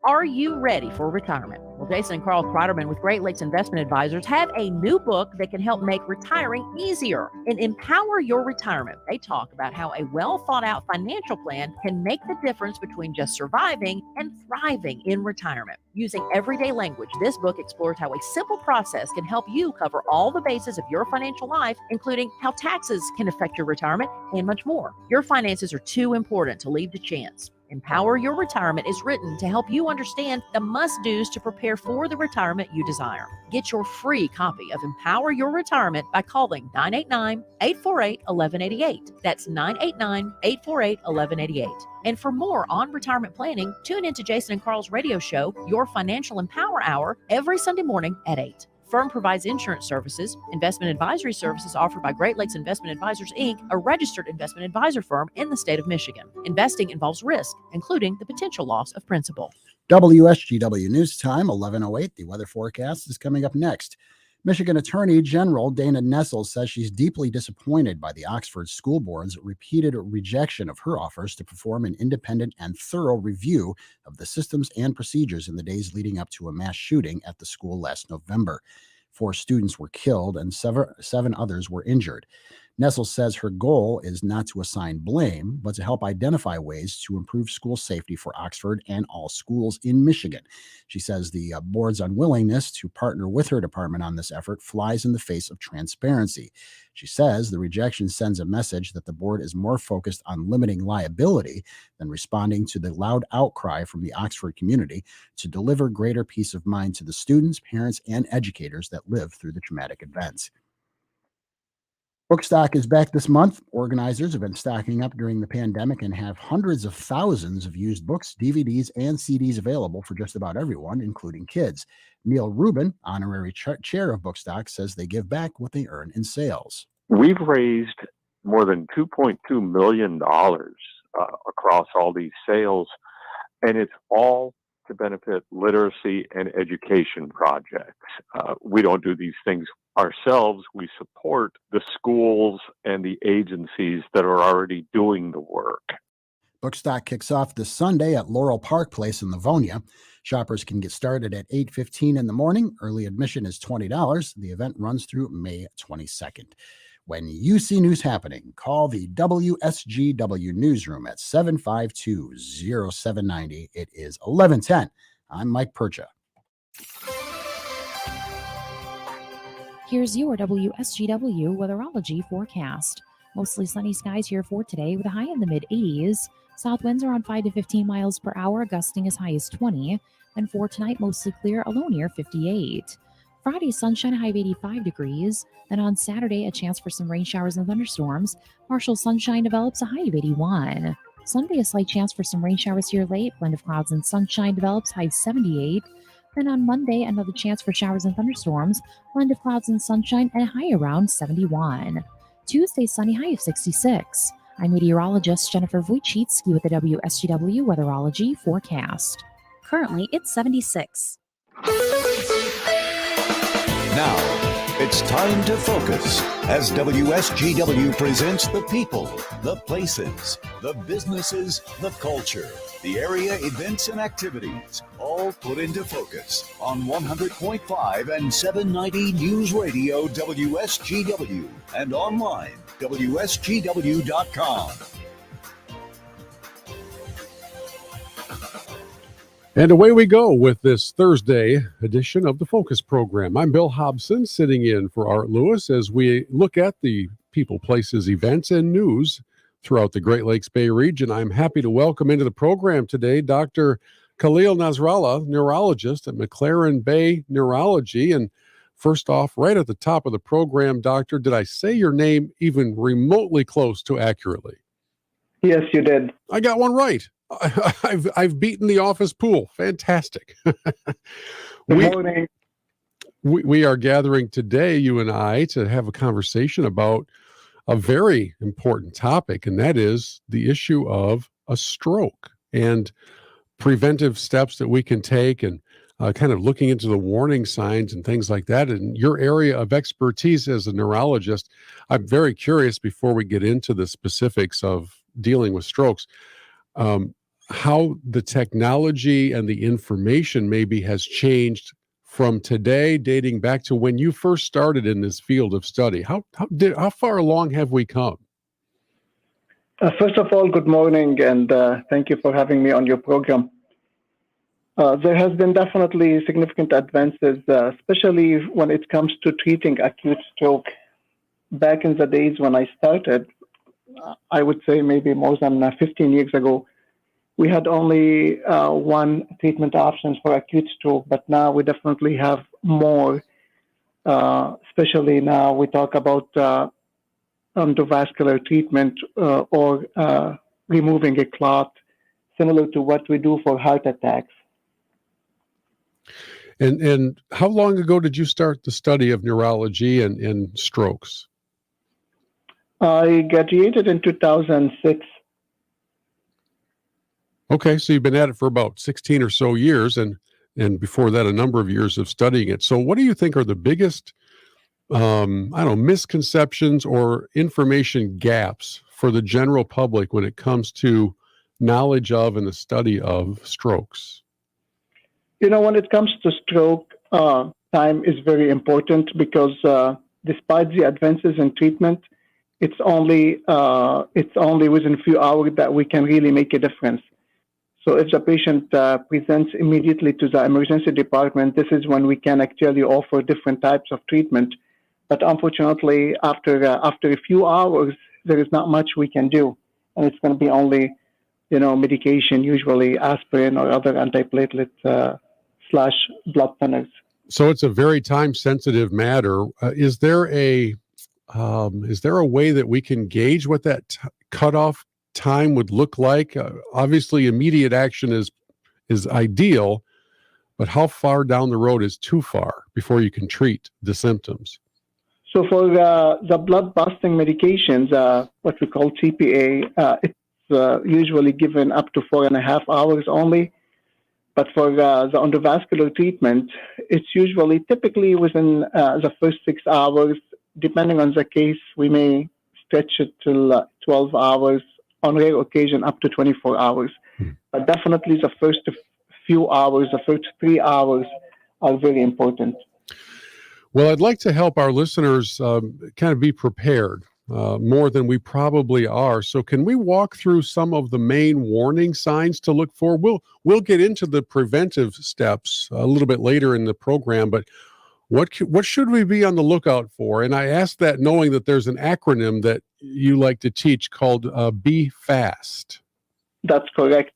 Are you ready for retirement? Well, Jason and Carl Kreiderman with Great Lakes Investment Advisors have a new book that can help make retiring easier. In Empower Your Retirement, they talk about how a well-thought-out financial plan can make the difference between just surviving and thriving in retirement. Using everyday language, this book explores how a simple process can help you cover all the bases of your financial life, including how taxes can affect your retirement and much more. Your finances are too important to leave to chance. Empower Your Retirement is written to help you understand the must-dos to prepare for the retirement you desire. Get your free copy of Empower Your Retirement by calling 989-848-1188. That's 989-848-1188. And for more on retirement planning, tune into Jason and Carl's radio show, Your Financial Empower Hour, every Sunday morning at 8. Firm provides insurance services, investment advisory services offered by Great Lakes Investment Advisors, Inc., a registered investment advisor firm in the state of Michigan. Investing involves risk, including the potential loss of principal. WSGW News Time 11:08. The weather forecast is coming up next. Michigan Attorney General Dana Nessel says she's deeply disappointed by the Oxford School Board's repeated rejection of her offers to perform an independent and thorough review of the systems and procedures in the days leading up to a mass shooting at the school last November. 4 students were killed and 7 others were injured. Nessel says her goal is not to assign blame, but to help identify ways to improve school safety for Oxford and all schools in Michigan. She says the board's unwillingness to partner with her department on this effort flies in the face of transparency. She says the rejection sends a message that the board is more focused on limiting liability than responding to the loud outcry from the Oxford community to deliver greater peace of mind to the students, parents, and educators that live through the traumatic events. Bookstock is back this month. Organizers have been stocking up during the pandemic and have hundreds of thousands of used books, DVDs, and CDs available for just about everyone, including kids. Neil Rubin, honorary chair of Bookstock, says they give back what they earn in sales. We've raised more than $2.2 million across all these sales. And it's all to benefit literacy and education projects. We don't do these things ourselves. We support the schools and the agencies that are already doing the work. Bookstock kicks off this Sunday at Laurel Park Place in Livonia. Shoppers can get started at 8:15 in the morning. Early admission is $20. The event runs through May 22nd. When you see news happening, call the WSGW newsroom at 752-0790. It is 11:10. I'm Mike Percha. Here's your WSGW weatherology forecast. Mostly sunny skies here for today with a high in the mid-80s. South winds are on 5 to 15 miles per hour, gusting as high as 20. And for tonight, mostly clear, a low near 58. Friday, sunshine, high of 85 degrees. Then on Saturday, a chance for some rain showers and thunderstorms. Partial sunshine develops, a high of 81. Sunday, a slight chance for some rain showers here late. Blend of clouds and sunshine develops, high of 78. Then on Monday, another chance for showers and thunderstorms. Blend of clouds and sunshine and a high around 71. Tuesday, sunny, high of 66. I'm meteorologist Jennifer Wojcicki with the WSGW weatherology forecast. Currently, it's 76. Now, it's time to focus as WSGW presents the people, the places, the businesses, the culture, the area events and activities, all put into focus on 100.5 and 790 News Radio WSGW and online WSGW.com. And away we go with this Thursday edition of the Focus program. I'm Bill Hobson, sitting in for Art Lewis as we look at the people, places, events, and news throughout the Great Lakes Bay region. I'm happy to welcome into the program today Dr. Khalil Nasrallah, neurologist at McLaren Bay Neurology. And first off, right at the top of the program, Doctor, did I say your name even remotely close to accurately? Yes, you did. I got one right. I've beaten the office pool. Fantastic. Good morning. We are gathering today, you and I, to have a conversation about a very important topic, and that is the issue of a stroke and preventive steps that we can take, and kind of looking into the warning signs and things like that. And your area of expertise as a neurologist, I'm very curious before we get into the specifics of dealing with strokes, how the technology and the information maybe has changed from today, dating back to when you first started in this field of study. How far along have we come? First of all, good morning, and thank you for having me on your program. There has been definitely significant advances, especially when it comes to treating acute stroke. Back in the days when I started, I would say maybe more than 15 years ago, we had only one treatment options for acute stroke, but now we definitely have more. Especially now we talk about endovascular treatment or removing a clot, similar to what we do for heart attacks. And how long ago did you start the study of neurology and strokes? I graduated in 2006. Okay, so you've been at it for about 16 or so years, and before that, a number of years of studying it. So what do you think are the biggest, misconceptions or information gaps for the general public when it comes to knowledge of and the study of strokes? When it comes to stroke, time is very important because despite the advances in treatment, it's only within a few hours that we can really make a difference. So if the patient presents immediately to the emergency department, this is when we can actually offer different types of treatment. But unfortunately, after a few hours, there is not much we can do, and it's going to be only, medication, usually aspirin or other antiplatelet / blood thinners. So it's a very time-sensitive matter. Is there a way that we can gauge what that cutoff time would look like? Obviously, immediate action is ideal, but how far down the road is too far before you can treat the symptoms? So for the blood busting medications, what we call TPA, it's usually given up to 4.5 hours only. But for the endovascular treatment, it's usually typically within the first 6 hours. Depending on the case, we may stretch it till 12 hours, on rare occasion up to 24 hours. But definitely the first few hours, the first 3 hours are very important. Well, I'd like to help our listeners kind of be prepared more than we probably are. So can we walk through some of the main warning signs to look for? We'll get into the preventive steps a little bit later in the program, but what should we be on the lookout for? And I ask that knowing that there's an acronym that you like to teach called Be Fast. That's correct.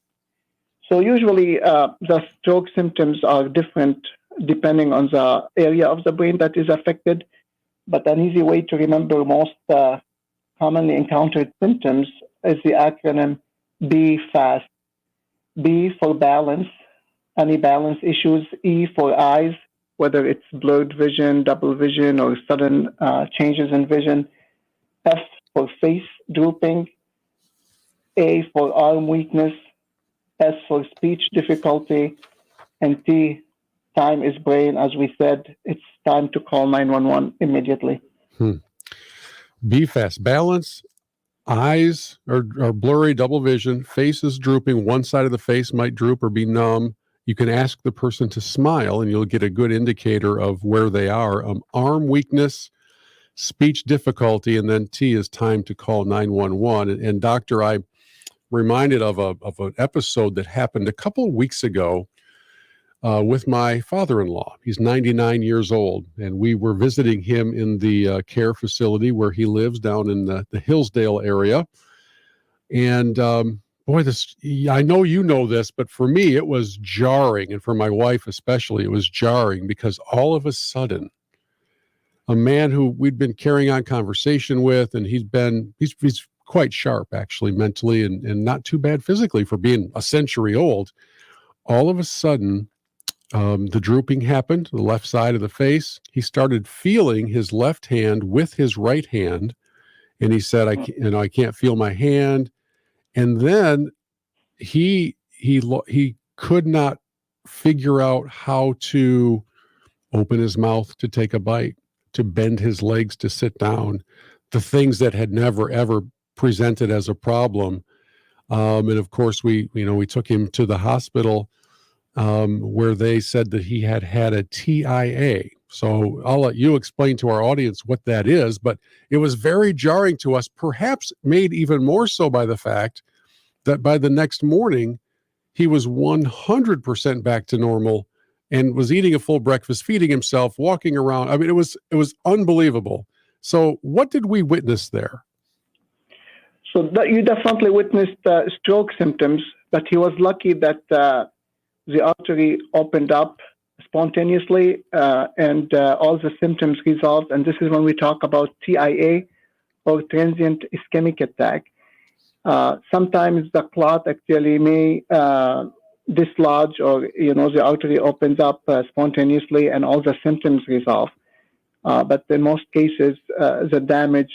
So usually the stroke symptoms are different depending on the area of the brain that is affected. But an easy way to remember most commonly encountered symptoms is the acronym Be Fast. B for balance, any balance issues. E for eyes, whether it's blurred vision, double vision, or sudden changes in vision. F for face drooping. A for arm weakness. S for speech difficulty. And T, time is brain. As we said, it's time to call 911 immediately. Be fast. Balance, eyes are blurry, double vision, face is drooping. One side of the face might droop or be numb. You can ask the person to smile and you'll get a good indicator of where they are. Arm weakness, speech difficulty, and then T is time to call 911. And doctor, I'm reminded of an episode that happened a couple of weeks ago with my father-in-law. He's 99 years old, and we were visiting him in the care facility where he lives down in the Hillsdale area. And boy, I know you know this, but for me, it was jarring. And for my wife especially, it was jarring because all of a sudden, a man who we'd been carrying on conversation with, and he's quite sharp, actually, mentally, and not too bad physically for being a century old. All of a sudden, the drooping happened, the left side of the face. He started feeling his left hand with his right hand, and he said, I can't feel my hand. And then he could not figure out how to open his mouth to take a bite, to bend his legs to sit down, the things that had never, ever presented as a problem. And of course, we took him to the hospital where they said that he had a TIA. So I'll let you explain to our audience what that is, but it was very jarring to us, perhaps made even more so by the fact that by the next morning, he was 100% back to normal and was eating a full breakfast, feeding himself, walking around. I mean, it was unbelievable. So what did we witness there? So you definitely witnessed stroke symptoms, but he was lucky that the artery opened up spontaneously and all the symptoms resolved. And this is when we talk about TIA, or transient ischemic attack. Sometimes the clot actually may dislodge, or the artery opens up spontaneously and all the symptoms resolve. But in most cases, the damage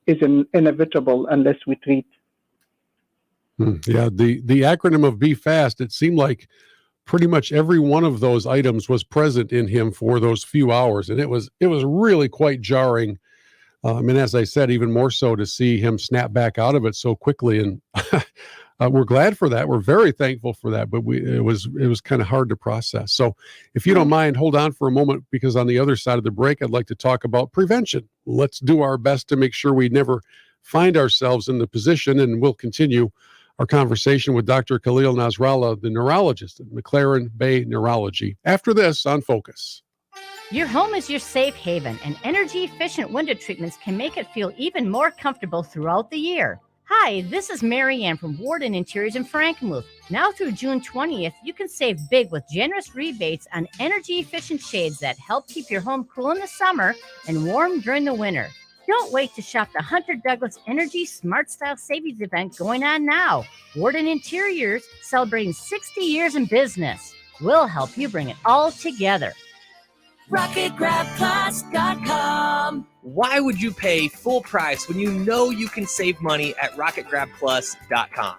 is inevitable unless we treat. Yeah, the acronym of Be Fast, it seemed like pretty much every one of those items was present in him for those few hours. And it was really quite jarring. And as I said, even more so to see him snap back out of it so quickly. And we're glad for that. We're very thankful for that. But it was kind of hard to process. So if you don't mind, hold on for a moment, because on the other side of the break, I'd like to talk about prevention. Let's do our best to make sure we never find ourselves in the position. And we'll continue our conversation with Dr. Khalil Nasrallah, the neurologist at McLaren Bay Neurology, after this on Focus. Your home is your safe haven, and energy-efficient window treatments can make it feel even more comfortable throughout the year. Hi, this is Mary Ann from Warden Interiors in Frankenmuth. Now through June 20th, you can save big with generous rebates on energy-efficient shades that help keep your home cool in the summer and warm during the winter. Don't wait to shop the Hunter Douglas Energy Smart Style Savings event going on now. Warden Interiors, celebrating 60 years in business. We'll help you bring it all together. RocketGrabPlus.com. Why would you pay full price when you know you can save money at RocketGrabPlus.com?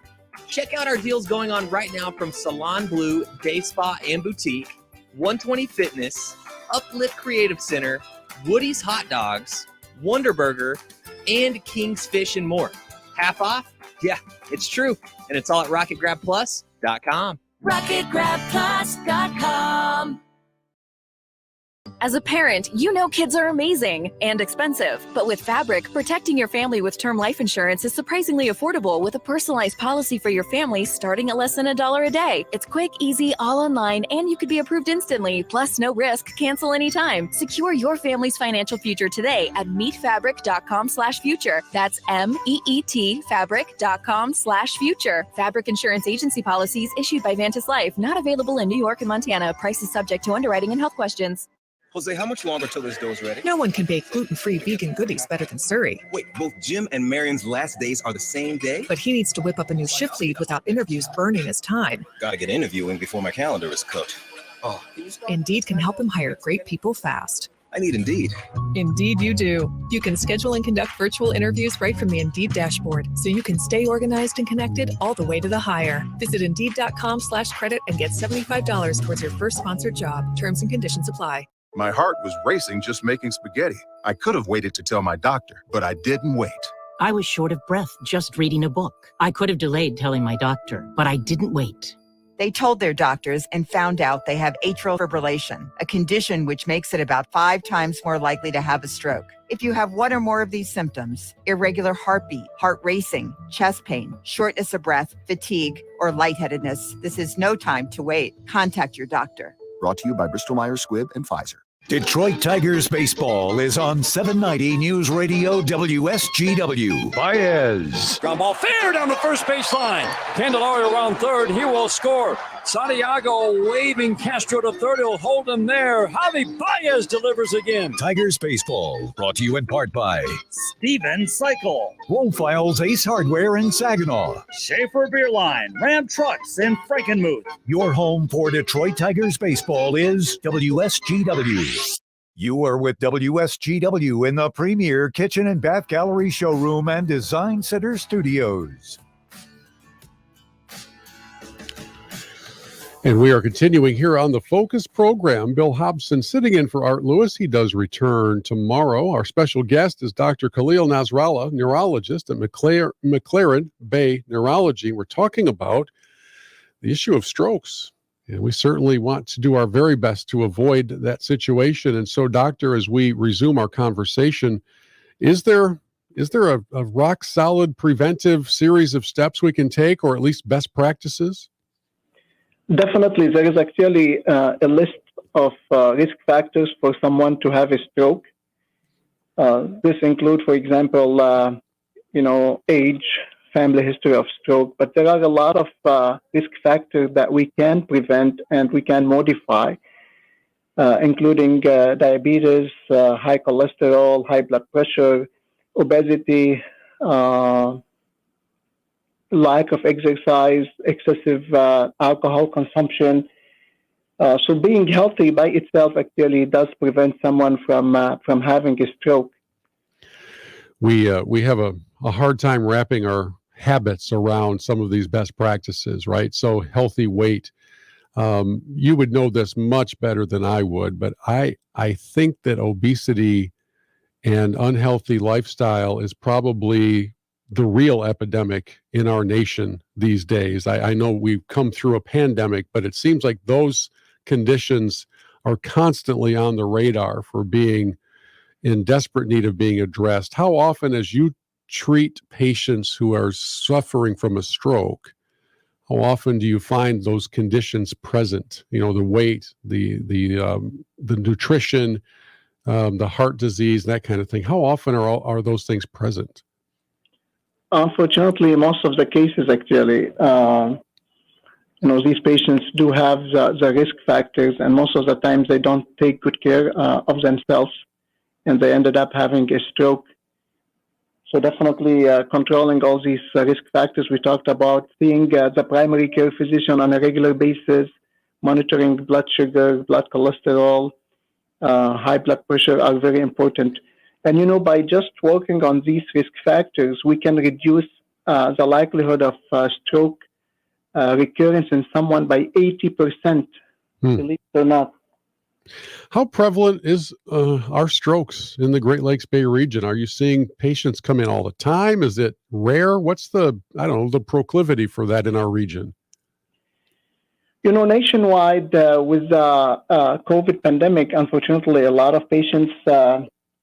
Check out our deals going on right now from Salon Blue, Day Spa and Boutique, 120 Fitness, Uplift Creative Center, Woody's Hot Dogs, Wonder Burger, and King's Fish and more. Half off? Yeah, it's true. And it's all at RocketGrabPlus.com. RocketGrabPlus.com. As a parent, you know kids are amazing and expensive. But with Fabric, protecting your family with term life insurance is surprisingly affordable with a personalized policy for your family starting at less than $1 a day. It's quick, easy, all online, and you could be approved instantly. Plus, no risk, cancel anytime. Secure your family's financial future today at meetfabric.com/future. That's MEET fabric.com/future. Fabric Insurance Agency policies issued by Vantis Life, not available in New York and Montana. Prices subject to underwriting and health questions. Jose, how much longer till this dough's ready? No one can bake gluten-free vegan goodies better than Surrey. Wait, both Jim and Marion's last days are the same day? But he needs to whip up a new shift lead without interviews burning his time. Gotta get interviewing before my calendar is cooked. Oh, Indeed can help him hire great people fast. I need Indeed. Indeed you do. You can schedule and conduct virtual interviews right from the Indeed dashboard, so you can stay organized and connected all the way to the hire. Visit Indeed.com/credit and get $75 towards your first sponsored job. Terms and conditions apply. My heart was racing just making spaghetti. I could have waited to tell my doctor, but I didn't wait. I was short of breath just reading a book. I could have delayed telling my doctor, but I didn't wait. They told their doctors and found out they have atrial fibrillation, a condition which makes it about 5 times more likely to have a stroke. If you have one or more of these symptoms, irregular heartbeat, heart racing, chest pain, shortness of breath, fatigue, or lightheadedness, this is no time to wait. Contact your doctor. Brought to you by Bristol-Myers Squibb and Pfizer. Detroit Tigers baseball is on 790 News Radio WSGW. Baez. Ground ball fair down the first base line. Candelario around third. He will score. Santiago waving Castro to third. He'll hold him there. Javi Baez delivers again. Tigers baseball brought to you in part by Steven Cycle, Woolfiles Ace Hardware in Saginaw, Schaefer Beer Line, Ram Trucks in Frankenmuth. Your home for Detroit Tigers baseball is WSGW. You are with WSGW in the premier kitchen and bath gallery showroom and design center studios. And we are continuing here on the Focus program. Bill Hobson sitting in for Art Lewis. He does return tomorrow. Our special guest is Dr. Khalil Nasrallah, neurologist at McLaren Bay Neurology. We're talking about the issue of strokes. And we certainly want to do our very best to avoid that situation. And so, doctor, as we resume our conversation, is there a rock solid preventive series of steps we can take, or at least best practices? Definitely. There is actually a list of risk factors for someone to have a stroke. This includes, for example, age, family history of stroke, but there are a lot of risk factors that we can prevent and we can modify, including diabetes, high cholesterol, high blood pressure, obesity, lack of exercise, excessive alcohol consumption. So being healthy by itself actually does prevent someone from having a stroke. We have a hard time wrapping our habits around some of these best practices, right? So healthy weight. You would know this much better than I would, but I think that obesity and unhealthy lifestyle is probably the real epidemic in our nation these days. I know we've come through a pandemic, but it seems like those conditions are constantly on the radar for being in desperate need of being addressed. How often, as you treat patients who are suffering from a stroke, how often do you find those conditions present? You know, the weight, the nutrition, the heart disease, that kind of thing. How often are those things present? Unfortunately, most of the cases actually, these patients do have the risk factors, and most of the times they don't take good care of themselves, and they ended up having a stroke. So definitely controlling all these risk factors we talked about, seeing the primary care physician on a regular basis, monitoring blood sugar, blood cholesterol, high blood pressure are very important. And, by just working on these risk factors, we can reduce the likelihood of stroke recurrence in someone by 80%, believe it or not. How prevalent are strokes in the Great Lakes Bay region? Are you seeing patients come in all the time? Is it rare? What's the proclivity for that in our region? Nationwide, with the COVID pandemic, unfortunately, a lot of patients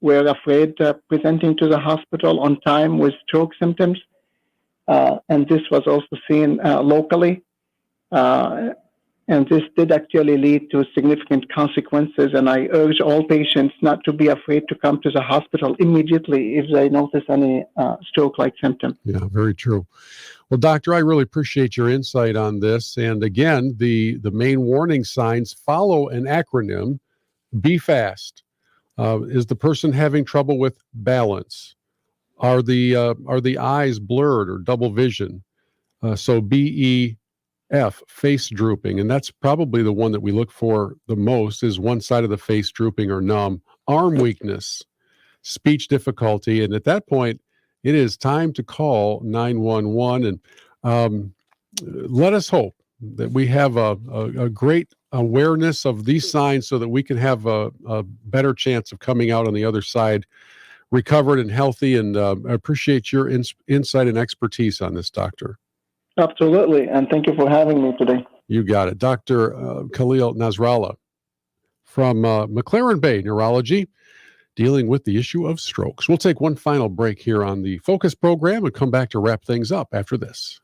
were afraid presenting to the hospital on time with stroke symptoms. And this was also seen locally. And this did actually lead to significant consequences. And I urge all patients not to be afraid to come to the hospital immediately if they notice any stroke-like symptom. Yeah, very true. Well, Doctor, I really appreciate your insight on this. And again, the main warning signs follow an acronym, Be Fast. Is the person having trouble with balance? Are the eyes blurred or double vision? So BEF, face drooping, and that's probably the one that we look for the most, is one side of the face drooping or numb. Arm weakness, speech difficulty, and at that point, it is time to call 911. And let us hope that we have a great awareness of these signs so that we can have a better chance of coming out on the other side recovered and healthy. And I appreciate your insight and expertise on this, Doctor. Absolutely. And thank you for having me today. You got it. Dr. Khalil Nasrallah from McLaren Bay Neurology, dealing with the issue of strokes. We'll take one final break here on the Focus program and come back to wrap things up after this.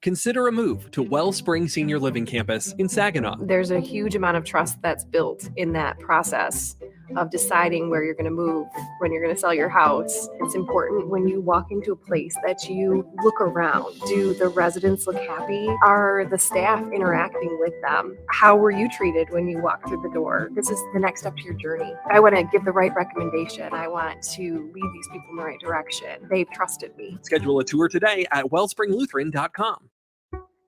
Consider a move to Wellspring Senior Living Campus in Saginaw. There's a huge amount of trust that's built in that process of deciding where you're going to move, when you're going to sell your house. It's important when you walk into a place that you look around. Do the residents look happy? Are the staff interacting with them? How were you treated when you walked through the door? This is the next step to your journey. I want to give the right recommendation. I want to lead these people in the right direction. They've trusted me. Schedule a tour today at wellspringlutheran.com.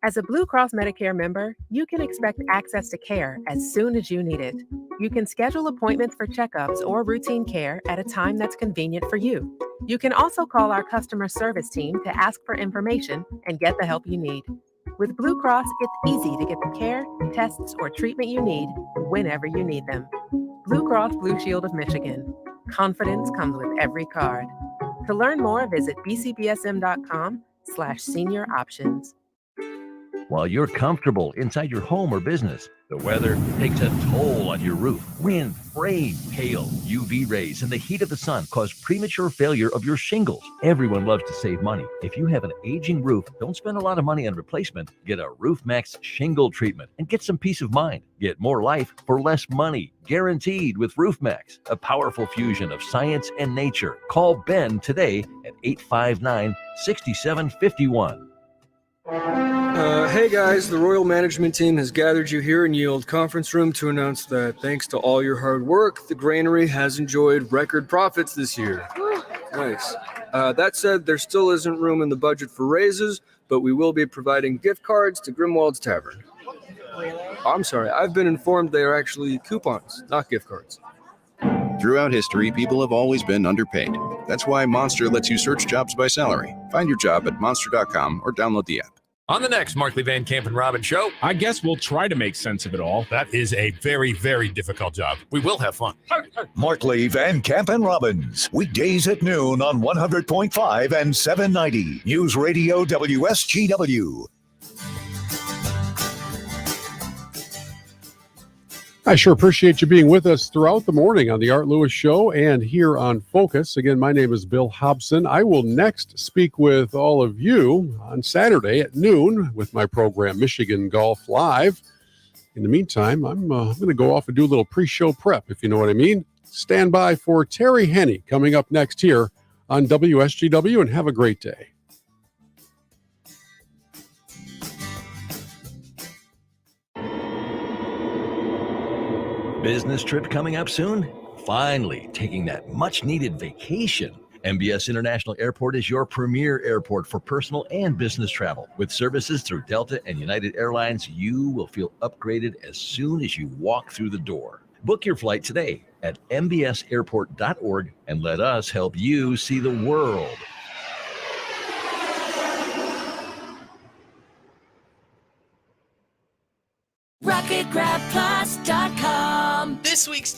As a Blue Cross Medicare member, you can expect access to care as soon as you need it. You can schedule appointments for checkups or routine care at a time that's convenient for you. You can also call our customer service team to ask for information and get the help you need. With Blue Cross, it's easy to get the care, tests, or treatment you need whenever you need them. Blue Cross Blue Shield of Michigan. Confidence comes with every card. To learn more, visit bcbsm.com/senior options. While you're comfortable inside your home or business, the weather takes a toll on your roof. Wind, rain, hail, UV rays, and the heat of the sun cause premature failure of your shingles. Everyone loves to save money. If you have an aging roof, don't spend a lot of money on replacement. Get a RoofMax shingle treatment and get some peace of mind. Get more life for less money, guaranteed with RoofMax, a powerful fusion of science and nature. Call Ben today at 859-6751. Hey guys, the Royal Management Team has gathered you here in Yield Conference Room to announce that thanks to all your hard work, the granary has enjoyed record profits this year. Nice. That said, there still isn't room in the budget for raises, but we will be providing gift cards to Grimwald's Tavern. Really? I'm sorry, I've been informed they are actually coupons, not gift cards. Throughout history, people have always been underpaid. That's why Monster lets you search jobs by salary. Find your job at monster.com or download the app. On the next Markley Van Camp and Robin show, I guess we'll try to make sense of it all. That is a very, very difficult job. We will have fun. Markley, Van Camp, and Robbins. Weekdays at noon on 100.5 and 790. News Radio WSGW. I sure appreciate you being with us throughout the morning on the Art Lewis Show and here on Focus. Again, my name is Bill Hobson. I will next speak with all of you on Saturday at noon with my program, Michigan Golf Live. In the meantime, I'm going to go off and do a little pre-show prep, if you know what I mean. Stand by for Terry Henney coming up next here on WSGW, and have a great day. Business trip coming up soon? Finally, taking that much-needed vacation. MBS International Airport is your premier airport for personal and business travel. With services through Delta and United Airlines, you will feel upgraded as soon as you walk through the door. Book your flight today at mbsairport.org and let us help you see the world. RocketGrabPlus.com. This week's